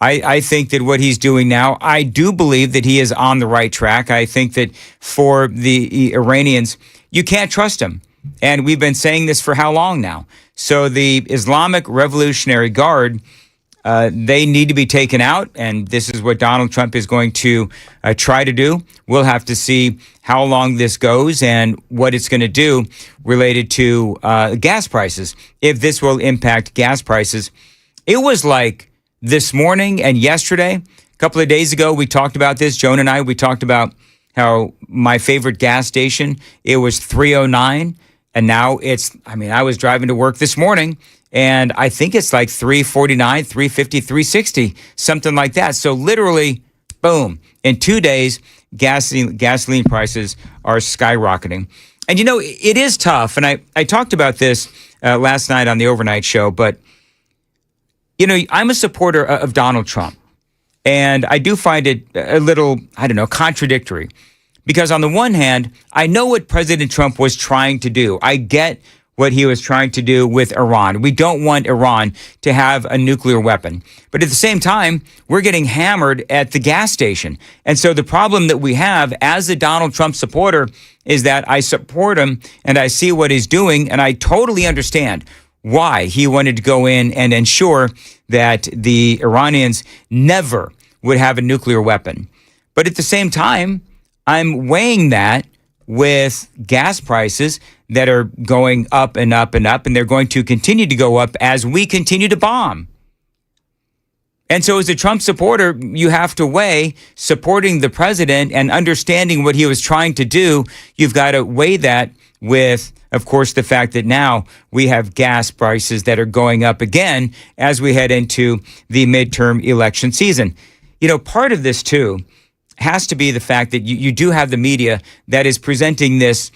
I think that what he's doing now, I do believe that he is on the right track. I think that for the Iranians, you can't trust him. And we've been saying this for how long now? So the Islamic Revolutionary Guard, they need to be taken out. And this is what Donald Trump is going to try to do. We'll have to see how long this goes and what it's going to do related to gas prices, if this will impact gas prices. It was like this morning and yesterday, a couple of days ago, we talked about this. Joan and I, we talked about how my favorite gas station, it was $3.09. And now it's, I was driving to work this morning and I think it's like $3.49, $3.50, $3.60, something like that. So literally, boom, in 2 days, gasoline prices are skyrocketing. And you know, it is tough. And I talked about this last night on the overnight show, but you know, I'm a supporter of Donald Trump, and I do find it a little, contradictory, because on the one hand, I know what President Trump was trying to do. I get what he was trying to do with Iran. We don't want Iran to have a nuclear weapon. But at the same time, we're getting hammered at the gas station. And so the problem that we have as a Donald Trump supporter is that I support him and I see what he's doing, and I totally understand why he wanted to go in and ensure that the Iranians never would have a nuclear weapon. But at the same time, I'm weighing that with gas prices that are going up and up and up, and they're going to continue to go up as we continue to bomb. And so as a Trump supporter, you have to weigh supporting the president and understanding what he was trying to do. You've got to weigh that with, of course, the fact that now we have gas prices that are going up again as we head into the midterm election season. You know, part of this, too, has to be the fact that you do have the media that is presenting this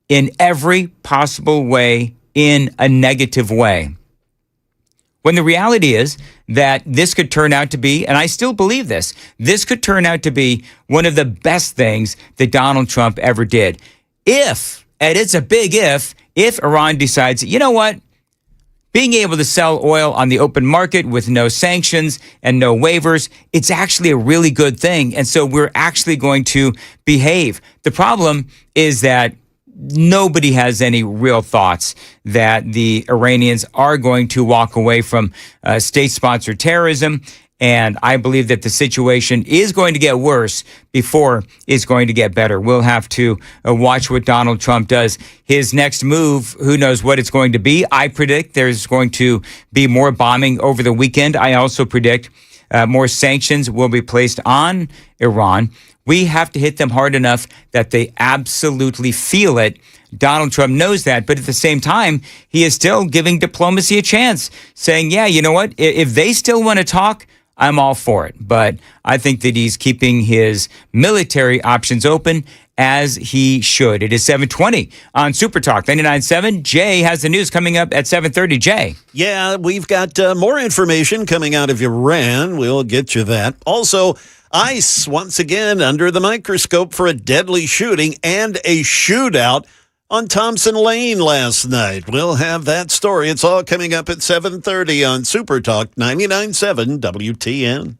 in every possible way in a negative way. When the reality is that this could turn out to be, and I still believe this could turn out to be one of the best things that Donald Trump ever did. If, and it's a big if Iran decides, you know what, being able to sell oil on the open market with no sanctions and no waivers, it's actually a really good thing. And so we're actually going to behave. The problem is that nobody has any real thoughts that the Iranians are going to walk away from state-sponsored terrorism. And I believe that the situation is going to get worse before it's going to get better. We'll have to watch what Donald Trump does. His next move, who knows what it's going to be. I predict there's going to be more bombing over the weekend. I also predict more sanctions will be placed on Iran. We have to hit them hard enough that they absolutely feel it. Donald Trump knows that, but at the same time, he is still giving diplomacy a chance, saying, yeah, you know what? If they still want to talk, I'm all for it. But I think that he's keeping his military options open, as he should. It is 7:20 on Super Talk 99.7. Jay has the news coming up at 7:30. Jay. Yeah, we've got more information coming out of Iran. We'll get you that. Also, ICE once again under the microscope for a deadly shooting and a shootout on Thompson Lane last night. We'll have that story. It's all coming up at 7:30 on Super Talk 99.7 WTN.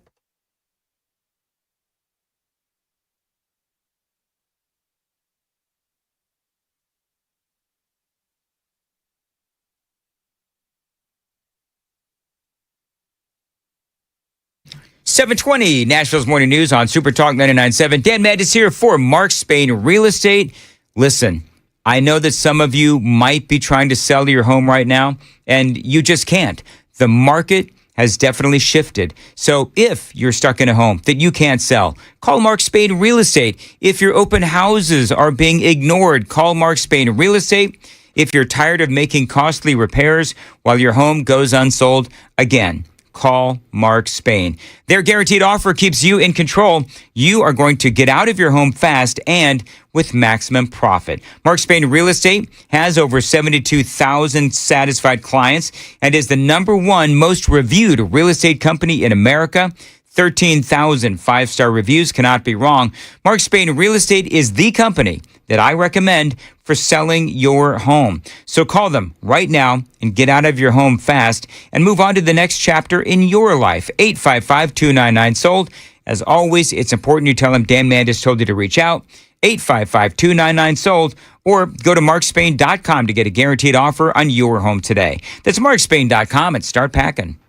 $7:20 Nashville's Morning News on Super Talk 99.7. Dan Mandis here for Mark Spain Real Estate. Listen, I know that some of you might be trying to sell your home right now, and you just can't. The market has definitely shifted. So if you're stuck in a home that you can't sell, call Mark Spain Real Estate. If your open houses are being ignored, call Mark Spain Real Estate. If you're tired of making costly repairs while your home goes unsold, again, call Mark Spain. Their guaranteed offer keeps you in control. You are going to get out of your home fast and with maximum profit. Mark Spain Real Estate has over 72,000 satisfied clients and is the #1 most reviewed real estate company in America. 13,000 five-star reviews cannot be wrong. Mark Spain Real Estate is the company that I recommend for selling your home. So call them right now and get out of your home fast and move on to the next chapter in your life. 855-299-SOLD. As always, it's important you tell them Dan Mandis told you to reach out. 855-299-SOLD, or go to markspain.com to get a guaranteed offer on your home today. That's markspain.com and start packing.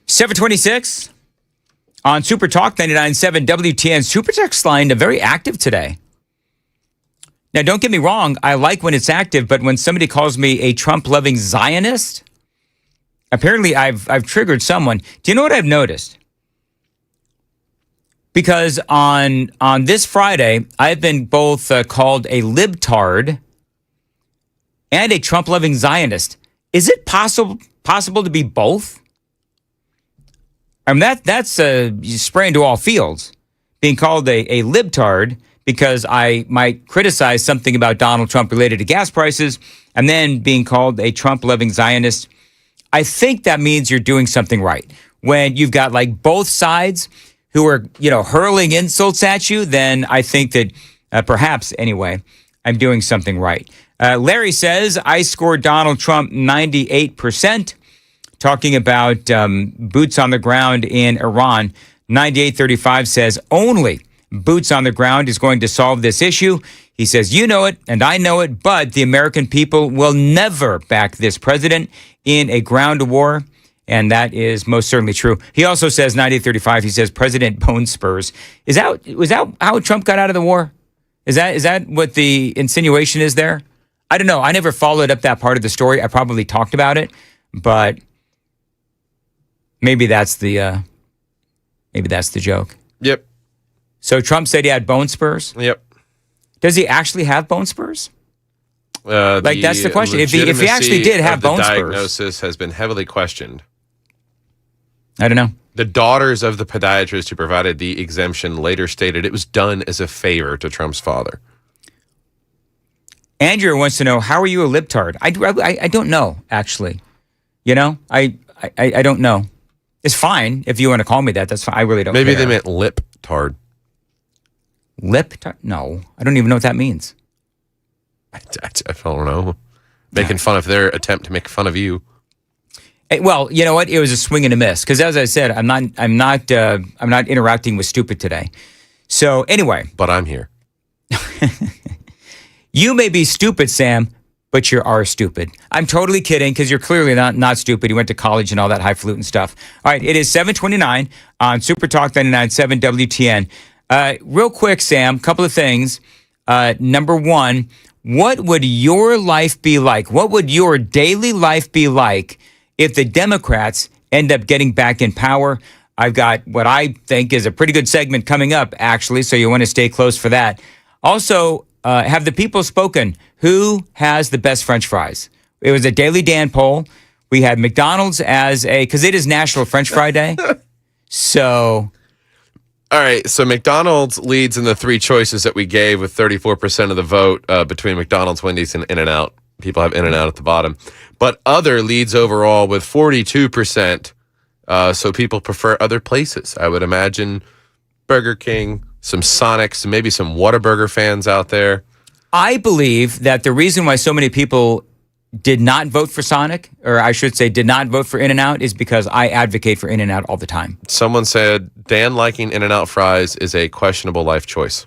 726 on Super Talk 99.7 WTN Super Text line, very active today. Now, don't get me wrong. I like when it's active, but when somebody calls me a Trump-loving Zionist, apparently I've triggered someone. Do you know what I've noticed? Because on this Friday, I've been both called a libtard and a Trump-loving Zionist. Is it possible to be both? I mean, that's spraying to all fields. Being called a libtard because I might criticize something about Donald Trump related to gas prices, and then being called a Trump-loving Zionist. I think that means you're doing something right. When you've got like both sides who are, hurling insults at you, then I think that perhaps, anyway, I'm doing something right. Larry says, I scored Donald Trump 98%. Talking about boots on the ground in Iran, 9835 says, only boots on the ground is going to solve this issue. He says, you know it, and I know it, but the American people will never back this president in a ground war. And that is most certainly true. He also says, 9835, he says, President Bone Spurs. Was that how Trump got out of the war? Is that what the insinuation is there? I don't know. I never followed up that part of the story. I probably talked about it, but maybe that's the joke. Yep. So Trump said he had bone spurs? Yep. Does he actually have bone spurs? That's the question. If he actually did have bone spurs. The diagnosis has been heavily questioned. I don't know. The daughters of the podiatrist who provided the exemption later stated it was done as a favor to Trump's father. Andrew wants to know, how are you a libtard? I don't know, actually. I don't know. It's fine if you want to call me that. That's fine. I really don't Maybe care. they meant lip-tard. Lip-tard? No. I don't even know what that means. I don't know. Making fun of their attempt to make fun of you. Well, you know what? It was a swing and a miss. Because as I said, I'm not interacting with stupid today. So anyway. But I'm here. You may be stupid, Sam, but you are stupid. I'm totally kidding because you're clearly not stupid. You went to college and all that highfalutin stuff. All right, it is 7:29 on Super Talk 99.7 WTN. Real quick, Sam, couple of things. Number one, what would your life be like? What would your daily life be like if the Democrats end up getting back in power? I've got what I think is a pretty good segment coming up, actually, so you want to stay close for that. Also, have the people spoken? Who has the best French fries? It was a Daily Dan poll. We had McDonald's because it is National French Fry Day. So. All right. So McDonald's leads in the three choices that we gave with 34% of the vote between McDonald's, Wendy's, and In-N-Out. People have In-N-Out at the bottom. But other leads overall with 42%. So people prefer other places. I would imagine Burger King, some Sonics, maybe some Whataburger fans out there. I believe that the reason why so many people did not vote for Sonic, or I should say did not vote for In-N-Out, is because I advocate for In-N-Out all the time. Someone said Dan liking In-N-Out fries is a questionable life choice.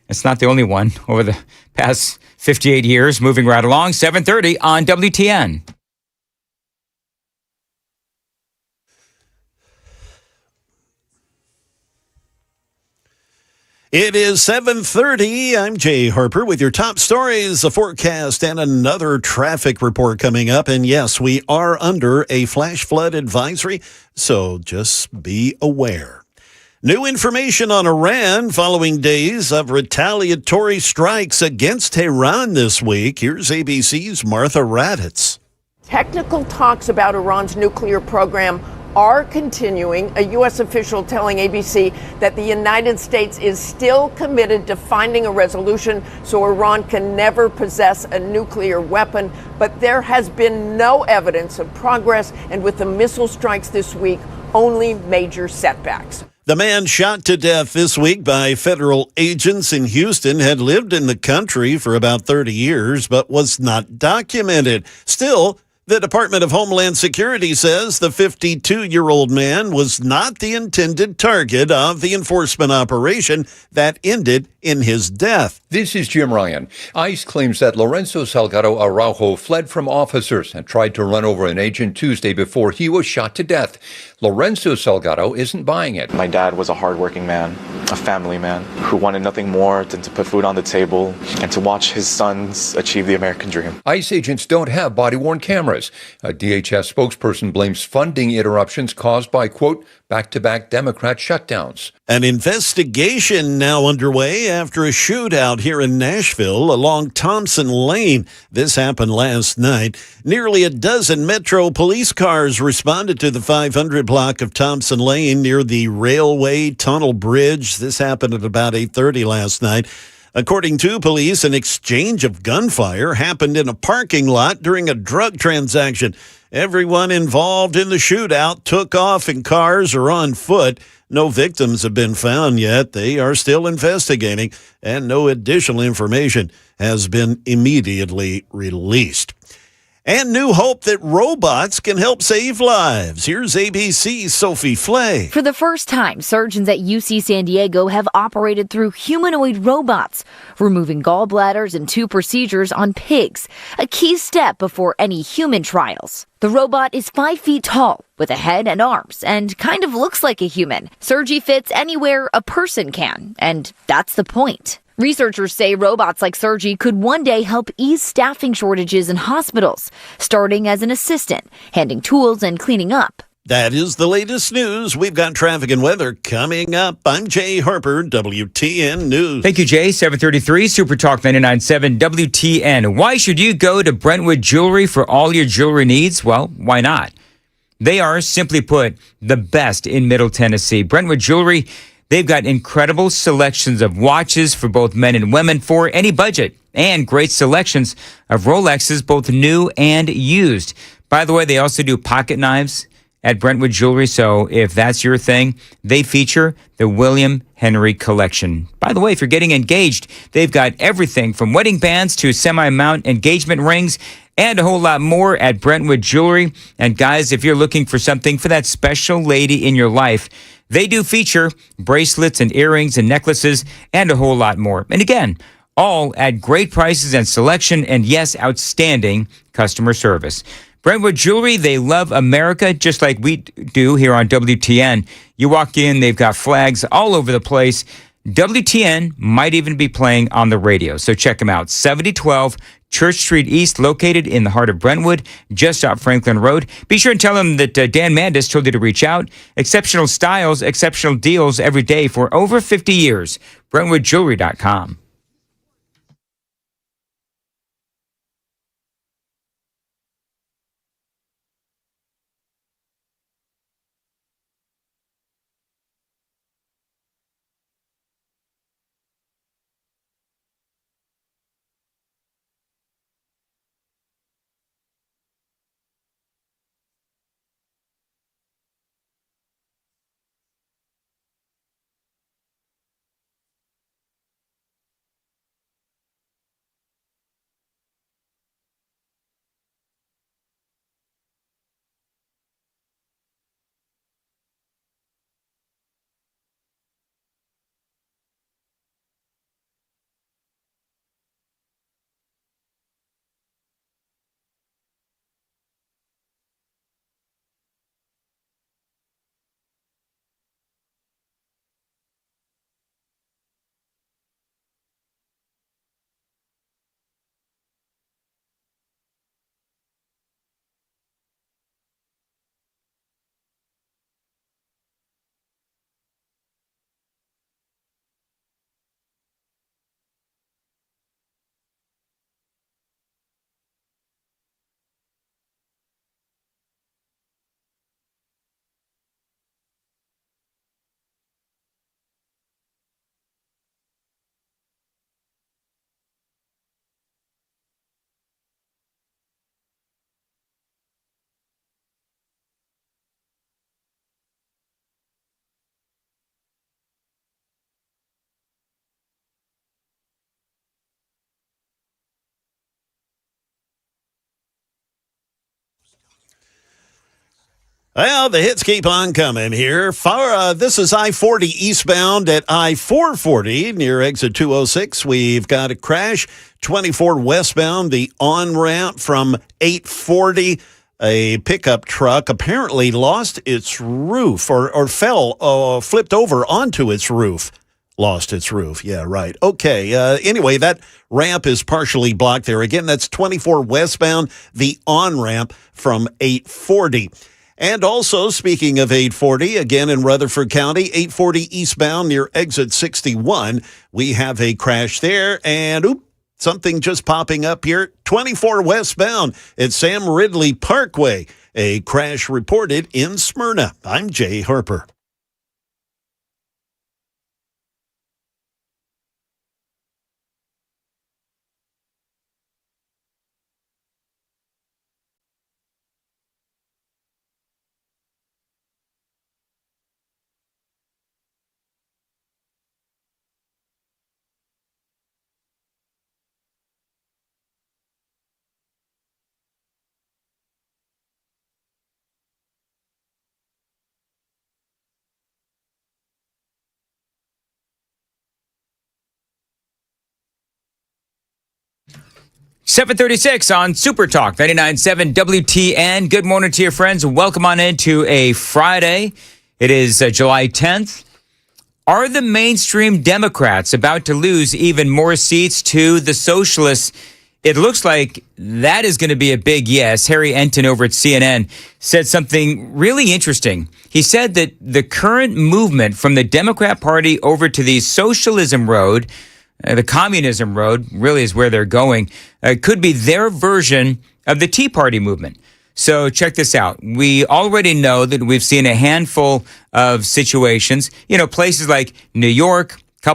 It's not the only one over the past 58 years. Moving right along, 7:30 on WTN. It is 7:30. I'm Jay Harper with your top stories, a forecast, and another traffic report coming up. And yes, we are under a flash flood advisory, so just be aware. New information on Iran following days of retaliatory strikes against Iran this week. Here's ABC's Martha Raddatz. Technical talks about Iran's nuclear program are continuing. A U.S. official telling ABC that the United States is still committed to finding a resolution so Iran can never possess a nuclear weapon. But there has been no evidence of progress, and with the missile strikes this week, only major setbacks. The man shot to death this week by federal agents in Houston had lived in the country for about 30 years, but was not documented. Still, The Department of Homeland Security says the 52-year-old man was not the intended target of the enforcement operation that ended in his death. This is Jim Ryan. ICE claims that Lorenzo Salgado Araujo fled from officers and tried to run over an agent Tuesday before he was shot to death. Lorenzo Salgado isn't buying it. My dad was a hardworking man, a family man, who wanted nothing more than to put food on the table and to watch his sons achieve the American dream. ICE agents don't have body-worn cameras. A DHS spokesperson blames funding interruptions caused by, quote, back-to-back Democrat shutdowns. An investigation now underway after a shootout here in Nashville along Thompson Lane. This happened last night. Nearly a dozen Metro police cars responded to the 500 block of Thompson Lane near the railway tunnel bridge. This happened at about 8:30 last night. According to police, an exchange of gunfire happened in a parking lot during a drug transaction. Everyone involved in the shootout took off in cars or on foot. No victims have been found yet. They are still investigating, and no additional information has been immediately released. And new hope that robots can help save lives. Here's ABC's Sophie Flay. For the first time, surgeons at UC San Diego have operated through humanoid robots, removing gallbladders and 2 procedures on pigs, a key step before any human trials. The robot is 5 feet tall, with a head and arms, and kind of looks like a human. Surgery fits anywhere a person can, and that's the point. Researchers say robots like Sergi could one day help ease staffing shortages in hospitals, starting as an assistant, handing tools and cleaning up. That is the latest news. We've got traffic and weather coming up. I'm Jay Harper, WTN News. Thank you, Jay. 733 Super Talk 99.7 WTN. Why should you go to Brentwood Jewelry for all your jewelry needs? Well, why not? They are, simply put, the best in Middle Tennessee. Brentwood Jewelry, they've got incredible selections of watches for both men and women for any budget, and great selections of Rolexes, both new and used. By the way, they also do pocket knives at Brentwood Jewelry, so if that's your thing, they feature the William Henry collection. By the way, if you're getting engaged, they've got everything from wedding bands to semi-mount engagement rings and a whole lot more at Brentwood Jewelry. And guys, if you're looking for something for that special lady in your life, they do feature bracelets and earrings and necklaces and a whole lot more. And again, all at great prices and selection, and yes, outstanding customer service. Brentwood Jewelry, they love America just like we do here on WTN. You walk in, they've got flags all over the place. WTN might even be playing on the radio, so check them out. 7012 Church Street East, located in the heart of Brentwood, just off Franklin Road. Be sure and tell them that Dan Mandis told you to reach out. Exceptional styles, exceptional deals every day for over 50 years. BrentwoodJewelry.com. Well, the hits keep on coming here. This is I-40 eastbound at I-440 near exit 206. We've got a crash. 24 westbound, the on-ramp from 840. A pickup truck apparently lost its roof or flipped over onto its roof. Lost its roof. Yeah, right. Okay. Anyway, that ramp is partially blocked there. Again, that's 24 westbound, the on-ramp from 840. And also, speaking of 840, again in Rutherford County, 840 eastbound near exit 61, we have a crash there. And something just popping up here, 24 westbound at Sam Ridley Parkway. A crash reported in Smyrna. I'm Jay Harper. $7:36 on Super Talk 99.7 WTN. Good morning to your friends. Welcome on into a Friday. It is July 10th. Are the mainstream Democrats about to lose even more seats to the socialists? It looks like that is going to be a big yes. Harry Enton over at CNN said something really interesting. He said that the current movement from the Democrat Party over to the socialism road, the communism road really is where they're going, could be their version of the Tea Party movement. So check this out. We already know that we've seen a handful of situations, places like New York, I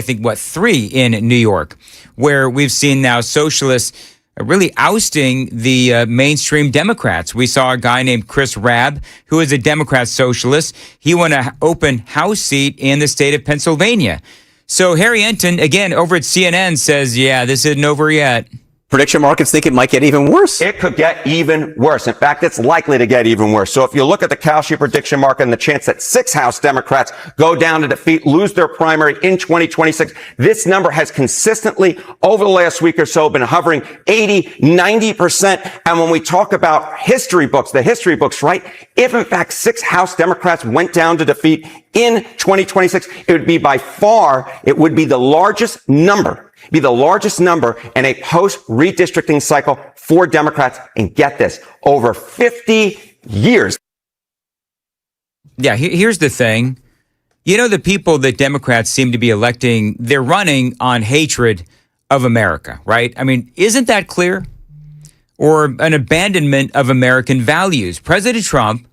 think, 3 in New York, where we've seen now socialists really ousting the mainstream Democrats. We saw a guy named Chris Rabb, who is a Democrat socialist. He won an open House seat in the state of Pennsylvania. So Harry Enton, again, over at CNN, says, yeah, this isn't over yet. Prediction markets think it might get even worse. It could get even worse. In fact, it's likely to get even worse. So if you look at the Kalshi prediction market and the chance that 6 House Democrats go down to defeat, lose their primary in 2026, this number has consistently, over the last week or so, been hovering 80, 90%. And when we talk about the history books, right? If in fact 6 House Democrats went down to defeat in 2026, it would be the largest number. Be the largest number in a post-redistricting cycle for Democrats. And get this, over 50 years. Yeah, here's the thing. The people that Democrats seem to be electing, they're running on hatred of America, right? I mean, isn't that clear? Or an abandonment of American values. President Trump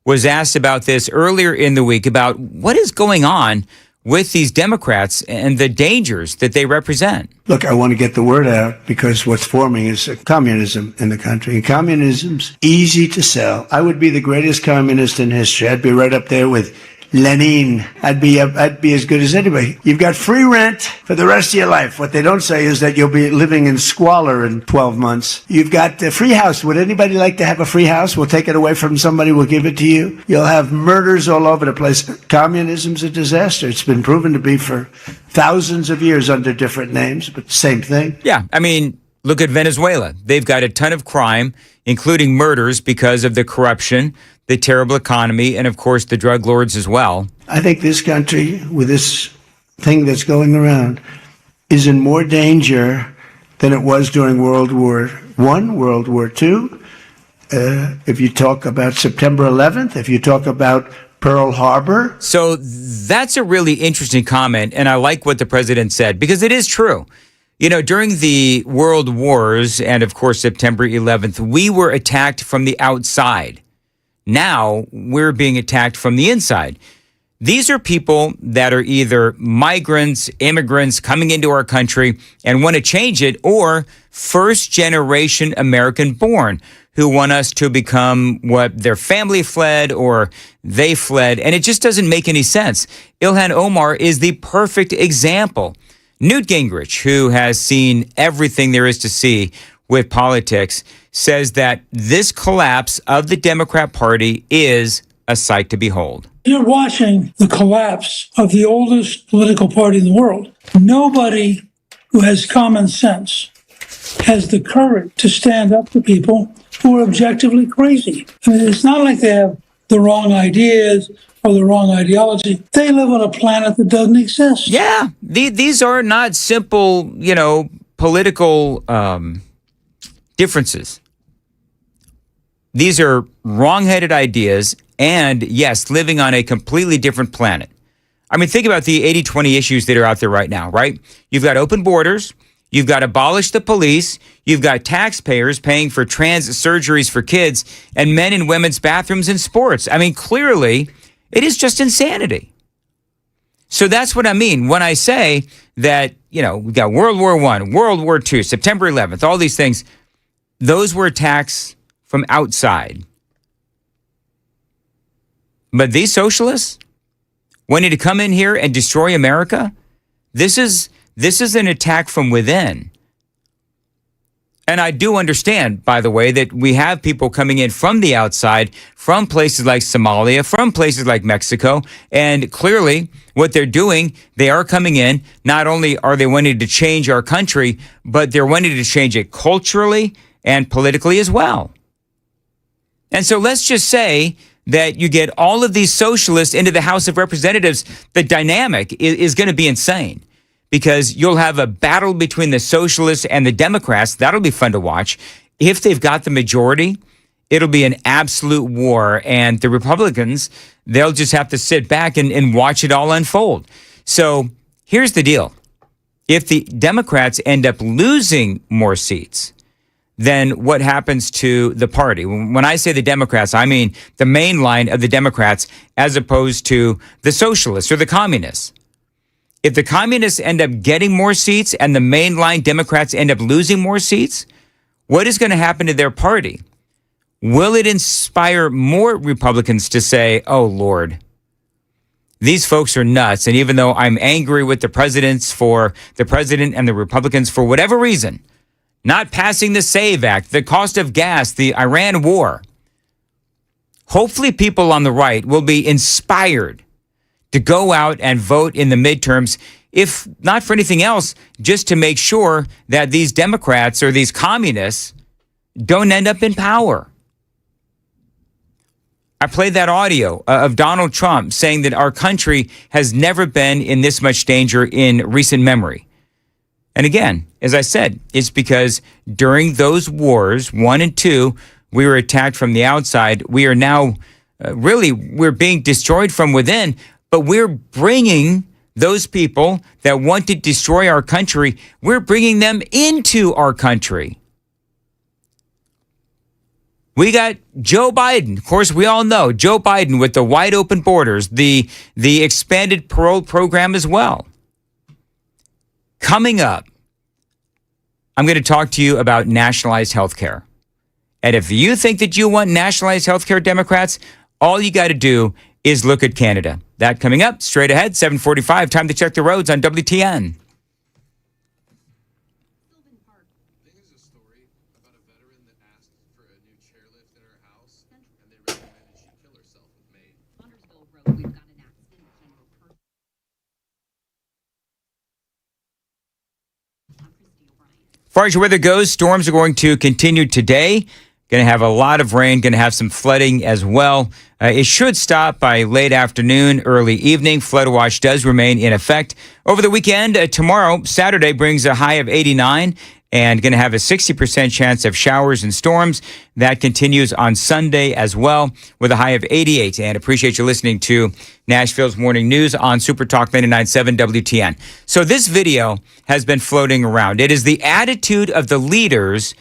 was asked about this earlier in the week, about what is going on with these Democrats and the dangers that they represent. Look, I want to get the word out because what's forming is communism in the country. And communism's easy to sell. I would be the greatest communist in history. I'd be right up there with Lenin. I'd be as good as anybody. You've got free rent for the rest of your life. What they don't say is that you'll be living in squalor in 12 months. You've got a free house. Would anybody like to have a free house? We'll take it away from somebody. We'll give it to you. You'll have murders all over the place. Communism's a disaster. It's been proven to be for thousands of years under different names, but same thing. Yeah, I mean, look at Venezuela. They've got a ton of crime, including murders because of the corruption, the terrible economy, and of course the drug lords as well. I think this country, with this thing that's going around, is in more danger than it was during World War I, World War II. If you talk about September 11th, if you talk about Pearl Harbor. So that's a really interesting comment, and I like what the president said, because it is true. During the World Wars and, of course, September 11th, we were attacked from the outside. Now we're being attacked from the inside. These are people that are either migrants, immigrants coming into our country and want to change it, or first-generation American-born who want us to become what their family fled or they fled, and it just doesn't make any sense. Ilhan Omar is the perfect example. Newt Gingrich, who has seen everything there is to see, with politics, says that this collapse of the Democrat Party is a sight to behold. You're watching the collapse of the oldest political party in the world. Nobody who has common sense has the courage to stand up to people who are objectively crazy. I mean, it's not like they have the wrong ideas or the wrong ideology. They live on a planet that doesn't exist. Yeah, these are not simple, political differences. These are wrong-headed ideas and, yes, living on a completely different planet. I mean, think about the 80-20 issues that are out there right now, right? You've got open borders. You've got abolish the police. You've got taxpayers paying for trans surgeries for kids and men and women's bathrooms and sports. I mean, clearly, it is just insanity. So that's what I mean when I say that, we've got World War I, World War II, September 11th, all these things. Those were attacks from outside. But these socialists wanting to come in here and destroy America, this is an attack from within. And I do understand, by the way, that we have people coming in from the outside, from places like Somalia, from places like Mexico, and clearly what they're doing, they are coming in. Not only are they wanting to change our country, but they're wanting to change it culturally and politically as well. And so let's just say that you get all of these socialists into the House of Representatives. The dynamic is going to be insane, because you'll have a battle between the socialists and the Democrats. That'll be fun to watch. If they've got the majority, it'll be an absolute war. And the Republicans, they'll just have to sit back and watch it all unfold. So here's the deal. If the Democrats end up losing more seats, then what happens to the party? When I say the Democrats, I mean the main line of the Democrats as opposed to the socialists or the communists. If the communists end up getting more seats and the mainline Democrats end up losing more seats, what is going to happen to their party? Will it inspire more Republicans to say, oh, Lord, these folks are nuts. And even though I'm angry with the president and the Republicans for whatever reason, not passing the SAVE Act, the cost of gas, the Iran war, hopefully people on the right will be inspired to go out and vote in the midterms, if not for anything else, just to make sure that these Democrats or these communists don't end up in power. I played that audio of Donald Trump saying that our country has never been in this much danger in recent memory. And again, as I said, it's because during those wars, 1 and 2, we were attacked from the outside. We are now we're being destroyed from within. But we're bringing those people that want to destroy our country, we're bringing them into our country. We got Joe Biden. Of course, we all know Joe Biden with the wide open borders, the expanded parole program as well. Coming up, I'm going to talk to you about nationalized health care. And if you think that you want nationalized health care, Democrats, all you got to do is look at Canada. That coming up straight ahead, 7:45. Time to check the roads on WTN. As far as your weather goes, storms are going to continue today. Going to have a lot of rain, going to have some flooding as well. It should stop by late afternoon, early evening. Flood watch does remain in effect. Over the weekend, tomorrow, Saturday, brings a high of 89 and going to have a 60% chance of showers and storms. That continues on Sunday as well with a high of 88. And appreciate you listening to Nashville's Morning News on Super Talk 99.7 WTN. So this video has been floating around. It is the attitude of the leaders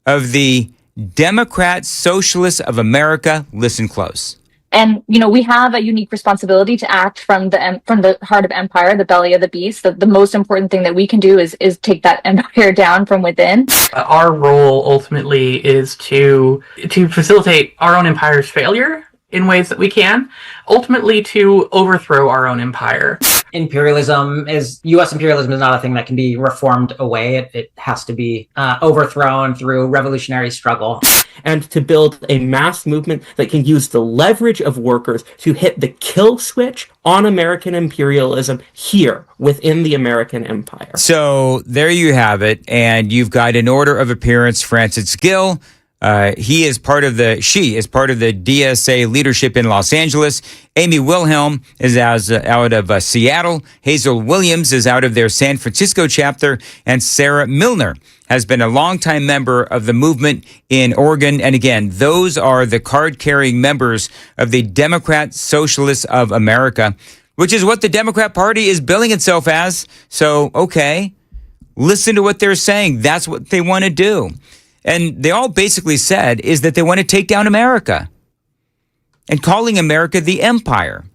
of the Democrat Socialists of America. Listen close. And, we have a unique responsibility to act from the heart of empire, the belly of the beast. The most important thing that we can do is take that empire down from within. Our role ultimately is to facilitate our own empire's failure in ways that we can, ultimately to overthrow our own empire. imperialism is U.S. imperialism is not a thing that can be reformed away. It has to be overthrown through revolutionary struggle. And to build a mass movement that can use the leverage of workers to hit the kill switch on American imperialism here within the American empire. So there you have it. And you've got in order of appearance, Francis Gill. She is part of the DSA leadership in Los Angeles. Amy Wilhelm is out of Seattle. Hazel Williams is out of their San Francisco chapter. And Sarah Milner has been a longtime member of the movement in Oregon. And again, those are the card-carrying members of the Democrat Socialists of America, which is what the Democrat Party is billing itself as. So, okay, listen to what they're saying. That's what they want to do. And they all basically said is that they want to take down America and calling America the empire.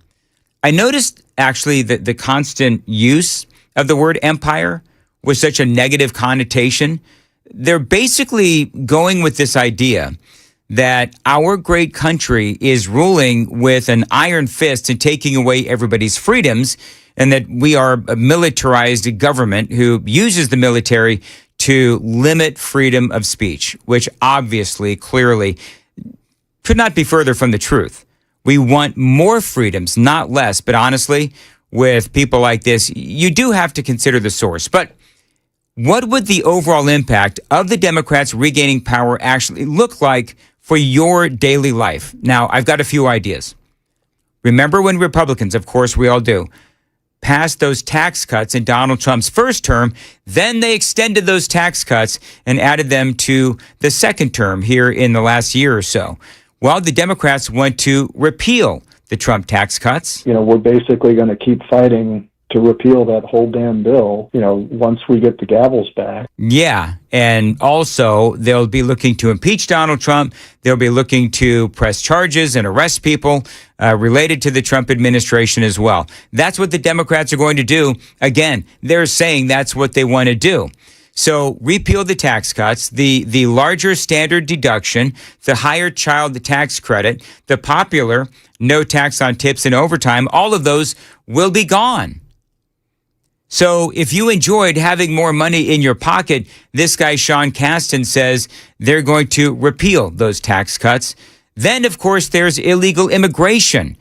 I noticed actually that the constant use of the word empire with such a negative connotation. They're basically going with this idea that our great country is ruling with an iron fist and taking away everybody's freedoms, and that we are a militarized government who uses the military to limit freedom of speech, which obviously, clearly, could not be further from the truth. We want more freedoms, not less. But honestly, with people like this, you do have to consider the source. But what would the overall impact of the Democrats regaining power actually look like for your daily life? Now, I've got a few ideas. Remember when Republicans, of course we all do, passed those tax cuts in Donald Trump's first term, then they extended those tax cuts and added them to the second term here in the last year or so. Well, the Democrats want to repeal the Trump tax cuts. We're basically going to keep fighting to repeal that whole damn bill, once we get the gavels back. Yeah. And also, they'll be looking to impeach Donald Trump. They'll be looking to press charges and arrest people related to the Trump administration as well. That's what the Democrats are going to do. Again, they're saying that's what they want to do. So repeal the tax cuts, the larger standard deduction, the higher child tax credit, the popular no tax on tips and overtime, all of those will be gone. So if you enjoyed having more money in your pocket, this guy, Sean Casten, says they're going to repeal those tax cuts. Then, of course, there's illegal immigration.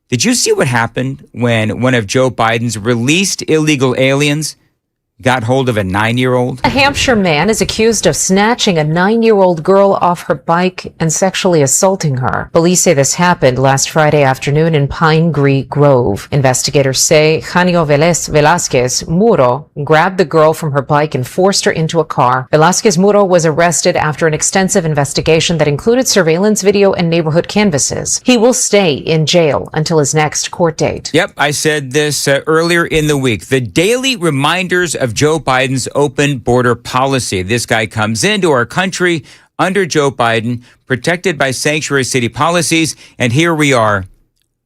Did you see what happened when one of Joe Biden's released illegal aliens got hold of a 9-year-old? A Hampshire man is accused of snatching a 9-year-old girl off her bike and sexually assaulting her. Police say this happened last Friday afternoon in Pine Grove. Investigators say Janio Velázquez Muro grabbed the girl from her bike and forced her into a car. Velázquez Muro was arrested after an extensive investigation that included surveillance video and neighborhood canvases. He will stay in jail until his next court date. Yep, I said this earlier in the week. The daily reminders of Joe Biden's open border policy. This guy comes into our country under Joe Biden, protected by sanctuary city policies, and here we are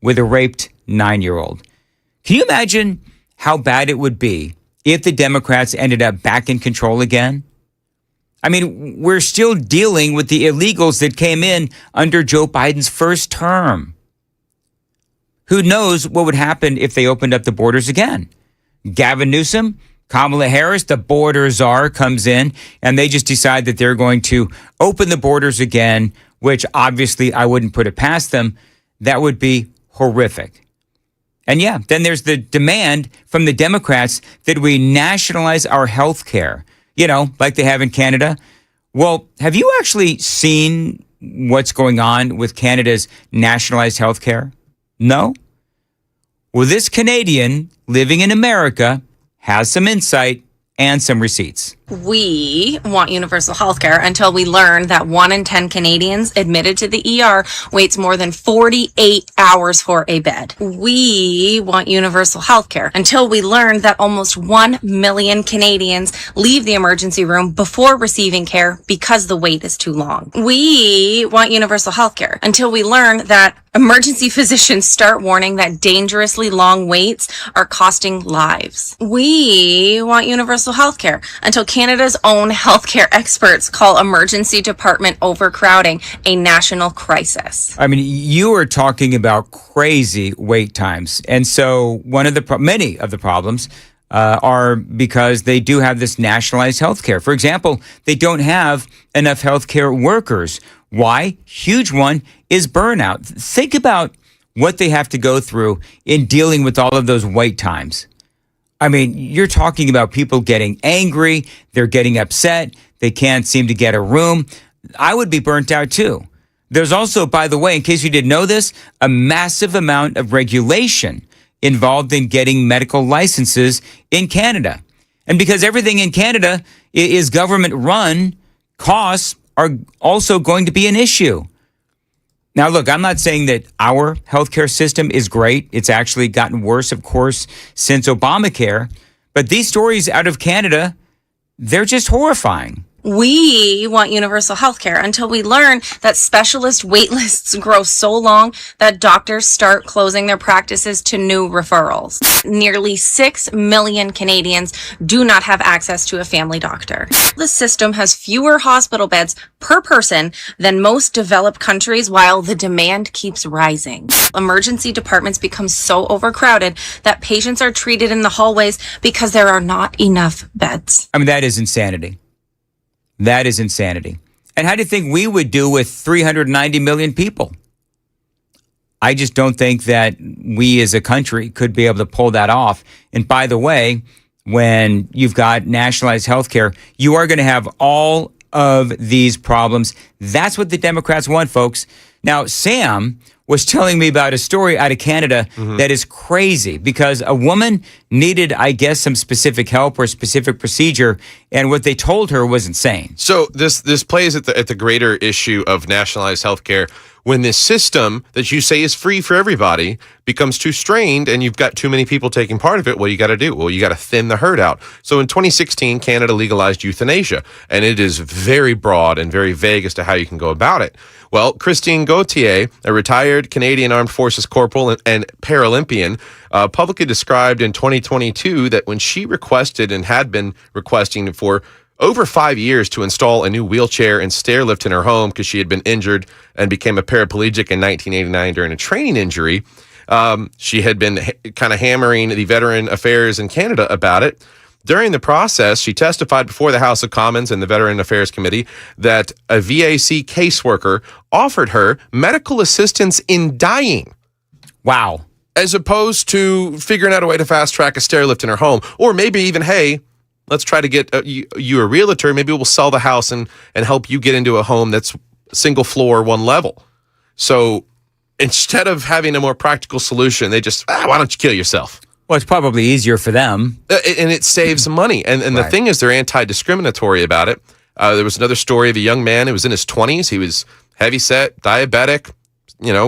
with a raped 9-year-old. Can you imagine how bad it would be if the Democrats ended up back in control again? I mean, we're still dealing with the illegals that came in under Joe Biden's first term. Who knows what would happen if they opened up the borders again? Gavin Newsom, Kamala Harris, the border czar, comes in, and they just decide that they're going to open the borders again, which obviously I wouldn't put it past them. That would be horrific. And yeah, then there's the demand from the Democrats that we nationalize our health care, like they have in Canada. Well, have you actually seen what's going on with Canada's nationalized health care? No? Well, this Canadian living in America has some insight and some receipts. We want universal health care until we learn that 1 in 10 Canadians admitted to the ER waits more than 48 hours for a bed. We want universal health care until we learn that almost 1 million Canadians leave the emergency room before receiving care because the wait is too long. We want universal health care until we learn that emergency physicians start warning that dangerously long waits are costing lives. We want universal universal healthcare until Canada's own healthcare experts call emergency department overcrowding a national crisis. I mean, you are talking about crazy wait times. And so many of the problems are because they do have this nationalized healthcare. For example, they don't have enough healthcare workers. Why? Huge one is burnout. Think about what they have to go through in dealing with all of those wait times. I mean, you're talking about people getting angry, they're getting upset, they can't seem to get a room. I would be burnt out too. There's also, by the way, in case you didn't know this, a massive amount of regulation involved in getting medical licenses in Canada. And because everything in Canada is government run, costs are also going to be an issue. Now, look, I'm not saying that our healthcare system is great. It's actually gotten worse, of course, since Obamacare. But these stories out of Canada, they're just horrifying. We want universal healthcare until we learn that specialist wait lists grow so long that doctors start closing their practices to new referrals. Nearly 6 million Canadians do not have access to a family doctor. The system has fewer hospital beds per person than most developed countries, while the demand keeps rising. Emergency departments become so overcrowded that patients are treated in the hallways because there are not enough beds. I mean, that is insanity. That is insanity. And how do you think we would do with 390 million people? I just don't think that we as a country could be able to pull that off. And by the way, when you've got nationalized healthcare, you are going to have all of these problems. That's what the Democrats want, folks. Now, Sam was telling me about a story out of Canada that is crazy because a woman needed, I guess, some specific help or a specific procedure, and what they told her was insane. So this plays at the greater issue of nationalized healthcare. When this system that you say is free for everybody becomes too strained and you've got too many people taking part of it, what do you got to do? Well, you got to thin the herd out. So in 2016, Canada legalized euthanasia, and it is very broad and very vague as to how you can go about it. Well, Christine Gauthier, a retired Canadian Armed Forces corporal and Paralympian, publicly described in 2022 that when she requested and had been requesting for over 5 years to install a new wheelchair and stair lift in her home because she had been injured and became a paraplegic in 1989 during a training injury. She had been kind of hammering the Veteran Affairs in Canada about it. During the process, she testified before the House of Commons and the Veteran Affairs Committee that a VAC caseworker offered her medical assistance in dying. Wow. As opposed to figuring out a way to fast track a stair lift in her home. Or maybe even, hey, let's try to get you a realtor. Maybe we'll sell the house and help you get into a home that's single floor, one level. So instead of having a more practical solution, they just, why don't you kill yourself? Well, it's probably easier for them. And it saves money. And the thing is, they're anti-discriminatory about it. There was another story of a young man who was in his 20s. He was heavyset, diabetic,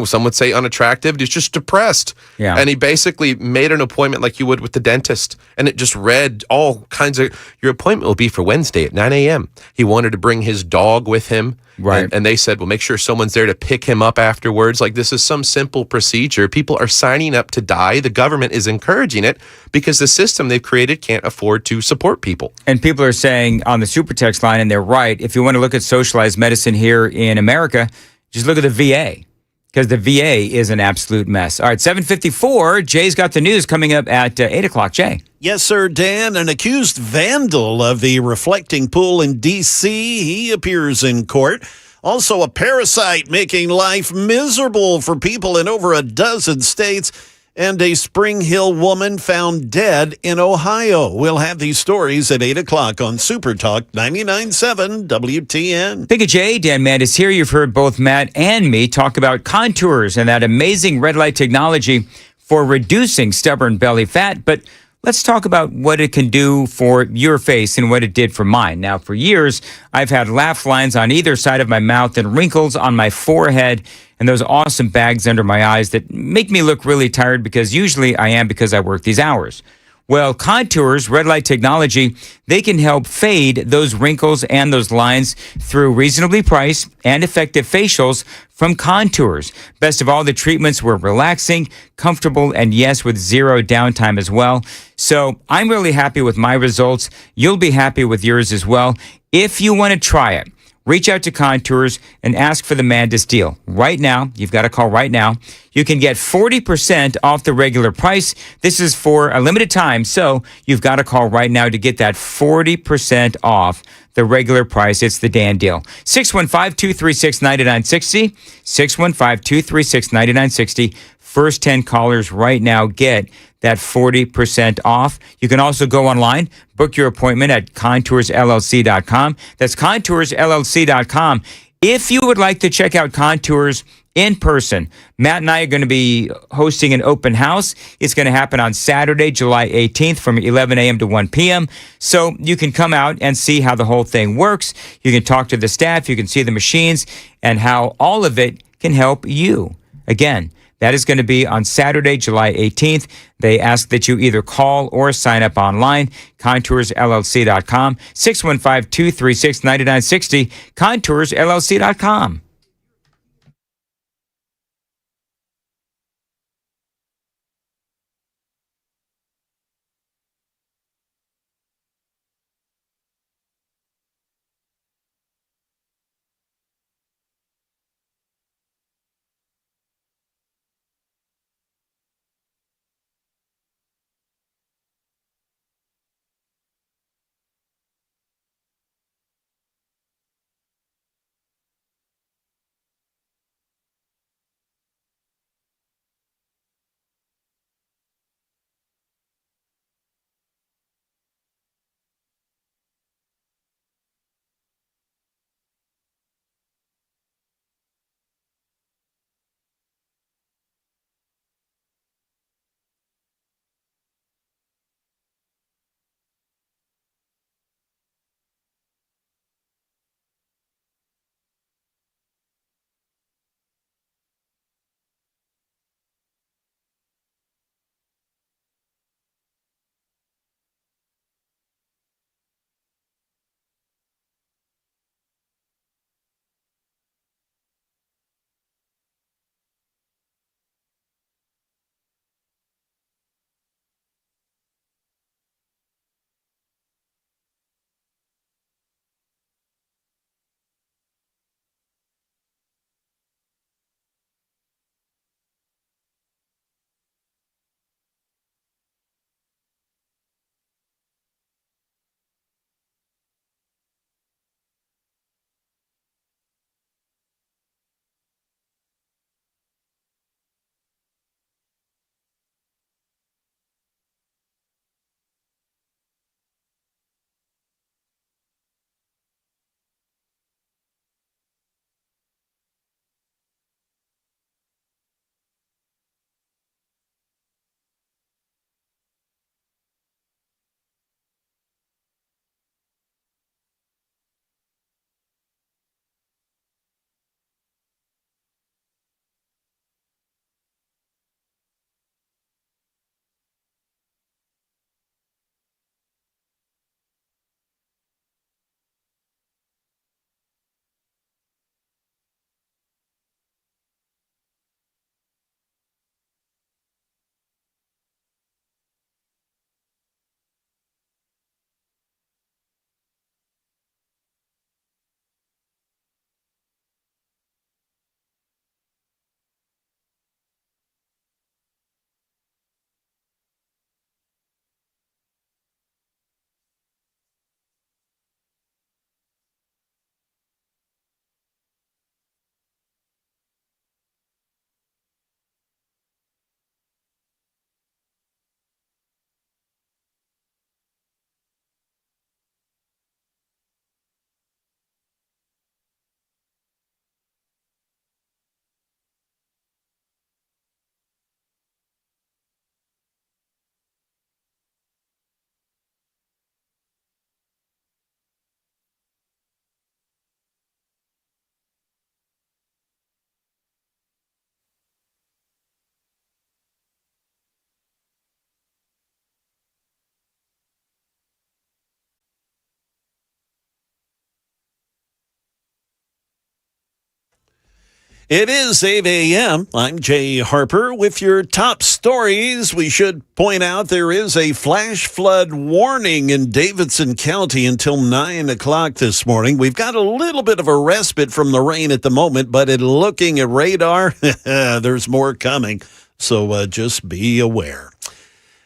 some would say unattractive. He's just depressed. Yeah. And he basically made an appointment like you would with the dentist. And it just read all kinds of, your appointment will be for Wednesday at 9 a.m. He wanted to bring his dog with him. Right. And they said, well, make sure someone's there to pick him up afterwards. Like, this is some simple procedure. People are signing up to die. The government is encouraging it because the system they've created can't afford to support people. And people are saying on the super text line, and they're right, if you want to look at socialized medicine here in America, just look at the VA. Because the VA is an absolute mess. All right, 7:54. Jay's got the news coming up at 8 o'clock. Jay. Yes, sir, Dan. An accused vandal of the reflecting pool in D.C., he appears in court. Also, a parasite making life miserable for people in over a dozen states. And a Spring Hill woman found dead in Ohio. We'll have these stories at 8 o'clock on Super Talk 99.7 WTN. Big J, Dan Mandis here. You've heard both Matt and me talk about contours and that amazing red light technology for reducing stubborn belly fat. But let's talk about what it can do for your face and what it did for mine. Now, for years, I've had laugh lines on either side of my mouth and wrinkles on my forehead and those awesome bags under my eyes that make me look really tired because usually I am because I work these hours. Well, Contours red light technology, they can help fade those wrinkles and those lines through reasonably priced and effective facials from Contours. Best of all, the treatments were relaxing, comfortable, and yes, with zero downtime as well. So I'm really happy with my results. You'll be happy with yours as well. If you want to try it, reach out to Contours and ask for the Mandis deal. Right now, you've got to call right now. You can get 40% off the regular price. This is for a limited time, so you've got to call right now to get that 40% off the regular price. It's the Dan deal. 615-236-9960. 615-236-9960. First 10 callers right now get that 40% off. You can also go online, book your appointment at contoursllc.com. That's contoursllc.com. If you would like to check out Contours in person, Matt and I are going to be hosting an open house. It's going to happen on Saturday, July 18th from 11 a.m. to 1 p.m. So you can come out and see how the whole thing works. You can talk to the staff. You can see the machines and how all of it can help you. Again, that is going to be on Saturday, July 18th. They ask that you either call or sign up online, contoursllc.com, 615-236-9960, contoursllc.com. It is 8 a.m. I'm Jay Harper with your top stories. We should point out there is a flash flood warning in Davidson County until 9 o'clock this morning. We've got a little bit of a respite from the rain at the moment, but looking at radar, there's more coming. So just be aware.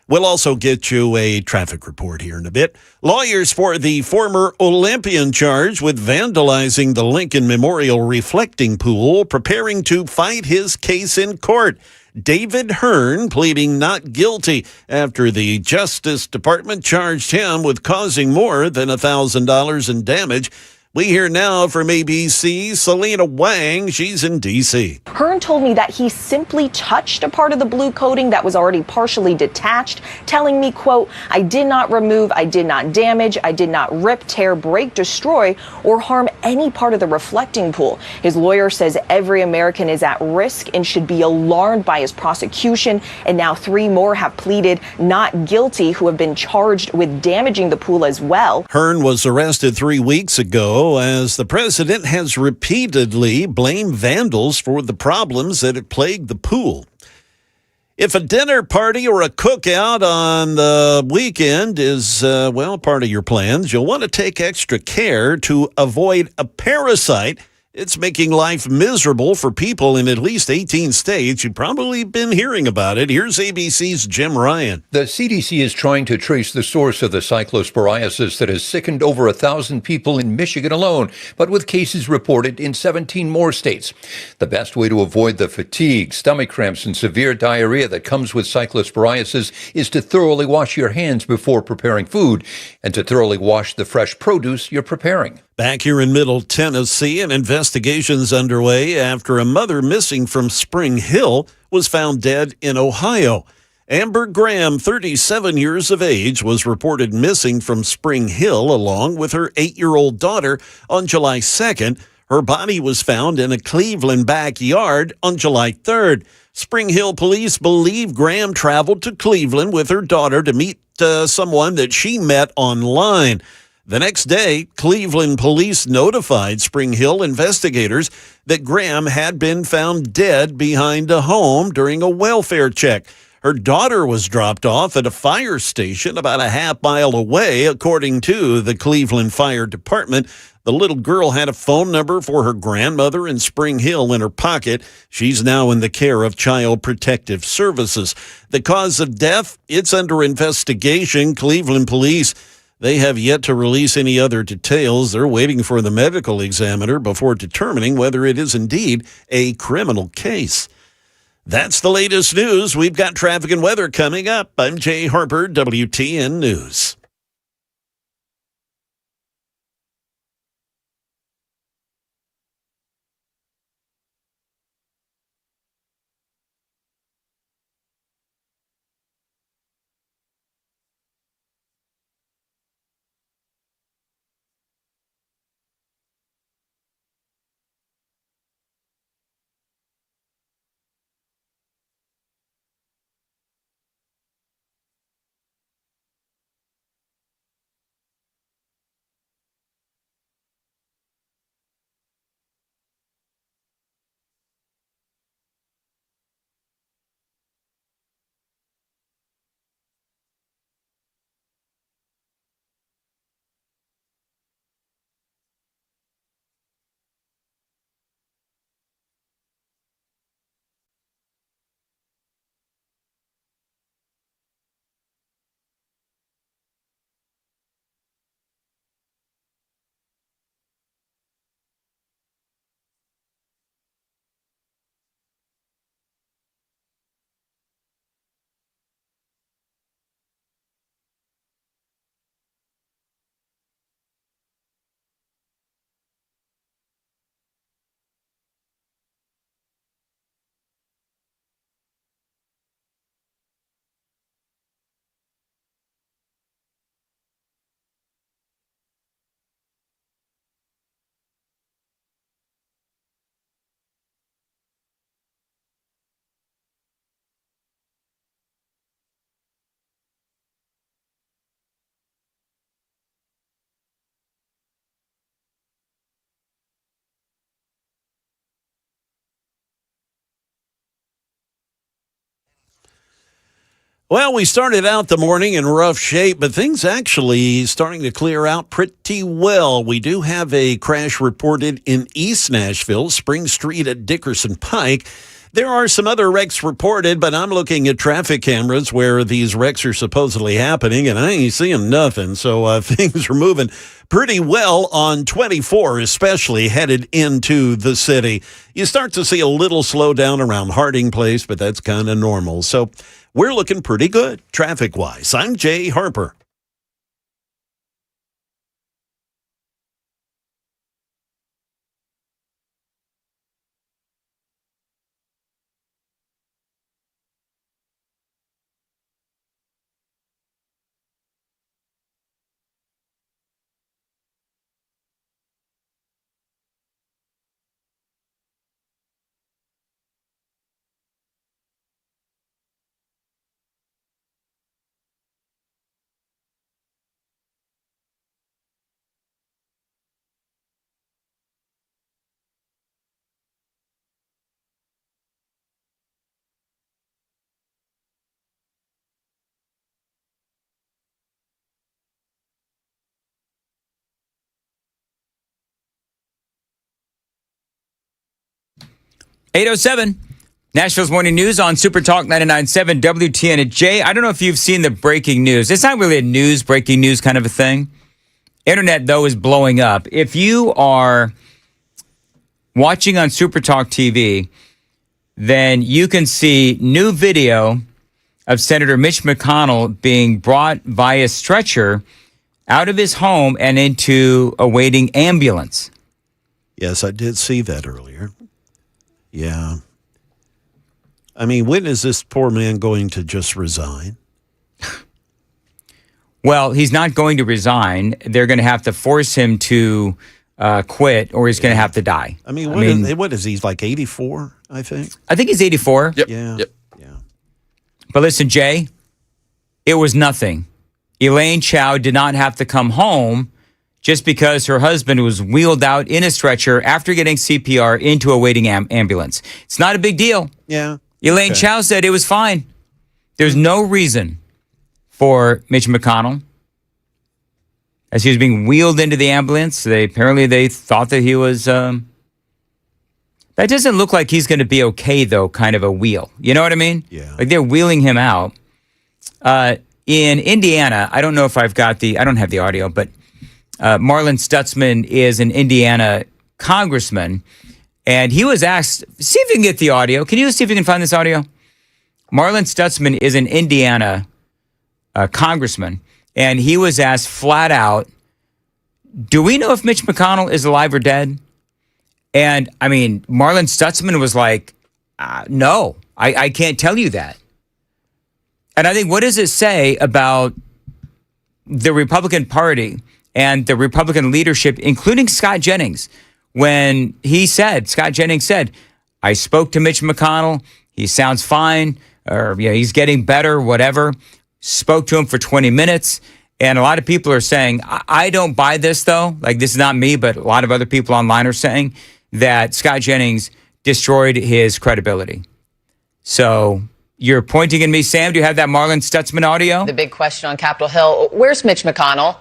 We'll also get you a traffic report here in a bit. Lawyers for the former Olympian charged with vandalizing the Lincoln Memorial reflecting pool preparing to fight his case in court. David Hearn pleading not guilty after the Justice Department charged him with causing more than $1,000 in damage. We hear now from ABC, Selena Wang. She's in D.C. Hearn told me that he simply touched a part of the blue coating that was already partially detached, telling me, quote, I did not remove, I did not damage, I did not rip, tear, break, destroy, or harm any part of the reflecting pool. His lawyer says every American is at risk and should be alarmed by his prosecution. And now 3 more have pleaded not guilty who have been charged with damaging the pool as well. Hearn was arrested 3 weeks ago as the president has repeatedly blamed vandals for the problems that had plagued the pool. If a dinner party or a cookout on the weekend is, part of your plans, you'll want to take extra care to avoid a parasite. It's making life miserable for people in at least 18 states. You've probably been hearing about it. Here's ABC's Jim Ryan. The CDC is trying to trace the source of the cyclosporiasis that has sickened over 1,000 people in Michigan alone, but with cases reported in 17 more states. The best way to avoid the fatigue, stomach cramps, and severe diarrhea that comes with cyclosporiasis is to thoroughly wash your hands before preparing food and to thoroughly wash the fresh produce you're preparing. Back here in Middle Tennessee, an investigation's underway after a mother missing from Spring Hill was found dead in Ohio. Amber Graham, 37 years of age, was reported missing from Spring Hill along with her 8-year-old daughter on July 2nd. Her body was found in a Cleveland backyard on July 3rd. Spring Hill police believe Graham traveled to Cleveland with her daughter to meet someone that she met online. The next day, Cleveland police notified Spring Hill investigators that Graham had been found dead behind a home during a welfare check. Her daughter was dropped off at a fire station about a half mile away, according to the Cleveland Fire Department. The little girl had a phone number for her grandmother in Spring Hill in her pocket. She's now in the care of Child Protective Services. The cause of death, it's under investigation. Cleveland police, they have yet to release any other details. They're waiting for the medical examiner before determining whether it is indeed a criminal case. That's the latest news. We've got traffic and weather coming up. I'm Jay Harper, WTN News. Well, we started out the morning in rough shape, but things actually starting to clear out pretty well. We do have a crash reported in East Nashville, Spring Street at Dickerson Pike. There are some other wrecks reported, but I'm looking at traffic cameras where these wrecks are supposedly happening, and I ain't seeing nothing. So things are moving pretty well on 24, especially headed into the city. You start to see a little slowdown around Harding Place, but that's kind of normal. So we're looking pretty good traffic-wise. I'm Jay Harper. .807, Nashville's Morning News on Super Talk 99.7 WTN. Jay, I don't know if you've seen the breaking news. It's not really a breaking news kind of a thing. Internet, though, is blowing up. If you are watching on Super Talk TV, then you can see new video of Senator Mitch McConnell being brought via stretcher out of his home and into a waiting ambulance. Yes, I did see that earlier. Yeah. I mean, when is this poor man going to just resign? Well, he's not going to resign. They're going to have to force him to quit, or he's going to have to die. I mean, what is he, like 84, I think? I think he's 84. Yep. Yeah. Yep. Yeah. But listen, Jay, it was nothing. Elaine Chao did not have to come home just because her husband was wheeled out in a stretcher after getting CPR into a waiting ambulance. It's not a big deal. Yeah. Elaine Chao said it was fine. There's no reason for Mitch McConnell. As he was being wheeled into the ambulance, they thought that he was... that doesn't look like he's going to be okay, though, kind of a wheel. You know what I mean? Yeah. Like they're wheeling him out. In Indiana, I don't know if I don't have the audio, but Marlin Stutzman is an Indiana congressman, and he was asked, see if you can get the audio. Can you see if you can find this audio? Marlin Stutzman is an Indiana congressman, and he was asked flat out, do we know if Mitch McConnell is alive or dead? And, I mean, Marlin Stutzman was like, no, I can't tell you that. And I think, what does it say about the Republican Party and the Republican leadership, including Scott Jennings, when Scott Jennings said, I spoke to Mitch McConnell, he sounds fine, or he's getting better, whatever. Spoke to him for 20 minutes. And a lot of people are saying, I don't buy this, though. Like, this is not me, but a lot of other people online are saying that Scott Jennings destroyed his credibility. So you're pointing at me, Sam. Do you have that Marlin Stutzman audio? The big question on Capitol Hill, where's Mitch McConnell?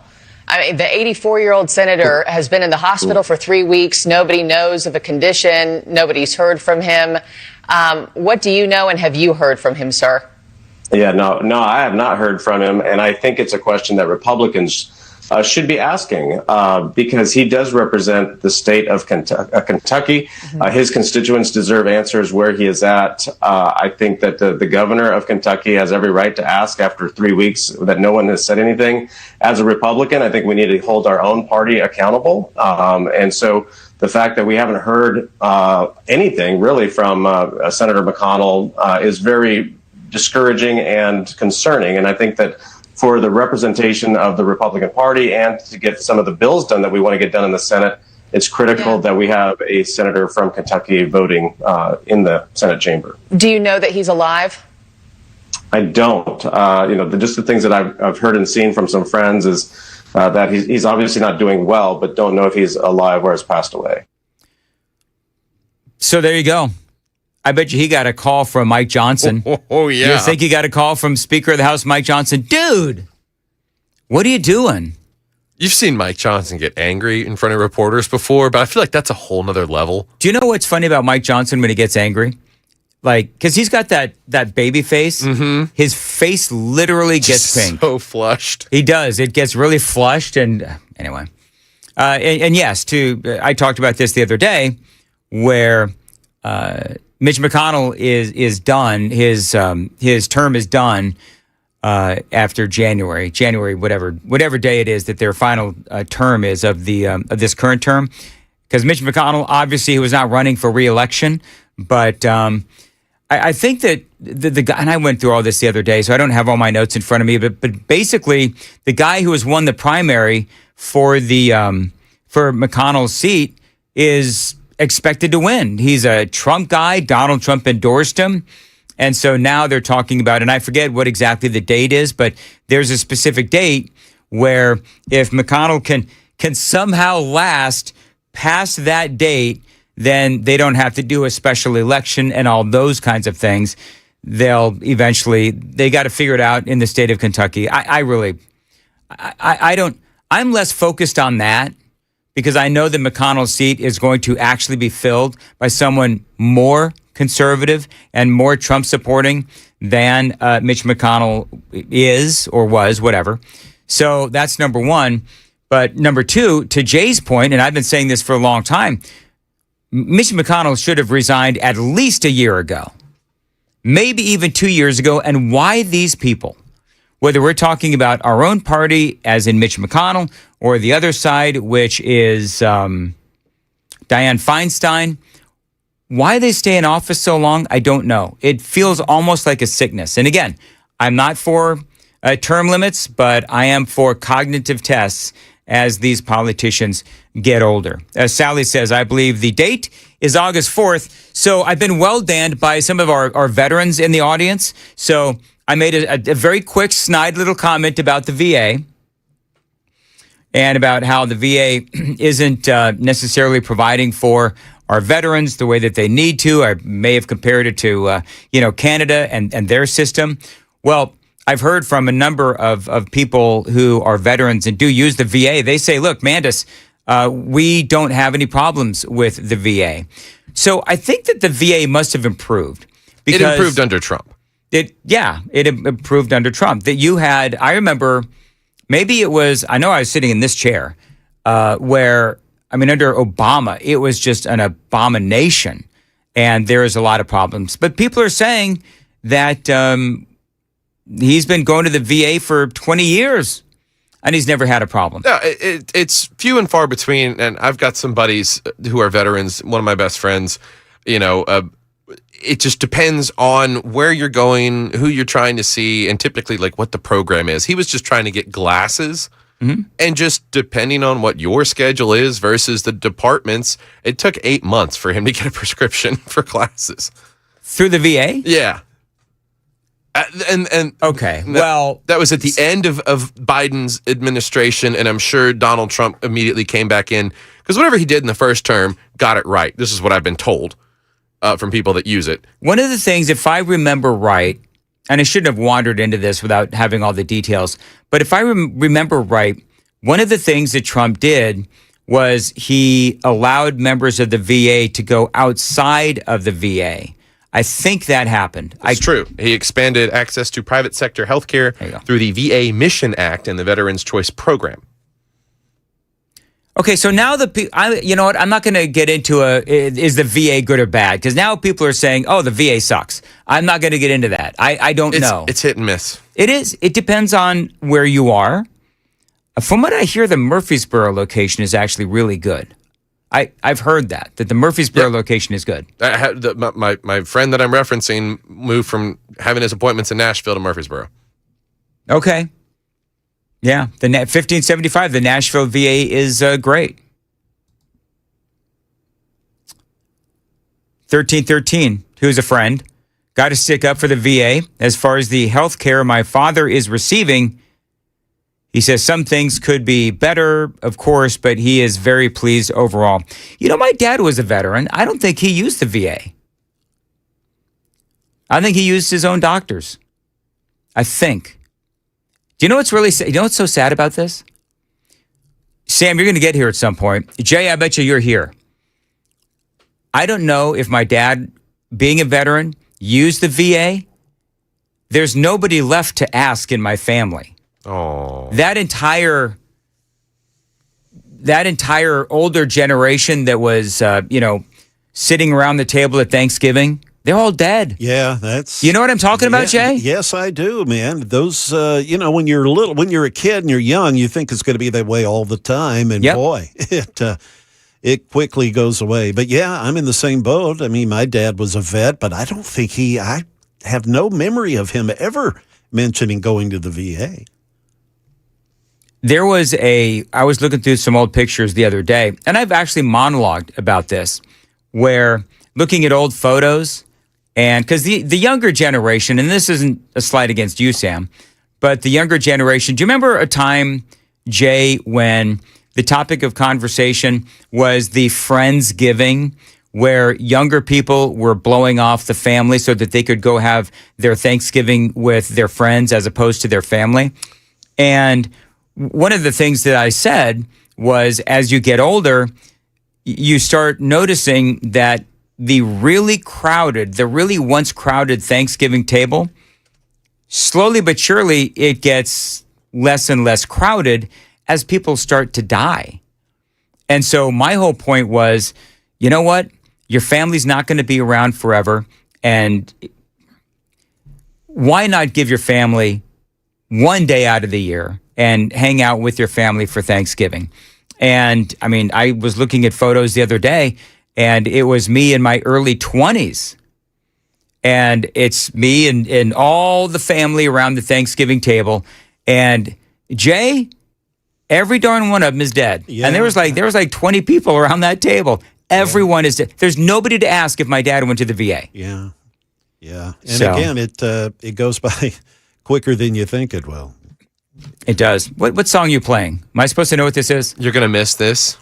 I mean, the 84-year-old senator has been in the hospital for 3 weeks. Nobody knows of a condition. Nobody's heard from him. What do you know, and have you heard from him, sir? Yeah, no, I have not heard from him, and I think it's a question that Republicans should be asking because he does represent the state of Kentucky. His constituents deserve answers where he is at. I think that the governor of Kentucky has every right to ask after 3 weeks that no one has said anything. As a Republican, I think we need to hold our own party accountable. And so the fact that we haven't heard anything really from Senator McConnell is very discouraging and concerning. And I think that for the representation of the Republican Party and to get some of the bills done that we want to get done in the Senate, it's critical that we have a senator from Kentucky voting in the Senate chamber. Do you know that he's alive? I don't. Just the things that I've heard and seen from some friends is that he's obviously not doing well, but don't know if he's alive or has passed away. So there you go. I bet you he got a call from Mike Johnson. Oh, yeah. You think he got a call from Speaker of the House Mike Johnson? Dude, what are you doing? You've seen Mike Johnson get angry in front of reporters before, but I feel like that's a whole nother level. Do you know what's funny about Mike Johnson when he gets angry? Like, because he's got that baby face. Mm-hmm. His face literally gets pink. So flushed. He does. It gets really flushed. And anyway. And yes, I talked about this the other day where Mitch McConnell is done. His term is done after January, whatever day it is that their final term is of this current term. Because Mitch McConnell, obviously, he was not running for re-election, but I think that the guy, and I went through all this the other day, so I don't have all my notes in front of me, but basically, the guy who has won the primary for McConnell's seat is expected to win. He's a Trump guy. Donald Trump endorsed him. And so now they're talking about, and I forget what exactly the date is, but there's a specific date where if McConnell can somehow last past that date, then they don't have to do a special election and all those kinds of things. They got to figure it out in the state of Kentucky. I'm less focused on that because I know that McConnell's seat is going to actually be filled by someone more conservative and more Trump supporting than Mitch McConnell is or was, whatever. So that's number one. But number two, to Jay's point, and I've been saying this for a long time, Mitch McConnell should have resigned at least a year ago, maybe even 2 years ago. And why these people, whether we're talking about our own party, as in Mitch McConnell, or the other side, which is Dianne Feinstein, why they stay in office so long, I don't know. It feels almost like a sickness. And again, I'm not for term limits, but I am for cognitive tests as these politicians get older. As Sally says, I believe the date is August 4th. So I've been well danned by some of our veterans in the audience. So I made a very quick, snide little comment about the VA and about how the VA isn't necessarily providing for our veterans the way that they need to. I may have compared it to, Canada and their system. Well, I've heard from a number of people who are veterans and do use the VA. They say, look, Mandis, we don't have any problems with the VA. So I think that the VA must have improved. It improved under Trump. It improved under Trump. That you had, I remember, I know I was sitting in this chair where, under Obama, it was just an abomination. And there is a lot of problems. But people are saying that he's been going to the VA for 20 years and he's never had a problem. No, it's few and far between. And I've got some buddies who are veterans. One of my best friends, it just depends on where you're going, who you're trying to see, and typically like what the program is. He was just trying to get glasses. Mm-hmm. And just depending on what your schedule is versus the department's, it took 8 months for him to get a prescription for glasses. Through the VA? Yeah. And okay, that was at the end of Biden's administration, and I'm sure Donald Trump immediately came back in because whatever he did in the first term got it right. This is what I've been told from people that use it. One of the things, if I remember right, and I shouldn't have wandered into this without having all the details, but if I remember right, one of the things that Trump did was he allowed members of the VA to go outside of the VA. I think that happened. It's true. He expanded access to private sector healthcare through the VA Mission Act and the Veterans Choice Program. Okay, so now you know what? I'm not going to get into is the VA good or bad? Because now people are saying, oh, the VA sucks. I'm not going to get into that. I don't know. It's hit and miss. It is. It depends on where you are. From what I hear, the Murfreesboro location is actually really good. I've heard that the Murfreesboro location is good. My friend that I'm referencing moved from having his appointments in Nashville to Murfreesboro. Okay. Yeah, the 1575, the Nashville VA is great. 1313, who's a friend, got to stick up for the VA. As far as the health care my father is receiving, he says some things could be better, of course, but he is very pleased overall. My dad was a veteran. I don't think he used the VA. I think he used his own doctors. I think. Do you know what's really sad? You know what's so sad about this? Sam, you're going to get here at some point. Jay, I bet you're here. I don't know if my dad, being a veteran, used the VA. There's nobody left to ask in my family. Oh. That entire older generation that was, sitting around the table at Thanksgiving, they're all dead. Yeah, that's... You know what I'm talking about, Jay? Yes, I do, man. Those, when you're a kid and you're young, you think it's going to be that way all the time. And boy, it quickly goes away. But yeah, I'm in the same boat. I mean, my dad was a vet, but I don't think I have no memory of him ever mentioning going to the VA. I was looking through some old pictures the other day, and I've actually monologued about this, where looking at old photos, and because the younger generation, and this isn't a slight against you, Sam, but the younger generation, do you remember a time, Jay, when the topic of conversation was the Friendsgiving, where younger people were blowing off the family so that they could go have their Thanksgiving with their friends as opposed to their family? And one of the things that I said was, as you get older, you start noticing that the really once crowded Thanksgiving table, slowly but surely, it gets less and less crowded as people start to die. And so my whole point was, you know what? Your family's not going to be around forever. And why not give your family one day out of the year and hang out with your family for Thanksgiving? And I mean, I was looking at photos the other day, and it was me in my early 20s. And it's me and all the family around the Thanksgiving table. And Jay, every darn one of them is dead. Yeah. And there was like 20 people around that table. Everyone is dead. There's nobody to ask if my dad went to the VA. Yeah. Yeah. And again, it goes by quicker than you think it will. It does. What song are you playing? Am I supposed to know what this is? You're going to miss this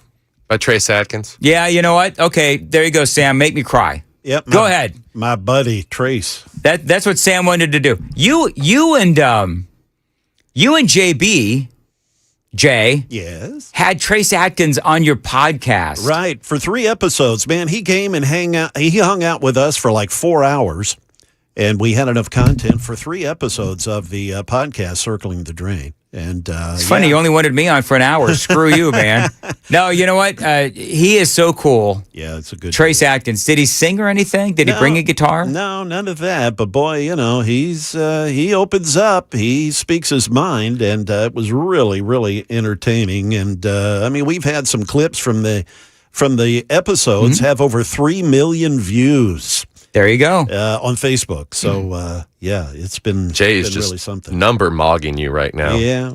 by Trace Adkins. Yeah, you know what? Okay, there you go, Sam. Make me cry. Yep. Go ahead. My buddy, Trace. That's what Sam wanted to do. You and JB, Jay, yes, had Trace Adkins on your podcast. Right. For 3 episodes, man. He came and he hung out with us for like 4 hours. And we had enough content for 3 episodes of the podcast, Circling the Drain. And it's funny, you only wanted me on for an hour. Screw you, man. No, you know what? He is so cool. Yeah, it's a good Trace Adkins. Did he sing or anything? Did he bring a guitar? No, none of that. But boy, he opens up. He speaks his mind, and it was really, really entertaining. And I mean, we've had some clips from the episodes have over 3 million views. There you go. On Facebook. So, it's been, Jay's been just really something. Number mogging you right now. Yeah.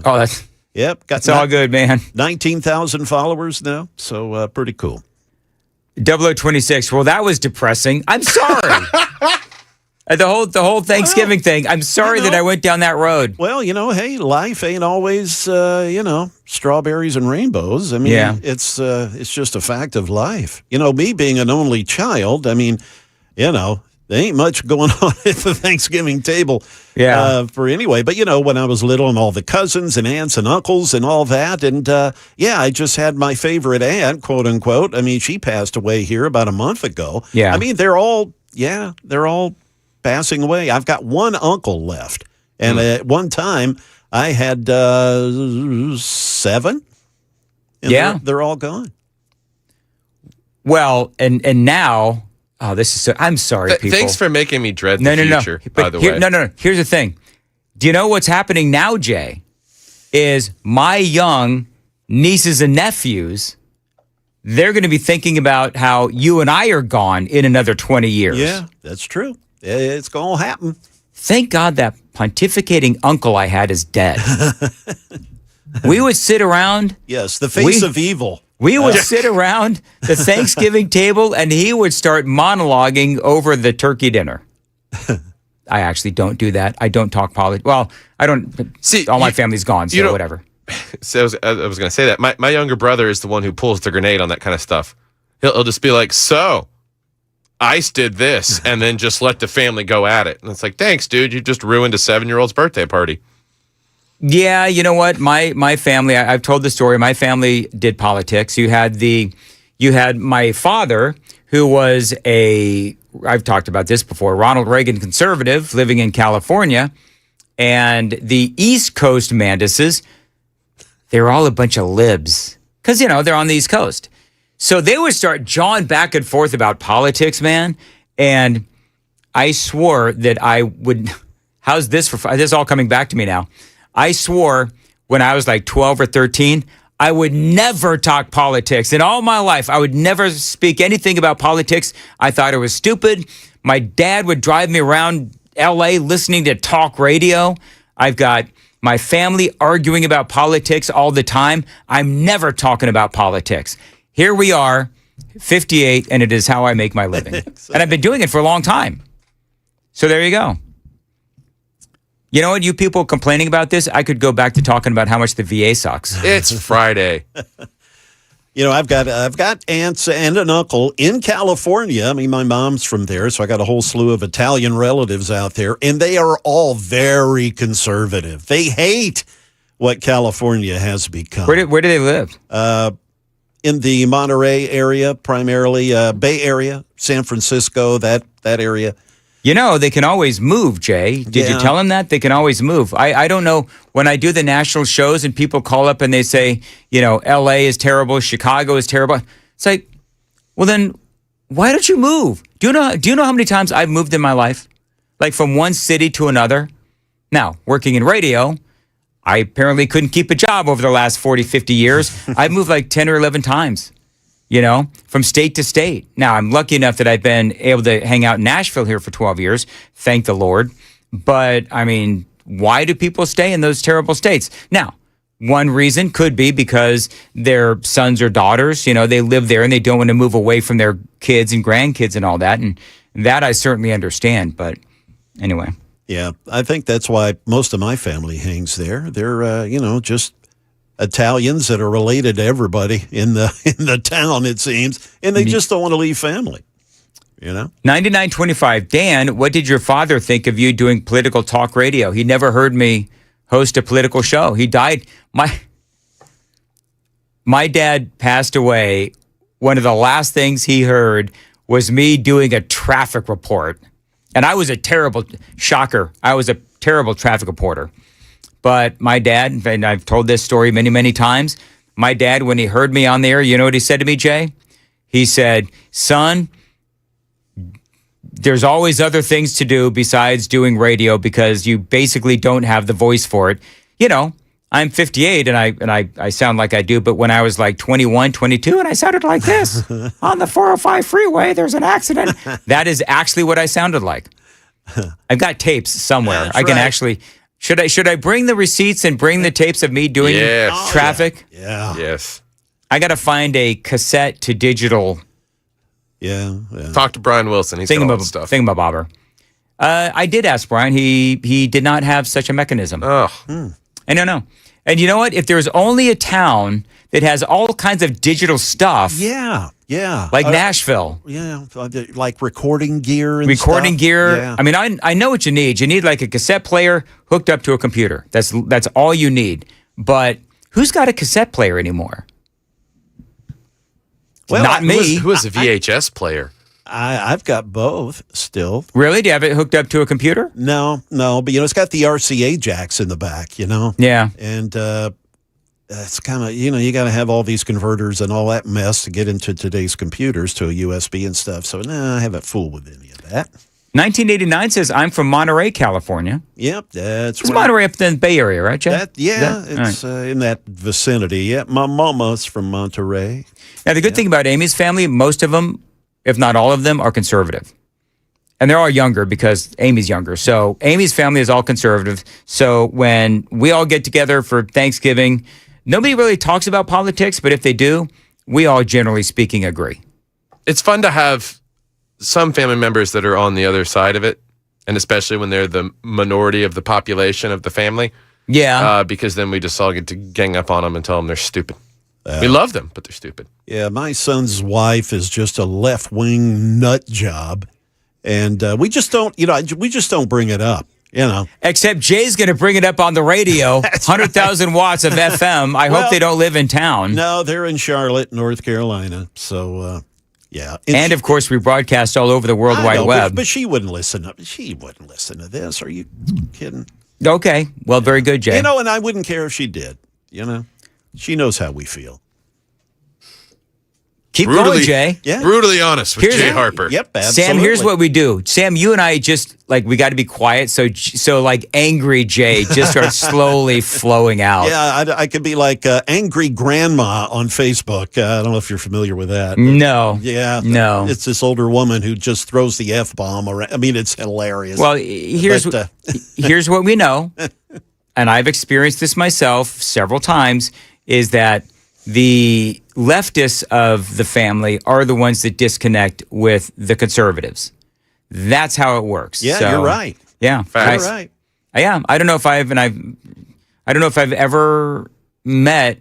Oh, that's... Yep. It's all good, man. 19,000 followers now. So, pretty cool. 0026. Well, that was depressing. I'm sorry. The whole Thanksgiving thing. I'm sorry that I went down that road. Well, hey, life ain't always, strawberries and rainbows. I mean, it's just a fact of life. Me being an only child, I mean, there ain't much going on at the Thanksgiving table for anyway. But, when I was little and all the cousins and aunts and uncles and all that. And, I just had my favorite aunt, quote unquote. I mean, she passed away here about a month ago. Yeah. I mean, they're all passing away. I've got one uncle left. And at one time, I had 7. And they're all gone. Well, and now... Oh, this is so... I'm sorry, people. Thanks for making me dread the future, by the way. No. Here's the thing. Do you know what's happening now, Jay? Is my young nieces and nephews, they're going to be thinking about how you and I are gone in another 20 years. Yeah, that's true. It's going to happen. Thank God that pontificating uncle I had is dead. We would sit around... Yes, the face of evil. We would sit around the Thanksgiving table, and he would start monologuing over the turkey dinner. I actually don't do that. I don't talk politics. Well, I don't. See, all my family's gone, so whatever. So I was going to say that. My younger brother is the one who pulls the grenade on that kind of stuff. He'll just be like, so, ICE did this, and then just let the family go at it. And it's like, thanks, dude. You just ruined a 7-year-old's birthday party. Yeah, you know what? My family, I've told the story. My family did politics. You had my father, who was I've talked about this before, Ronald Reagan conservative living in California, and the East Coast Mandises, they were all a bunch of libs because, they're on the East Coast. So they would start jawing back and forth about politics, man. And I swore that I would, how's this this is all coming back to me now. I swore when I was like 12 or 13, I would never talk politics. In all my life, I would never speak anything about politics. I thought it was stupid. My dad would drive me around LA listening to talk radio. I've got my family arguing about politics all the time. I'm never talking about politics. Here we are, 58, and it is how I make my living. And I've been doing it for a long time. So there you go. You know what, you people complaining about this, I could go back to talking about how much the VA sucks. It's Friday. I've got aunts and an uncle in California. I mean, my mom's from there, so I got a whole slew of Italian relatives out there, and they are all very conservative. They hate what California has become. Where do they live? In the Monterey area, primarily Bay Area, San Francisco, that area. They can always move, Jay. Did you tell them that? They can always move. I don't know. When I do the national shows and people call up and they say, L.A. is terrible, Chicago is terrible. It's like, well, then why don't you move? Do you know how many times I've moved in my life? Like from one city to another? Now, working in radio, I apparently couldn't keep a job over the last 40, 50 years. I've moved like 10 or 11 times. From state to state. Now, I'm lucky enough that I've been able to hang out in Nashville here for 12 years. Thank the Lord. But, I mean, why do people stay in those terrible states? Now, one reason could be because their sons or daughters, they live there and they don't want to move away from their kids and grandkids and all that. And that I certainly understand. But anyway. Yeah, I think that's why most of my family hangs there. They're, just Italians that are related to everybody in the town, it seems, and they just don't want to leave family. 9925. Dan, what did your father think of you doing political talk radio? He never heard me host a political show. He died. My dad passed away. One of the last things he heard was me doing a traffic report. And I was a terrible traffic reporter. But my dad, and I've told this story many, many times, my dad, when he heard me on the air, you know what he said to me, Jay? He said, son, there's always other things to do besides doing radio because you basically don't have the voice for it. I'm 58 and I sound like I do, but when I was like 21, 22, and I sounded like this on the 405 freeway, there's an accident. That is actually what I sounded like. I've got tapes somewhere. That's I can right. actually... Should I bring the receipts and bring the tapes of me doing traffic? Yeah. Yes. I got to find a cassette to digital. Yeah. Talk to Brian Wilson. He's got all the stuff. Thingamabobber. I did ask Brian. He did not have such a mechanism. Oh. I don't know. And you know what? If there's only a town that has all kinds of digital stuff. Yeah. Like Nashville. Yeah. Like recording gear and Recording stuff. gear. Yeah. I mean, I know what you need. You need like a cassette player hooked up to a computer. That's all you need. But who's got a cassette player anymore? Well, not me. Who was a VHS player? I've got both still. Really? Do you have it hooked up to a computer? No. But, it's got the RCA jacks in the back, Yeah. And it's kind of, you got to have all these converters and all that mess to get into today's computers to a USB and stuff. So, I haven't fooled with any of that. 1989 says, I'm from Monterey, California. Yep, that's It's Monterey up in the Bay Area, right, Jay? It's in that vicinity. Yeah, my mama's from Monterey. Now, the good thing about Amy's family, most of them, if not all of them, are conservative. And they're all younger because Amy's younger. So Amy's family is all conservative. So when we all get together for Thanksgiving, nobody really talks about politics, but if they do, we all, generally speaking, agree. It's fun to have some family members that are on the other side of it, and especially when they're the minority of the population of the family. Yeah. Because then we just all get to gang up on them and tell them they're stupid. We love them, but they're stupid. Yeah, my son's wife is just a left-wing nut job, and we just don't, we just don't bring it up. Except Jay's going to bring it up on the radio. 100,000 watts of FM. I hope they don't live in town. No, they're in Charlotte, North Carolina. So, yeah. And of course, we broadcast all over the World Wide Web. But she wouldn't listen. She wouldn't listen to this. Are you kidding? Okay. Well, very good, Jay. And I wouldn't care if she did. She knows how we feel. Keep going, Jay. Yeah. Brutally honest with Jay Harper. Yep, absolutely. Sam, here's what we do. Sam, you and I just, we got to be quiet. So angry Jay just starts slowly flowing out. Yeah, I could be like Angry Grandma on Facebook. I don't know if you're familiar with that. No. Yeah. No. It's this older woman who just throws the F-bomb around. I mean, it's hilarious. Well, here's what we know, and I've experienced this myself several times, is that the leftists of the family are the ones that disconnect with the conservatives. That's how it works. Yeah, you're right. Yeah, You're right. Yeah, I don't know if I've ever met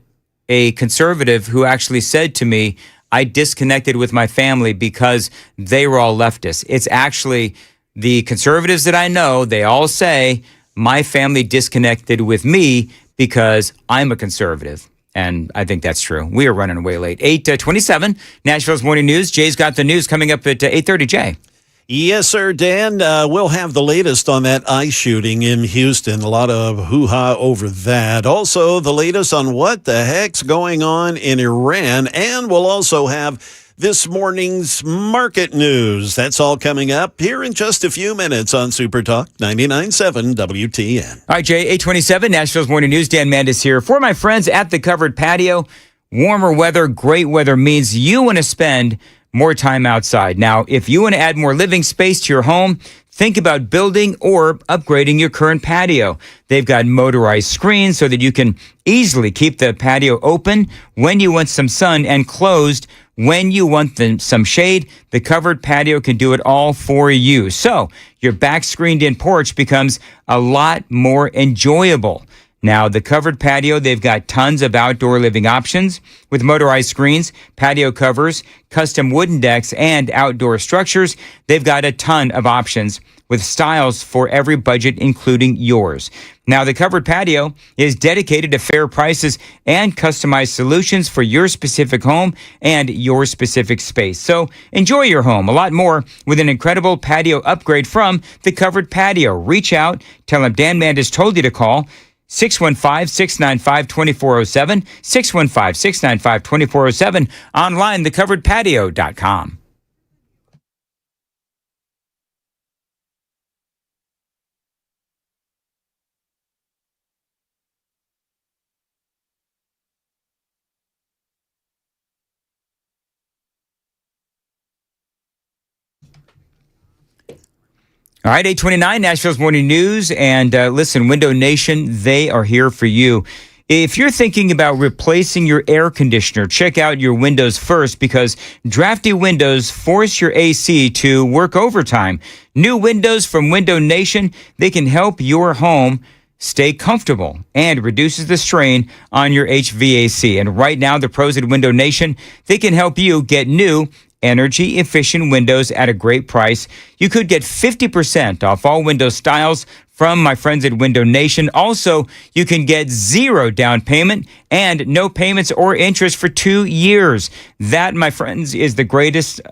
a conservative who actually said to me, "I disconnected with my family because they were all leftists." It's actually the conservatives that I know. They all say my family disconnected with me because I'm a conservative. And I think that's true. We are running way late. 8:27, Nashville's Morning News. Jay's got the news coming up at 8:30. Jay. Yes, sir, Dan. We'll have the latest on that ICE shooting in Houston. A lot of hoo-ha over that. Also, the latest on what the heck's going on in Iran. And we'll also have this morning's market news. That's all coming up here in just a few minutes on Super Talk 99.7 WTN. All right, Jay, 8:27, Nashville's Morning News. Dan Mandis here. For my friends at the Covered Patio, warmer weather, great weather means you want to spend more time outside. Now, if you want to add more living space to your home, think about building or upgrading your current patio. They've got motorized screens so that you can easily keep the patio open when you want some sun and closed when you want some shade. The Covered Patio can do it all for you. So your back screened in porch becomes a lot more enjoyable. Now, the Covered Patio, they've got tons of outdoor living options with motorized screens, patio covers, custom wooden decks, and outdoor structures. They've got a ton of options with styles for every budget, including yours. Now, the Covered Patio is dedicated to fair prices and customized solutions for your specific home and your specific space. So enjoy your home a lot more with an incredible patio upgrade from the Covered Patio. Reach out, tell them Dan Mandis told you to call 615-695-2407, 615-695-2407, online, thecoveredpatio.com. All right, 8:29, Nashville's Morning News. And listen, Window Nation, they are here for you. If you're thinking about replacing your air conditioner, check out your windows first because drafty windows force your AC to work overtime. New windows from Window Nation, they can help your home stay comfortable and reduces the strain on your HVAC. And right now, the pros at Window Nation, they can help you get new energy efficient windows at a great price. You could get 50% off all window styles from my friends at Window Nation. Also, you can get 0 down payment and no payments or interest for 2 years. That, my friends, is the greatest.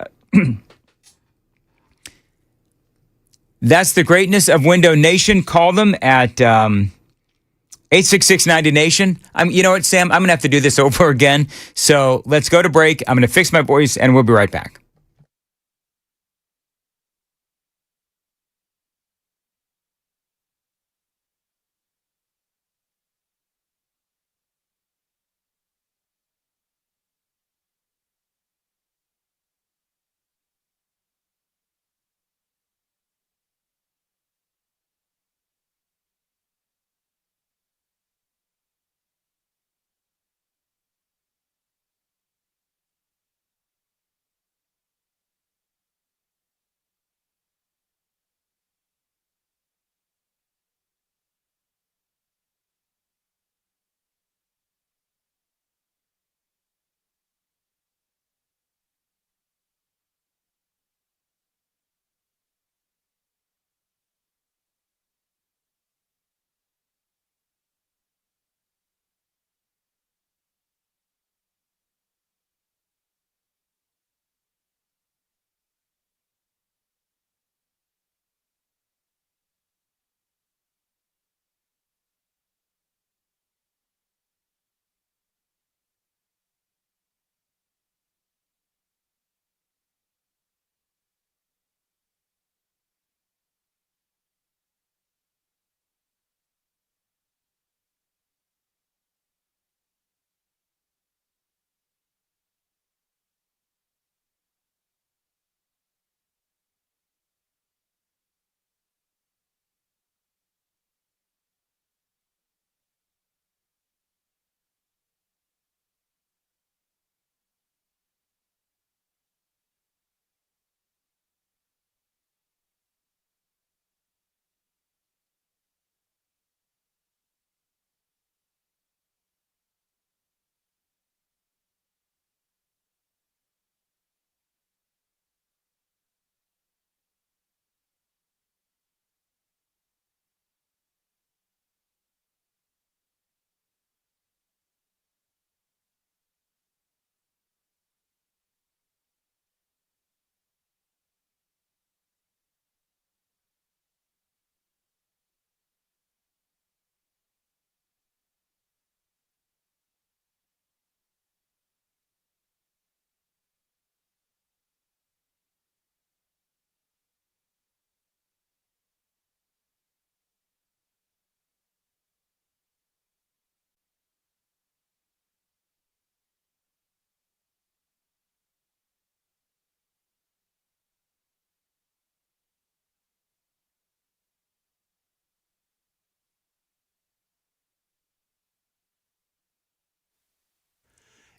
That's the greatness of Window Nation. Call them at 866-90-NATION. You know what, Sam? I'm going to have to do this over again. So let's go to break. I'm going to fix my voice, and we'll be right back.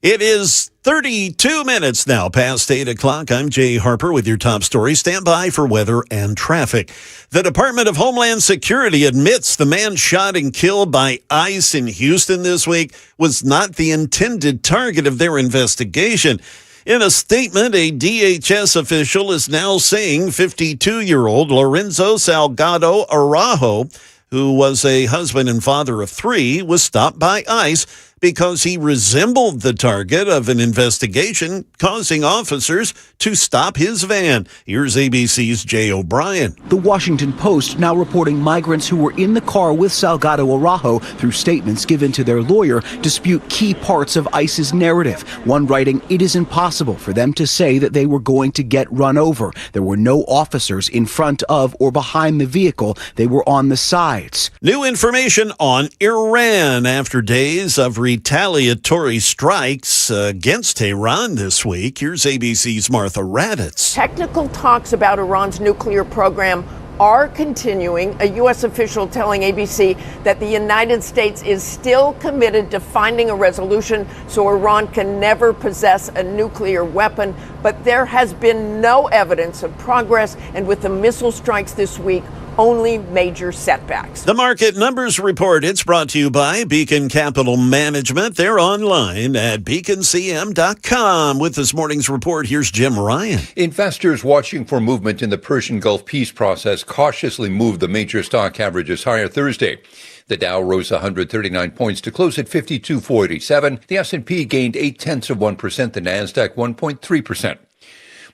It is 32 minutes now past 8 o'clock. I'm Jay Harper with your top story. Stand by for weather and traffic. The Department of Homeland Security admits the man shot and killed by ICE in Houston this week was not the intended target of their investigation. In a statement, a DHS official is now saying 52-year-old Lorenzo Salgado Araujo, who was a husband and father of three, was stopped by ICE because he resembled the target of an investigation, causing officers to stop his van. Here's ABC's Jay O'Brien. The Washington Post now reporting migrants who were in the car with Salgado Araujo, through statements given to their lawyer, dispute key parts of ICE's narrative. One writing, it is impossible for them to say that they were going to get run over. There were no officers in front of or behind the vehicle. They were on the sides. New information on Iran after days of retaliatory strikes against Iran this week. Here's ABC's Martha Raddatz. Technical talks about Iran's nuclear program are continuing. A U.S. official telling ABC that the United States is still committed to finding a resolution so Iran can never possess a nuclear weapon. But there has been no evidence of progress, and with the missile strikes this week, only major setbacks. The Market Numbers Report, it's brought to you by Beacon Capital Management. They're online at beaconcm.com. With this morning's report, here's Jim Ryan. Investors watching for movement in the Persian Gulf peace process cautiously moved the major stock averages higher Thursday. The Dow rose 139 points to close at 52,487. The S&P gained 0.8%, the Nasdaq 1.3%.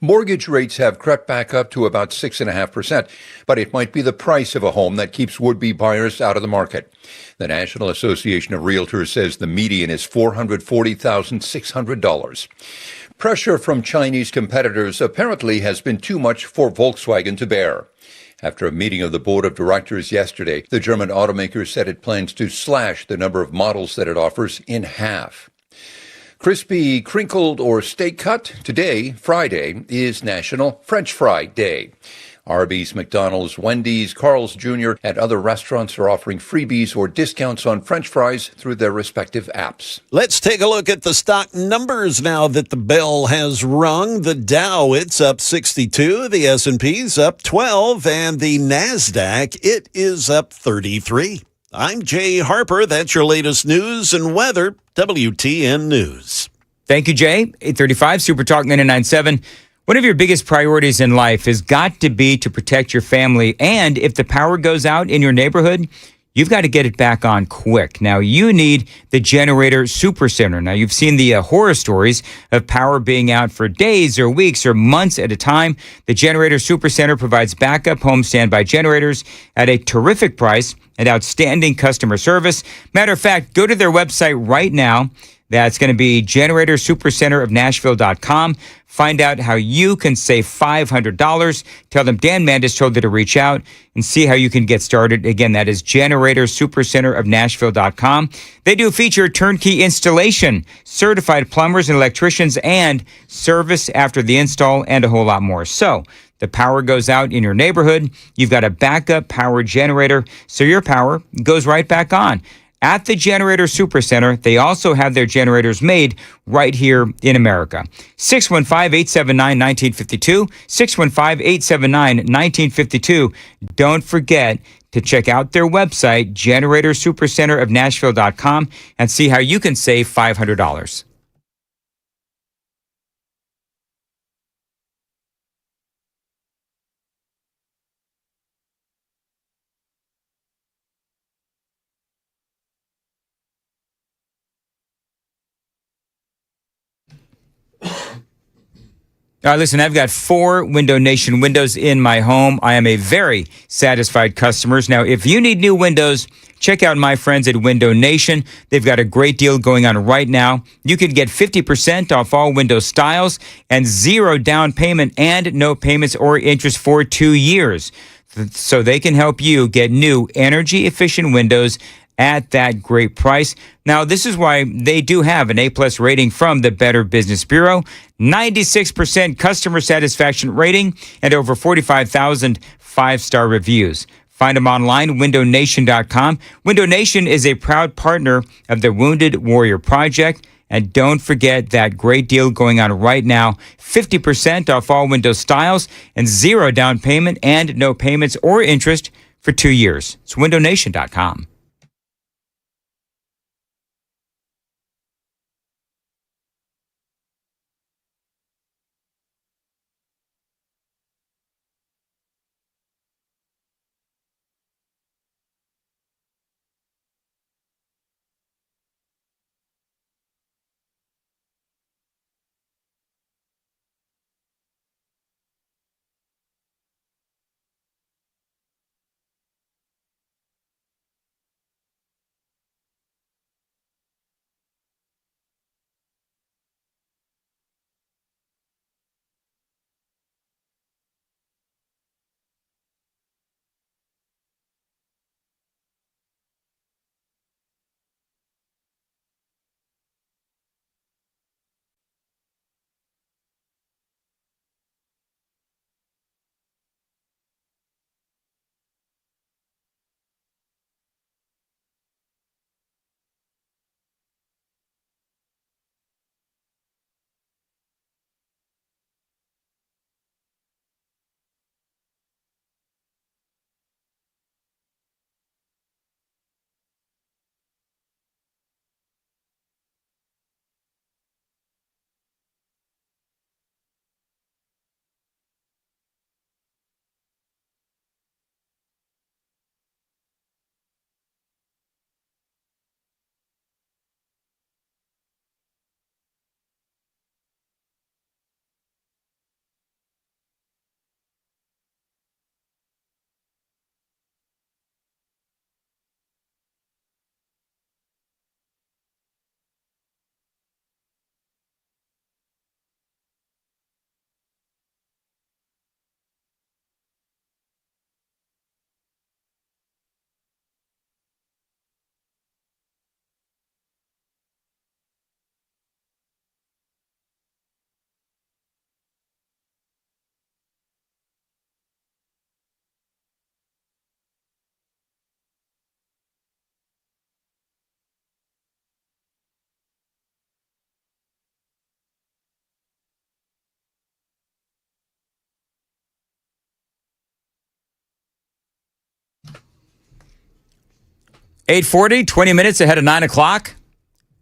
Mortgage rates have crept back up to about 6.5%, but it might be the price of a home that keeps would-be buyers out of the market. The National Association of Realtors says the median is $440,600. Pressure from Chinese competitors apparently has been too much for Volkswagen to bear. After a meeting of the board of directors yesterday, the German automaker said it plans to slash the number of models that it offers in half. Crispy, crinkled, or steak cut? Today, Friday, is National French Fry Day. Arby's, McDonald's, Wendy's, Carl's Jr., and other restaurants are offering freebies or discounts on French fries through their respective apps. Let's take a look at the stock numbers now that the bell has rung. The Dow, it's up 62, the S&P's up 12, and the Nasdaq, it is up 33. I'm Jay Harper. That's your latest news and weather, WTN News. Thank you, Jay. 835 Super Talk 99.7. One of your biggest priorities in life has got to be to protect your family. And if the power goes out in your neighborhood, you've got to get it back on quick. Now, you need the Generator Supercenter. Now, you've seen the horror stories of power being out for days or weeks or months at a time. The Generator Supercenter provides backup home standby generators at a terrific price and outstanding customer service. Matter of fact, go to their website right now. That's going to be GeneratorSuperCenterofNashville.com. Find out how you can save $500. Tell them Dan Mandis told you to reach out and see how you can get started. Again, that is GeneratorSuperCenterofNashville.com. They do feature turnkey installation, certified plumbers and electricians, and service after the install, and a whole lot more. So, the power goes out in your neighborhood, you've got a backup power generator, so your power goes right back on. At the Generator Supercenter, they also have their generators made right here in America. 615-879-1952, 615-879-1952. Don't forget to check out their website, GeneratorSuperCenterofNashville.com, and see how you can save $500. All right, listen, I've got 4 Window Nation windows in my home. I am a very satisfied customer. Now, if you need new windows, check out my friends at Window Nation. They've got a great deal going on right now. You can get 50% off all window styles and 0 down payment and no payments or interest for 2 years. So they can help you get new energy-efficient windows at that great price. Now, this is why they do have an A+ rating from the Better Business Bureau, 96% customer satisfaction rating, and over 45,000 5-star reviews. Find them online, windownation.com. Window Nation is a proud partner of the Wounded Warrior Project And don't forget that great deal going on right now. 50% off all window styles and 0 down payment and no payments or interest for 2 years. It's windownation.com. $8:40, 20 minutes ahead of 9 o'clock.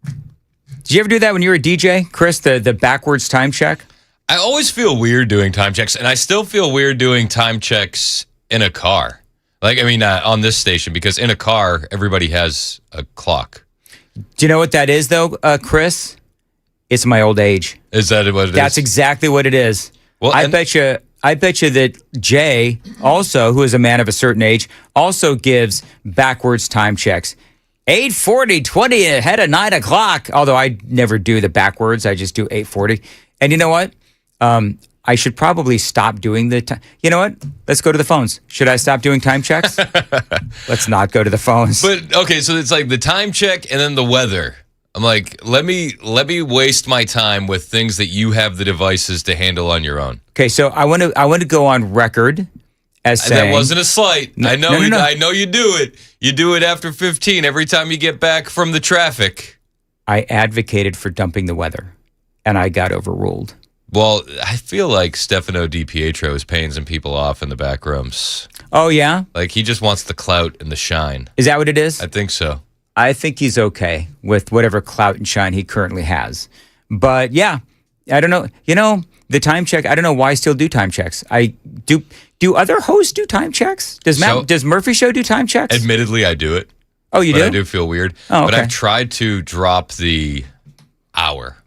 Did you ever do that when you were a DJ, Chris, the backwards time check? I always feel weird doing time checks, and I still feel weird doing time checks in a car. On this station, because in a car, everybody has a clock. Do you know what that is, though, Chris? It's my old age. Is that what it is? That's exactly what it is. Well, I bet you that Jay, also, who is a man of a certain age, also gives backwards time checks. 8:40, 20 ahead of 9 o'clock. Although I never do the backwards. I just do 8:40. And you know what? I should probably stop doing the time. You know what? Let's go to the phones. Should I stop doing time checks? Let's not go to the phones. But, okay, so it's like the time check and then the weather. I'm like, let me waste my time with things that you have the devices to handle on your own. Okay, so I want to go on record as saying that wasn't a slight. No, I know you do it. You do it after 15 every time you get back from the traffic. I advocated for dumping the weather, and I got overruled. Well, I feel like Stefano DiPietro is paying some people off in the back rooms. Oh, yeah? Like, he just wants the clout and the shine. Is that what it is? I think so. I think he's okay with whatever clout and shine he currently has. But, yeah, I don't know. You know, the time check, I don't know why I still do time checks. Do other hosts do time checks? Does Murphy Show do time checks? Admittedly, I do it. Oh, you do? I do feel weird. Oh, okay. But I've tried to drop the hour,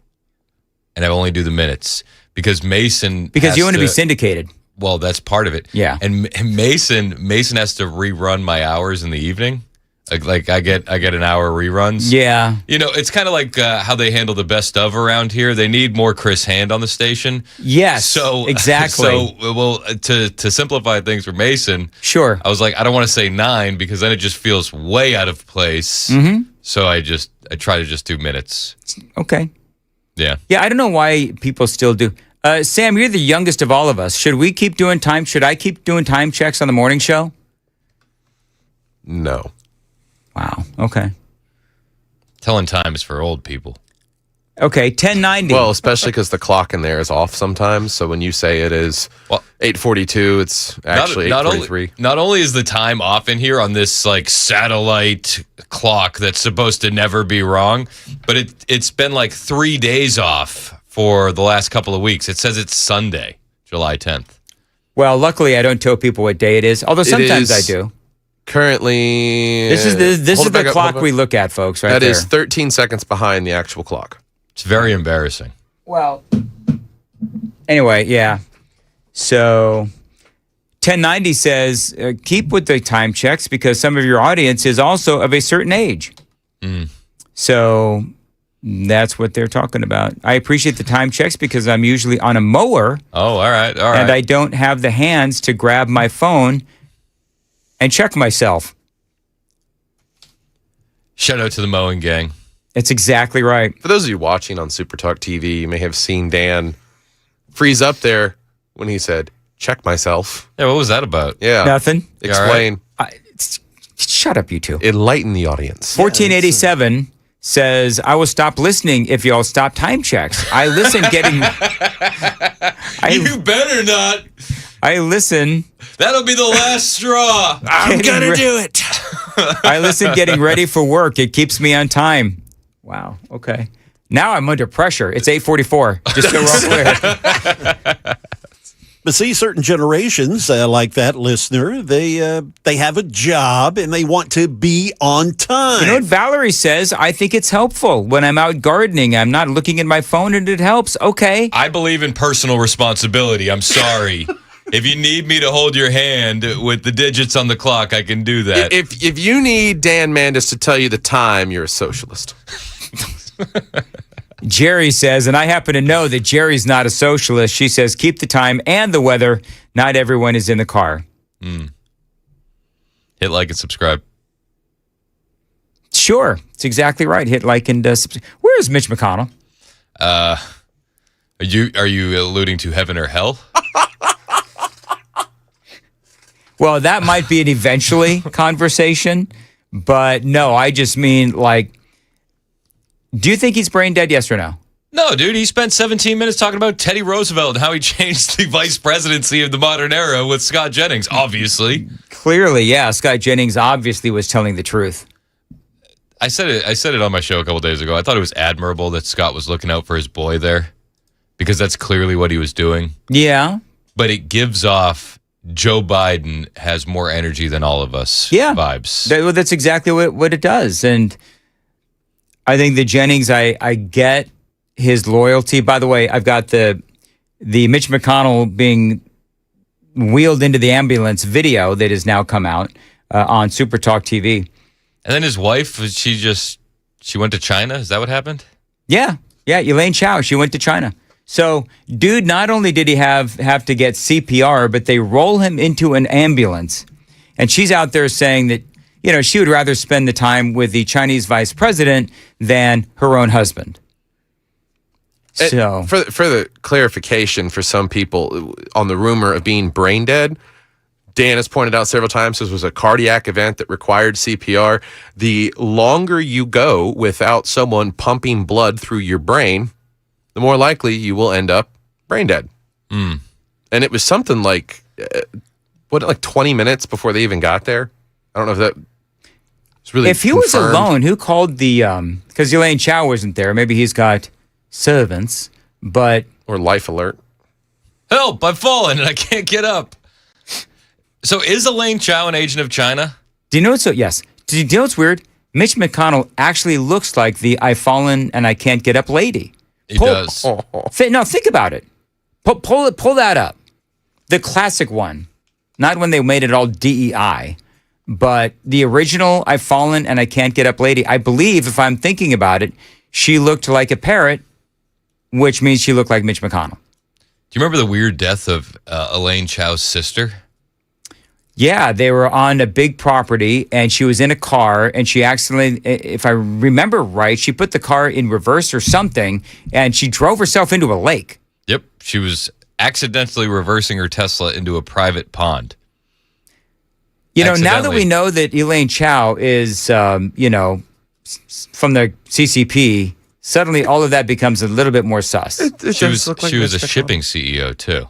and I only do the minutes because Mason. Because you want to be syndicated. Well, that's part of it. Yeah. And Mason has to rerun my hours in the evening. Like I get an hour reruns. Yeah. You know, it's kind of like how they handle the best of around here. They need more Chris Hand on the station. Yes. So exactly. To simplify things for Mason. Sure. I was like, I don't want to say 9 because then it just feels way out of place. Mm-hmm. So I try to just do minutes. Okay. Yeah. Yeah. I don't know why people still do. Sam, you're the youngest of all of us. Should I keep doing time checks on the morning show? No. Wow. Okay. Telling time is for old people. Okay, 10:90. Well, especially because the clock in there is off sometimes. So when you say it is 8:42, it's actually 8:43. Not only is the time off in here on this like satellite clock that's supposed to never be wrong, but it's been like 3 days off for the last couple of weeks. It says it's Sunday, July 10th. Well, luckily I don't tell people what day it is, although sometimes I do. Currently, this is the clock we look at, folks. Right, that is 13 seconds behind the actual clock. It's very embarrassing. Well, anyway, yeah. So 1090 says keep with the time checks because some of your audience is also of a certain age. So that's what they're talking about. I appreciate the time checks because I'm usually on a mower. Oh, all right. And I don't have the hands to grab my phone and check myself. Shout out to the mowing gang. It's exactly right. For those of you watching on Super Talk TV, you may have seen Dan freeze up there when he said, check myself. Yeah, what was that about? Yeah. Nothing. Explain. Shut up, you two. Enlighten the audience. 1487 says, I will stop listening if y'all stop time checks. I listen getting... You better not. I listen... That'll be the last straw. I'm gonna do it. I listen getting ready for work. It keeps me on time. Wow. Okay. Now I'm under pressure. It's 8:44. Just so we're all clear. But see, certain generations like that listener, they have a job and they want to be on time. You know what Valerie says? I think it's helpful. When I'm out gardening, I'm not looking at my phone and it helps. Okay. I believe in personal responsibility. I'm sorry. If you need me to hold your hand with the digits on the clock, I can do that. If you need Dan Mandis to tell you the time, you're a socialist. Jerry says, and I happen to know that Jerry's not a socialist. She says, keep the time and the weather. Not everyone is in the car. Hit like and subscribe. Sure. It's exactly right. Hit like and subscribe. Where is Mitch McConnell? Are you alluding to heaven or hell? Well, that might be an eventually conversation, but no, I just mean like, do you think he's brain dead, yes or no? No, dude, he spent 17 minutes talking about Teddy Roosevelt and how he changed the vice presidency of the modern era with Scott Jennings, obviously. Clearly, yeah, Scott Jennings obviously was telling the truth. I said it on my show a couple days ago. I thought it was admirable that Scott was looking out for his boy there because that's clearly what he was doing. Yeah. But it gives off Joe Biden has more energy than all of us vibes. That's exactly what it does. And I think the Jennings, I get his loyalty. By the way, I've got the Mitch McConnell being wheeled into the ambulance video that has now come out on Super Talk TV. And then his wife, she went to China? Is that what happened? Yeah, Elaine Chao, she went to China. So, dude, not only did he have to get CPR, but they roll him into an ambulance. And she's out there saying that, you know, she would rather spend the time with the Chinese vice president than her own husband. So, for the clarification for some people on the rumor of being brain dead, Dan has pointed out several times this was a cardiac event that required CPR. The longer you go without someone pumping blood through your brain, the more likely you will end up brain dead. And it was something like, like 20 minutes before they even got there? I don't know if that was really if he was alone, who called the, because Elaine Chao wasn't there, maybe he's got servants, but... Or life alert. Help, I've fallen and I can't get up. So is Elaine Chao an agent of China? Do you know what's yes. Do you know what's weird? Mitch McConnell actually looks like the I've fallen and I can't get up lady. He does. No, think about it. Pull that up. The classic one. Not when they made it all DEI, but the original I've fallen and I can't get up lady. I believe, if I'm thinking about it, she looked like a parrot, which means she looked like Mitch McConnell. Do you remember the weird death of Elaine Chao's sister? Yeah, they were on a big property and she was in a car and she accidentally, if I remember right, she put the car in reverse or something and she drove herself into a lake. Yep. She was accidentally reversing her Tesla into a private pond. You know, now that we know that Elaine Chao is, you know, from the CCP, suddenly all of that becomes a little bit more sus. She was a shipping CEO too.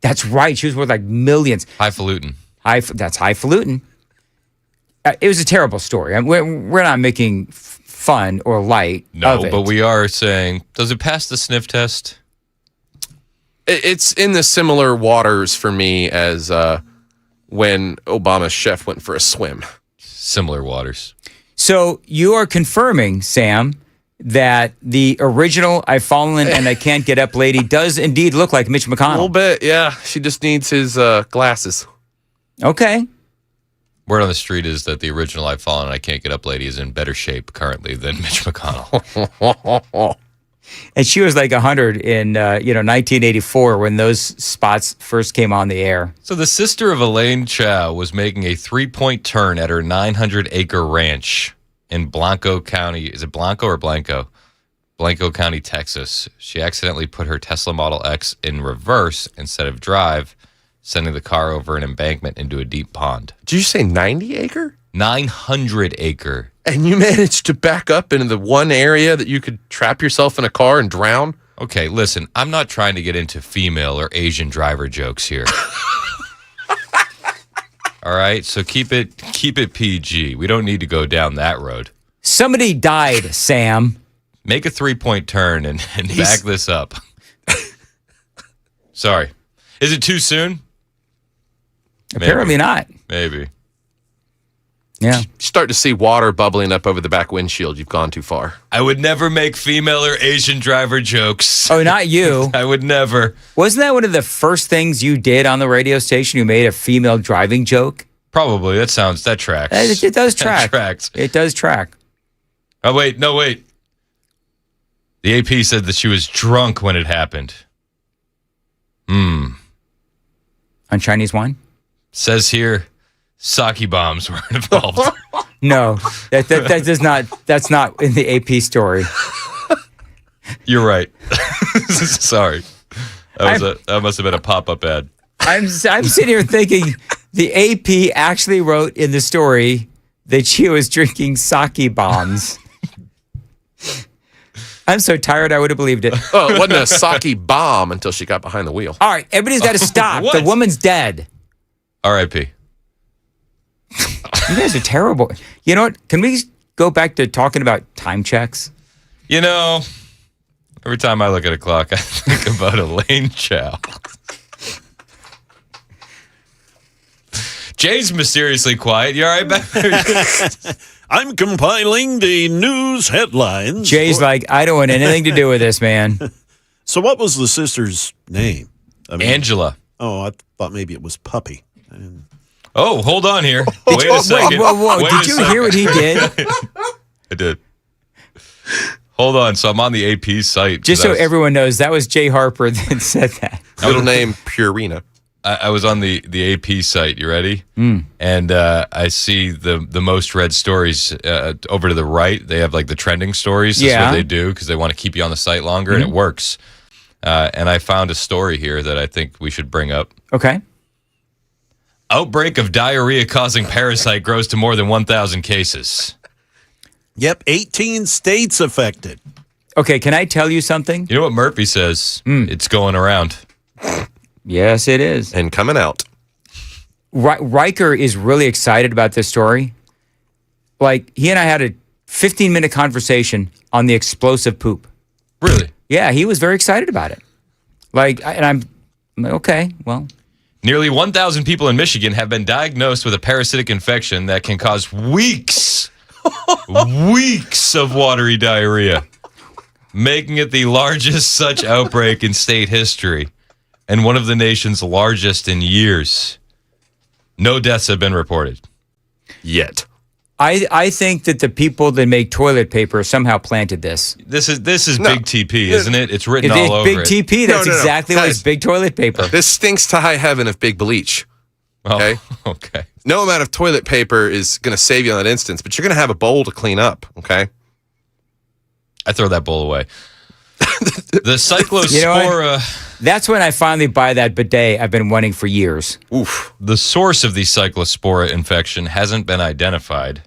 That's right. She was worth like millions. Highfalutin. That's highfalutin. It was a terrible story. We're not making fun or light of it. But we are saying, does it pass the sniff test? It's in the similar waters for me as when Obama's chef went for a swim. Similar waters. So you are confirming, Sam, that the original I've fallen and I can't get up lady does indeed look like Mitch McConnell. A little bit, yeah. She just needs his glasses. Okay. Word on the street is that the original I've Fallen and I Can't Get Up lady is in better shape currently than Mitch McConnell. And she was like 100 in 1984 when those spots first came on the air. So the sister of Elaine Chao was making a 3-point turn at her 900-acre ranch in Blanco County. Is it Blanco or Blanco? Blanco County, Texas. She accidentally put her Tesla Model X in reverse instead of drive, sending the car over an embankment into a deep pond. Did you say 90 acre? 900 acre. And you managed to back up into the one area that you could trap yourself in a car and drown? Okay, listen, I'm not trying to get into female or Asian driver jokes here. All right, so keep it PG. We don't need to go down that road. Somebody died, Sam. Make a 3-point turn and back this up. Sorry. Is it too soon? Apparently not. Maybe. Yeah. You start to see water bubbling up over the back windshield. You've gone too far. I would never make female or Asian driver jokes. Oh, not you. I would never. Wasn't that one of the first things you did on the radio station? You made a female driving joke? Probably. That tracks. It does track. That tracks. It does track. Oh, wait. No, wait. The AP said that she was drunk when it happened. On Chinese wine? Says here, sake bombs were involved. No, that does not. That's not in the AP story. You're right. Sorry, that must have been a pop-up ad. I'm sitting here thinking the AP actually wrote in the story that she was drinking sake bombs. I'm so tired I would have believed it. Oh, it wasn't a sake bomb until she got behind the wheel. All right, everybody's got to stop. What? The woman's dead. R.I.P. You guys are terrible. You know what? Can we go back to talking about time checks? You know, every time I look at a clock, I think about Elaine Chao. Jay's mysteriously quiet. You all right back there? I'm compiling the news headlines. Jay's like, I don't want anything to do with this, man. So what was the sister's name? Angela. Oh, I thought maybe it was Puppy. Oh, hold on here. Wait a second. Whoa. Did you hear what he did? I did. Hold on. So I'm on the AP site. Just so everyone knows, that was Jay Harper that said that. Middle name, Purina. I was on the AP site. You ready? And I see the most read stories over to the right. They have like the trending stories. That's what they do because they want to keep you on the site longer, and it works. And I found a story here that I think we should bring up. Okay. Outbreak of diarrhea-causing parasite grows to more than 1,000 cases. Yep, 18 states affected. Okay, can I tell you something? You know what Murphy says? It's going around. Yes, it is. And coming out. Riker is really excited about this story. Like, he and I had a 15-minute conversation on the explosive poop. Really? Yeah, he was very excited about it. And I'm okay, well. Nearly 1,000 people in Michigan have been diagnosed with a parasitic infection that can cause weeks of watery diarrhea, making it the largest such outbreak in state history and one of the nation's largest in years. No deaths have been reported. Yet. I think that the people that make toilet paper somehow planted this. This is big TP, isn't it? It's written all over big it. TP, that's exactly what it's big toilet paper. This stinks to high heaven of big bleach. Okay? Oh, okay. No amount of toilet paper is going to save you in that instance, but you're going to have a bowl to clean up, okay? I throw that bowl away. The cyclospora... You know, that's when I finally buy that bidet I've been wanting for years. Oof. The source of the cyclospora infection hasn't been identified.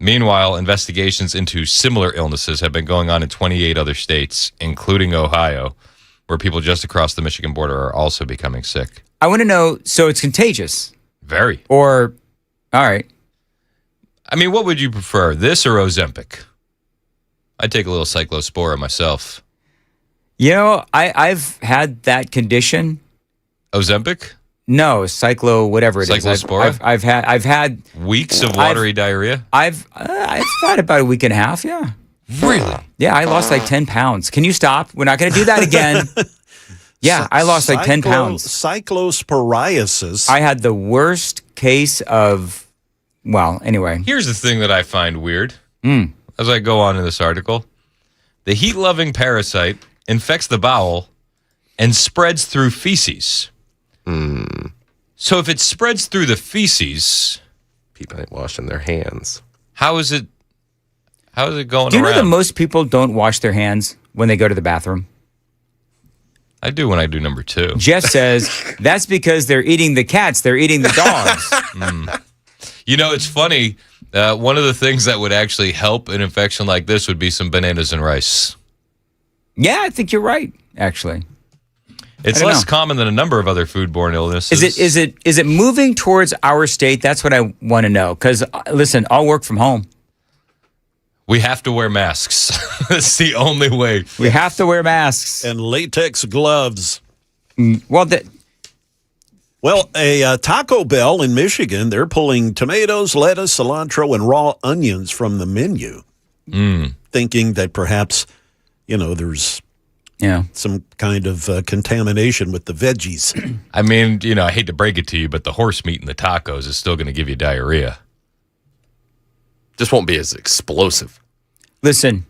Meanwhile, investigations into similar illnesses have been going on in 28 other states, including Ohio, where people just across the Michigan border are also becoming sick. I want to know, so it's contagious? Very. Or, all right. I mean, what would you prefer, this or Ozempic? I'd take a little cyclospora myself. You know, I've had that condition. Ozempic? No, whatever it is. Cyclospora? I've had weeks of watery diarrhea. I've had about a week and a half. Yeah. Really? Yeah, I lost like 10 pounds. Can you stop? We're not going to do that again. Yeah, I lost like 10 pounds. Cyclosporiasis. I had the worst case of. Well, anyway. Here's the thing that I find weird. As I go on in this article, the heat-loving parasite infects the bowel and spreads through feces. So if it spreads through the feces, people ain't washing their hands. How is it going around? Do you know that most people don't wash their hands when they go to the bathroom? I do when I do number 2. Jeff says that's because they're eating the cats. They're eating the dogs. You know, it's funny. One of the things that would actually help an infection like this would be some bananas and rice. Yeah, I think you're right, actually. It's less common than a number of other foodborne illnesses. Is it moving towards our state? That's what I want to know. Because, listen, I'll work from home. We have to wear masks. That's the only way. We have to wear masks. And latex gloves. Well, a Taco Bell in Michigan, they're pulling tomatoes, lettuce, cilantro, and raw onions from the menu, thinking that perhaps, there's some kind of contamination with the veggies. I mean, I hate to break it to you, but the horse meat in the tacos is still going to give you diarrhea. Just won't be as explosive. Listen,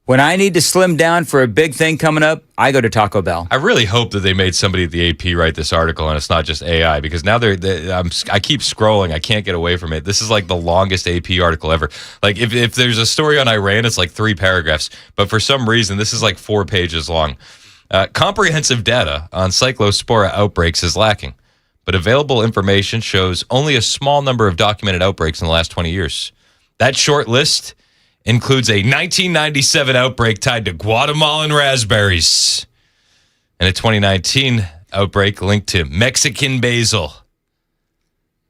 when I need to slim down for a big thing coming up, I go to Taco Bell. I really hope that they made somebody at the AP write this article and it's not just AI, because now I keep scrolling. I can't get away from it. This is like the longest AP article ever. Like if there's a story on Iran, it's like 3 paragraphs. But for some reason, this is like 4 pages long. Comprehensive data on cyclospora outbreaks is lacking, but available information shows only a small number of documented outbreaks in the last 20 years. That short list includes a 1997 outbreak tied to Guatemalan raspberries and a 2019 outbreak linked to Mexican basil.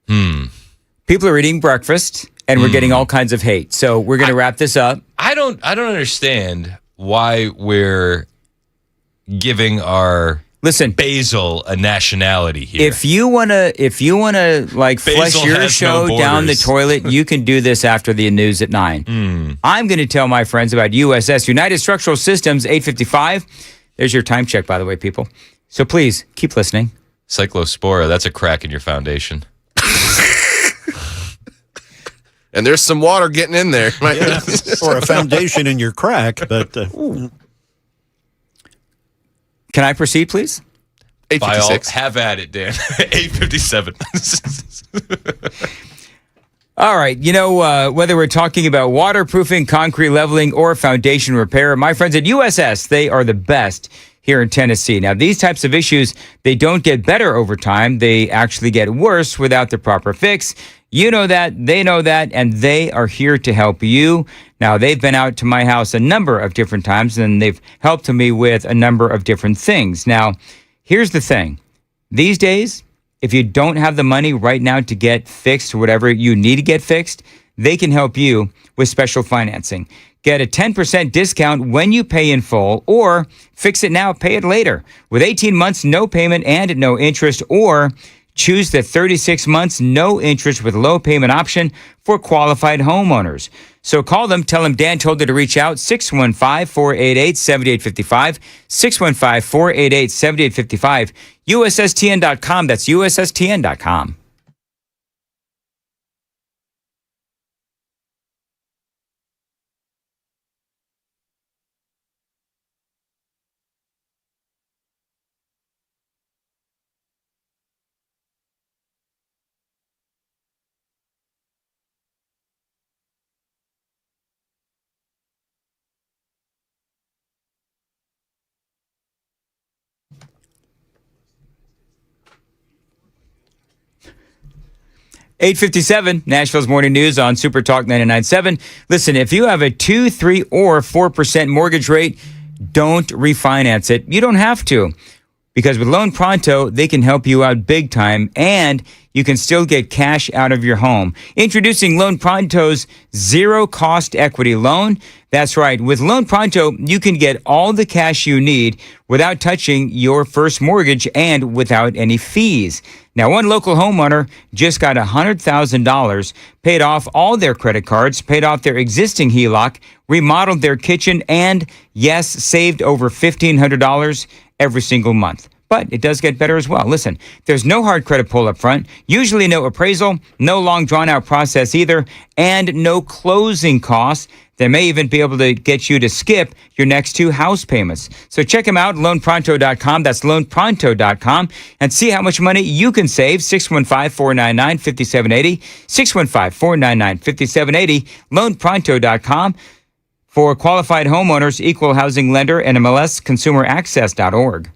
People are eating breakfast, and we're getting all kinds of hate. So we're going to wrap this up. I don't understand why we're giving our basil a nationality here. If you wanna like flush Basil your has show no down the borders. toilet, you can do this after the news at 9. I'm going to tell my friends about USS United Structural Systems 855. There's your time check, by the way, people. So please keep listening. Cyclospora, that's a crack in your foundation. And there's some water getting in there. Or a foundation in your crack, but Can I proceed, please? 856. Have at it, Dan. 857. All right. Whether we're talking about waterproofing, concrete leveling, or foundation repair, my friends at USS, they are the best here in Tennessee. Now, these types of issues, they don't get better over time. They actually get worse without the proper fix. You know that, they know that, and they are here to help you. Now, they've been out to my house a number of different times, and they've helped me with a number of different things. Now, here's the thing. These days, if you don't have the money right now to get fixed or whatever you need to get fixed, they can help you with special financing. Get a 10% discount when you pay in full, or fix it now, pay it later with 18 months, no payment and no interest, or choose the 36 months, no interest with low payment option for qualified homeowners. So call them, tell them Dan told you to reach out, 615-488-7855, 615-488-7855, USSTN.com. That's USSTN.com. 8:57, Nashville's Morning News on Super Talk 99.7. Listen, if you have a 2, 3, or 4% mortgage rate, don't refinance it. You don't have to. Because with Loan Pronto, they can help you out big time, and you can still get cash out of your home. Introducing Loan Pronto's zero-cost equity loan. That's right. With Loan Pronto, you can get all the cash you need without touching your first mortgage and without any fees. Now, one local homeowner just got $100,000, paid off all their credit cards, paid off their existing HELOC, remodeled their kitchen, and, yes, saved over $1,500 every single month. But it does get better as well. Listen, there's no hard credit pull up front, usually no appraisal, no long drawn out process either, and no closing costs. They may even be able to get you to skip your next 2 house payments. So check them out, loanpronto.com. That's loanpronto.com, and see how much money you can save. 615-499-5780. 615-499-5780. Loanpronto.com. For qualified homeowners, equal housing lender, and MLSconsumeraccess.org.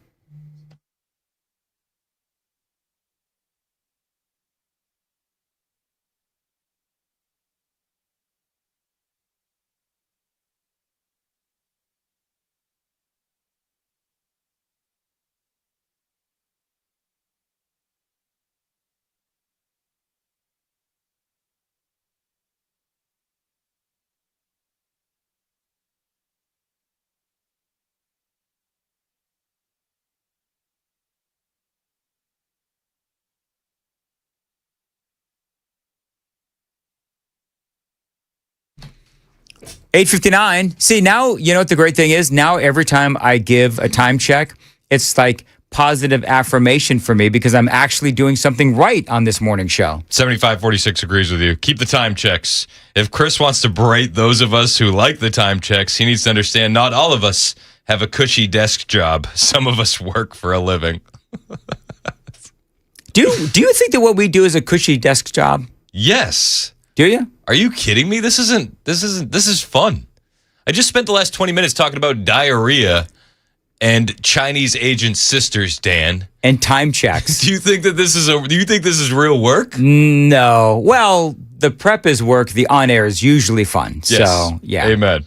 $8.59. See, now, you know what the great thing is? Now, every time I give a time check, it's like positive affirmation for me because I'm actually doing something right on this morning show. 7546 agrees with you. Keep the time checks. If Chris wants to berate those of us who like the time checks, he needs to understand not all of us have a cushy desk job. Some of us work for a living. Do you think that what we do is a cushy desk job? Yes. Do you? Are you kidding me? This is fun. I just spent the last 20 minutes talking about diarrhea and Chinese agent sisters, Dan. And time checks. Do you think this is real work? No. Well, the prep is work. The on air is usually fun. Yes. So, yeah. Amen.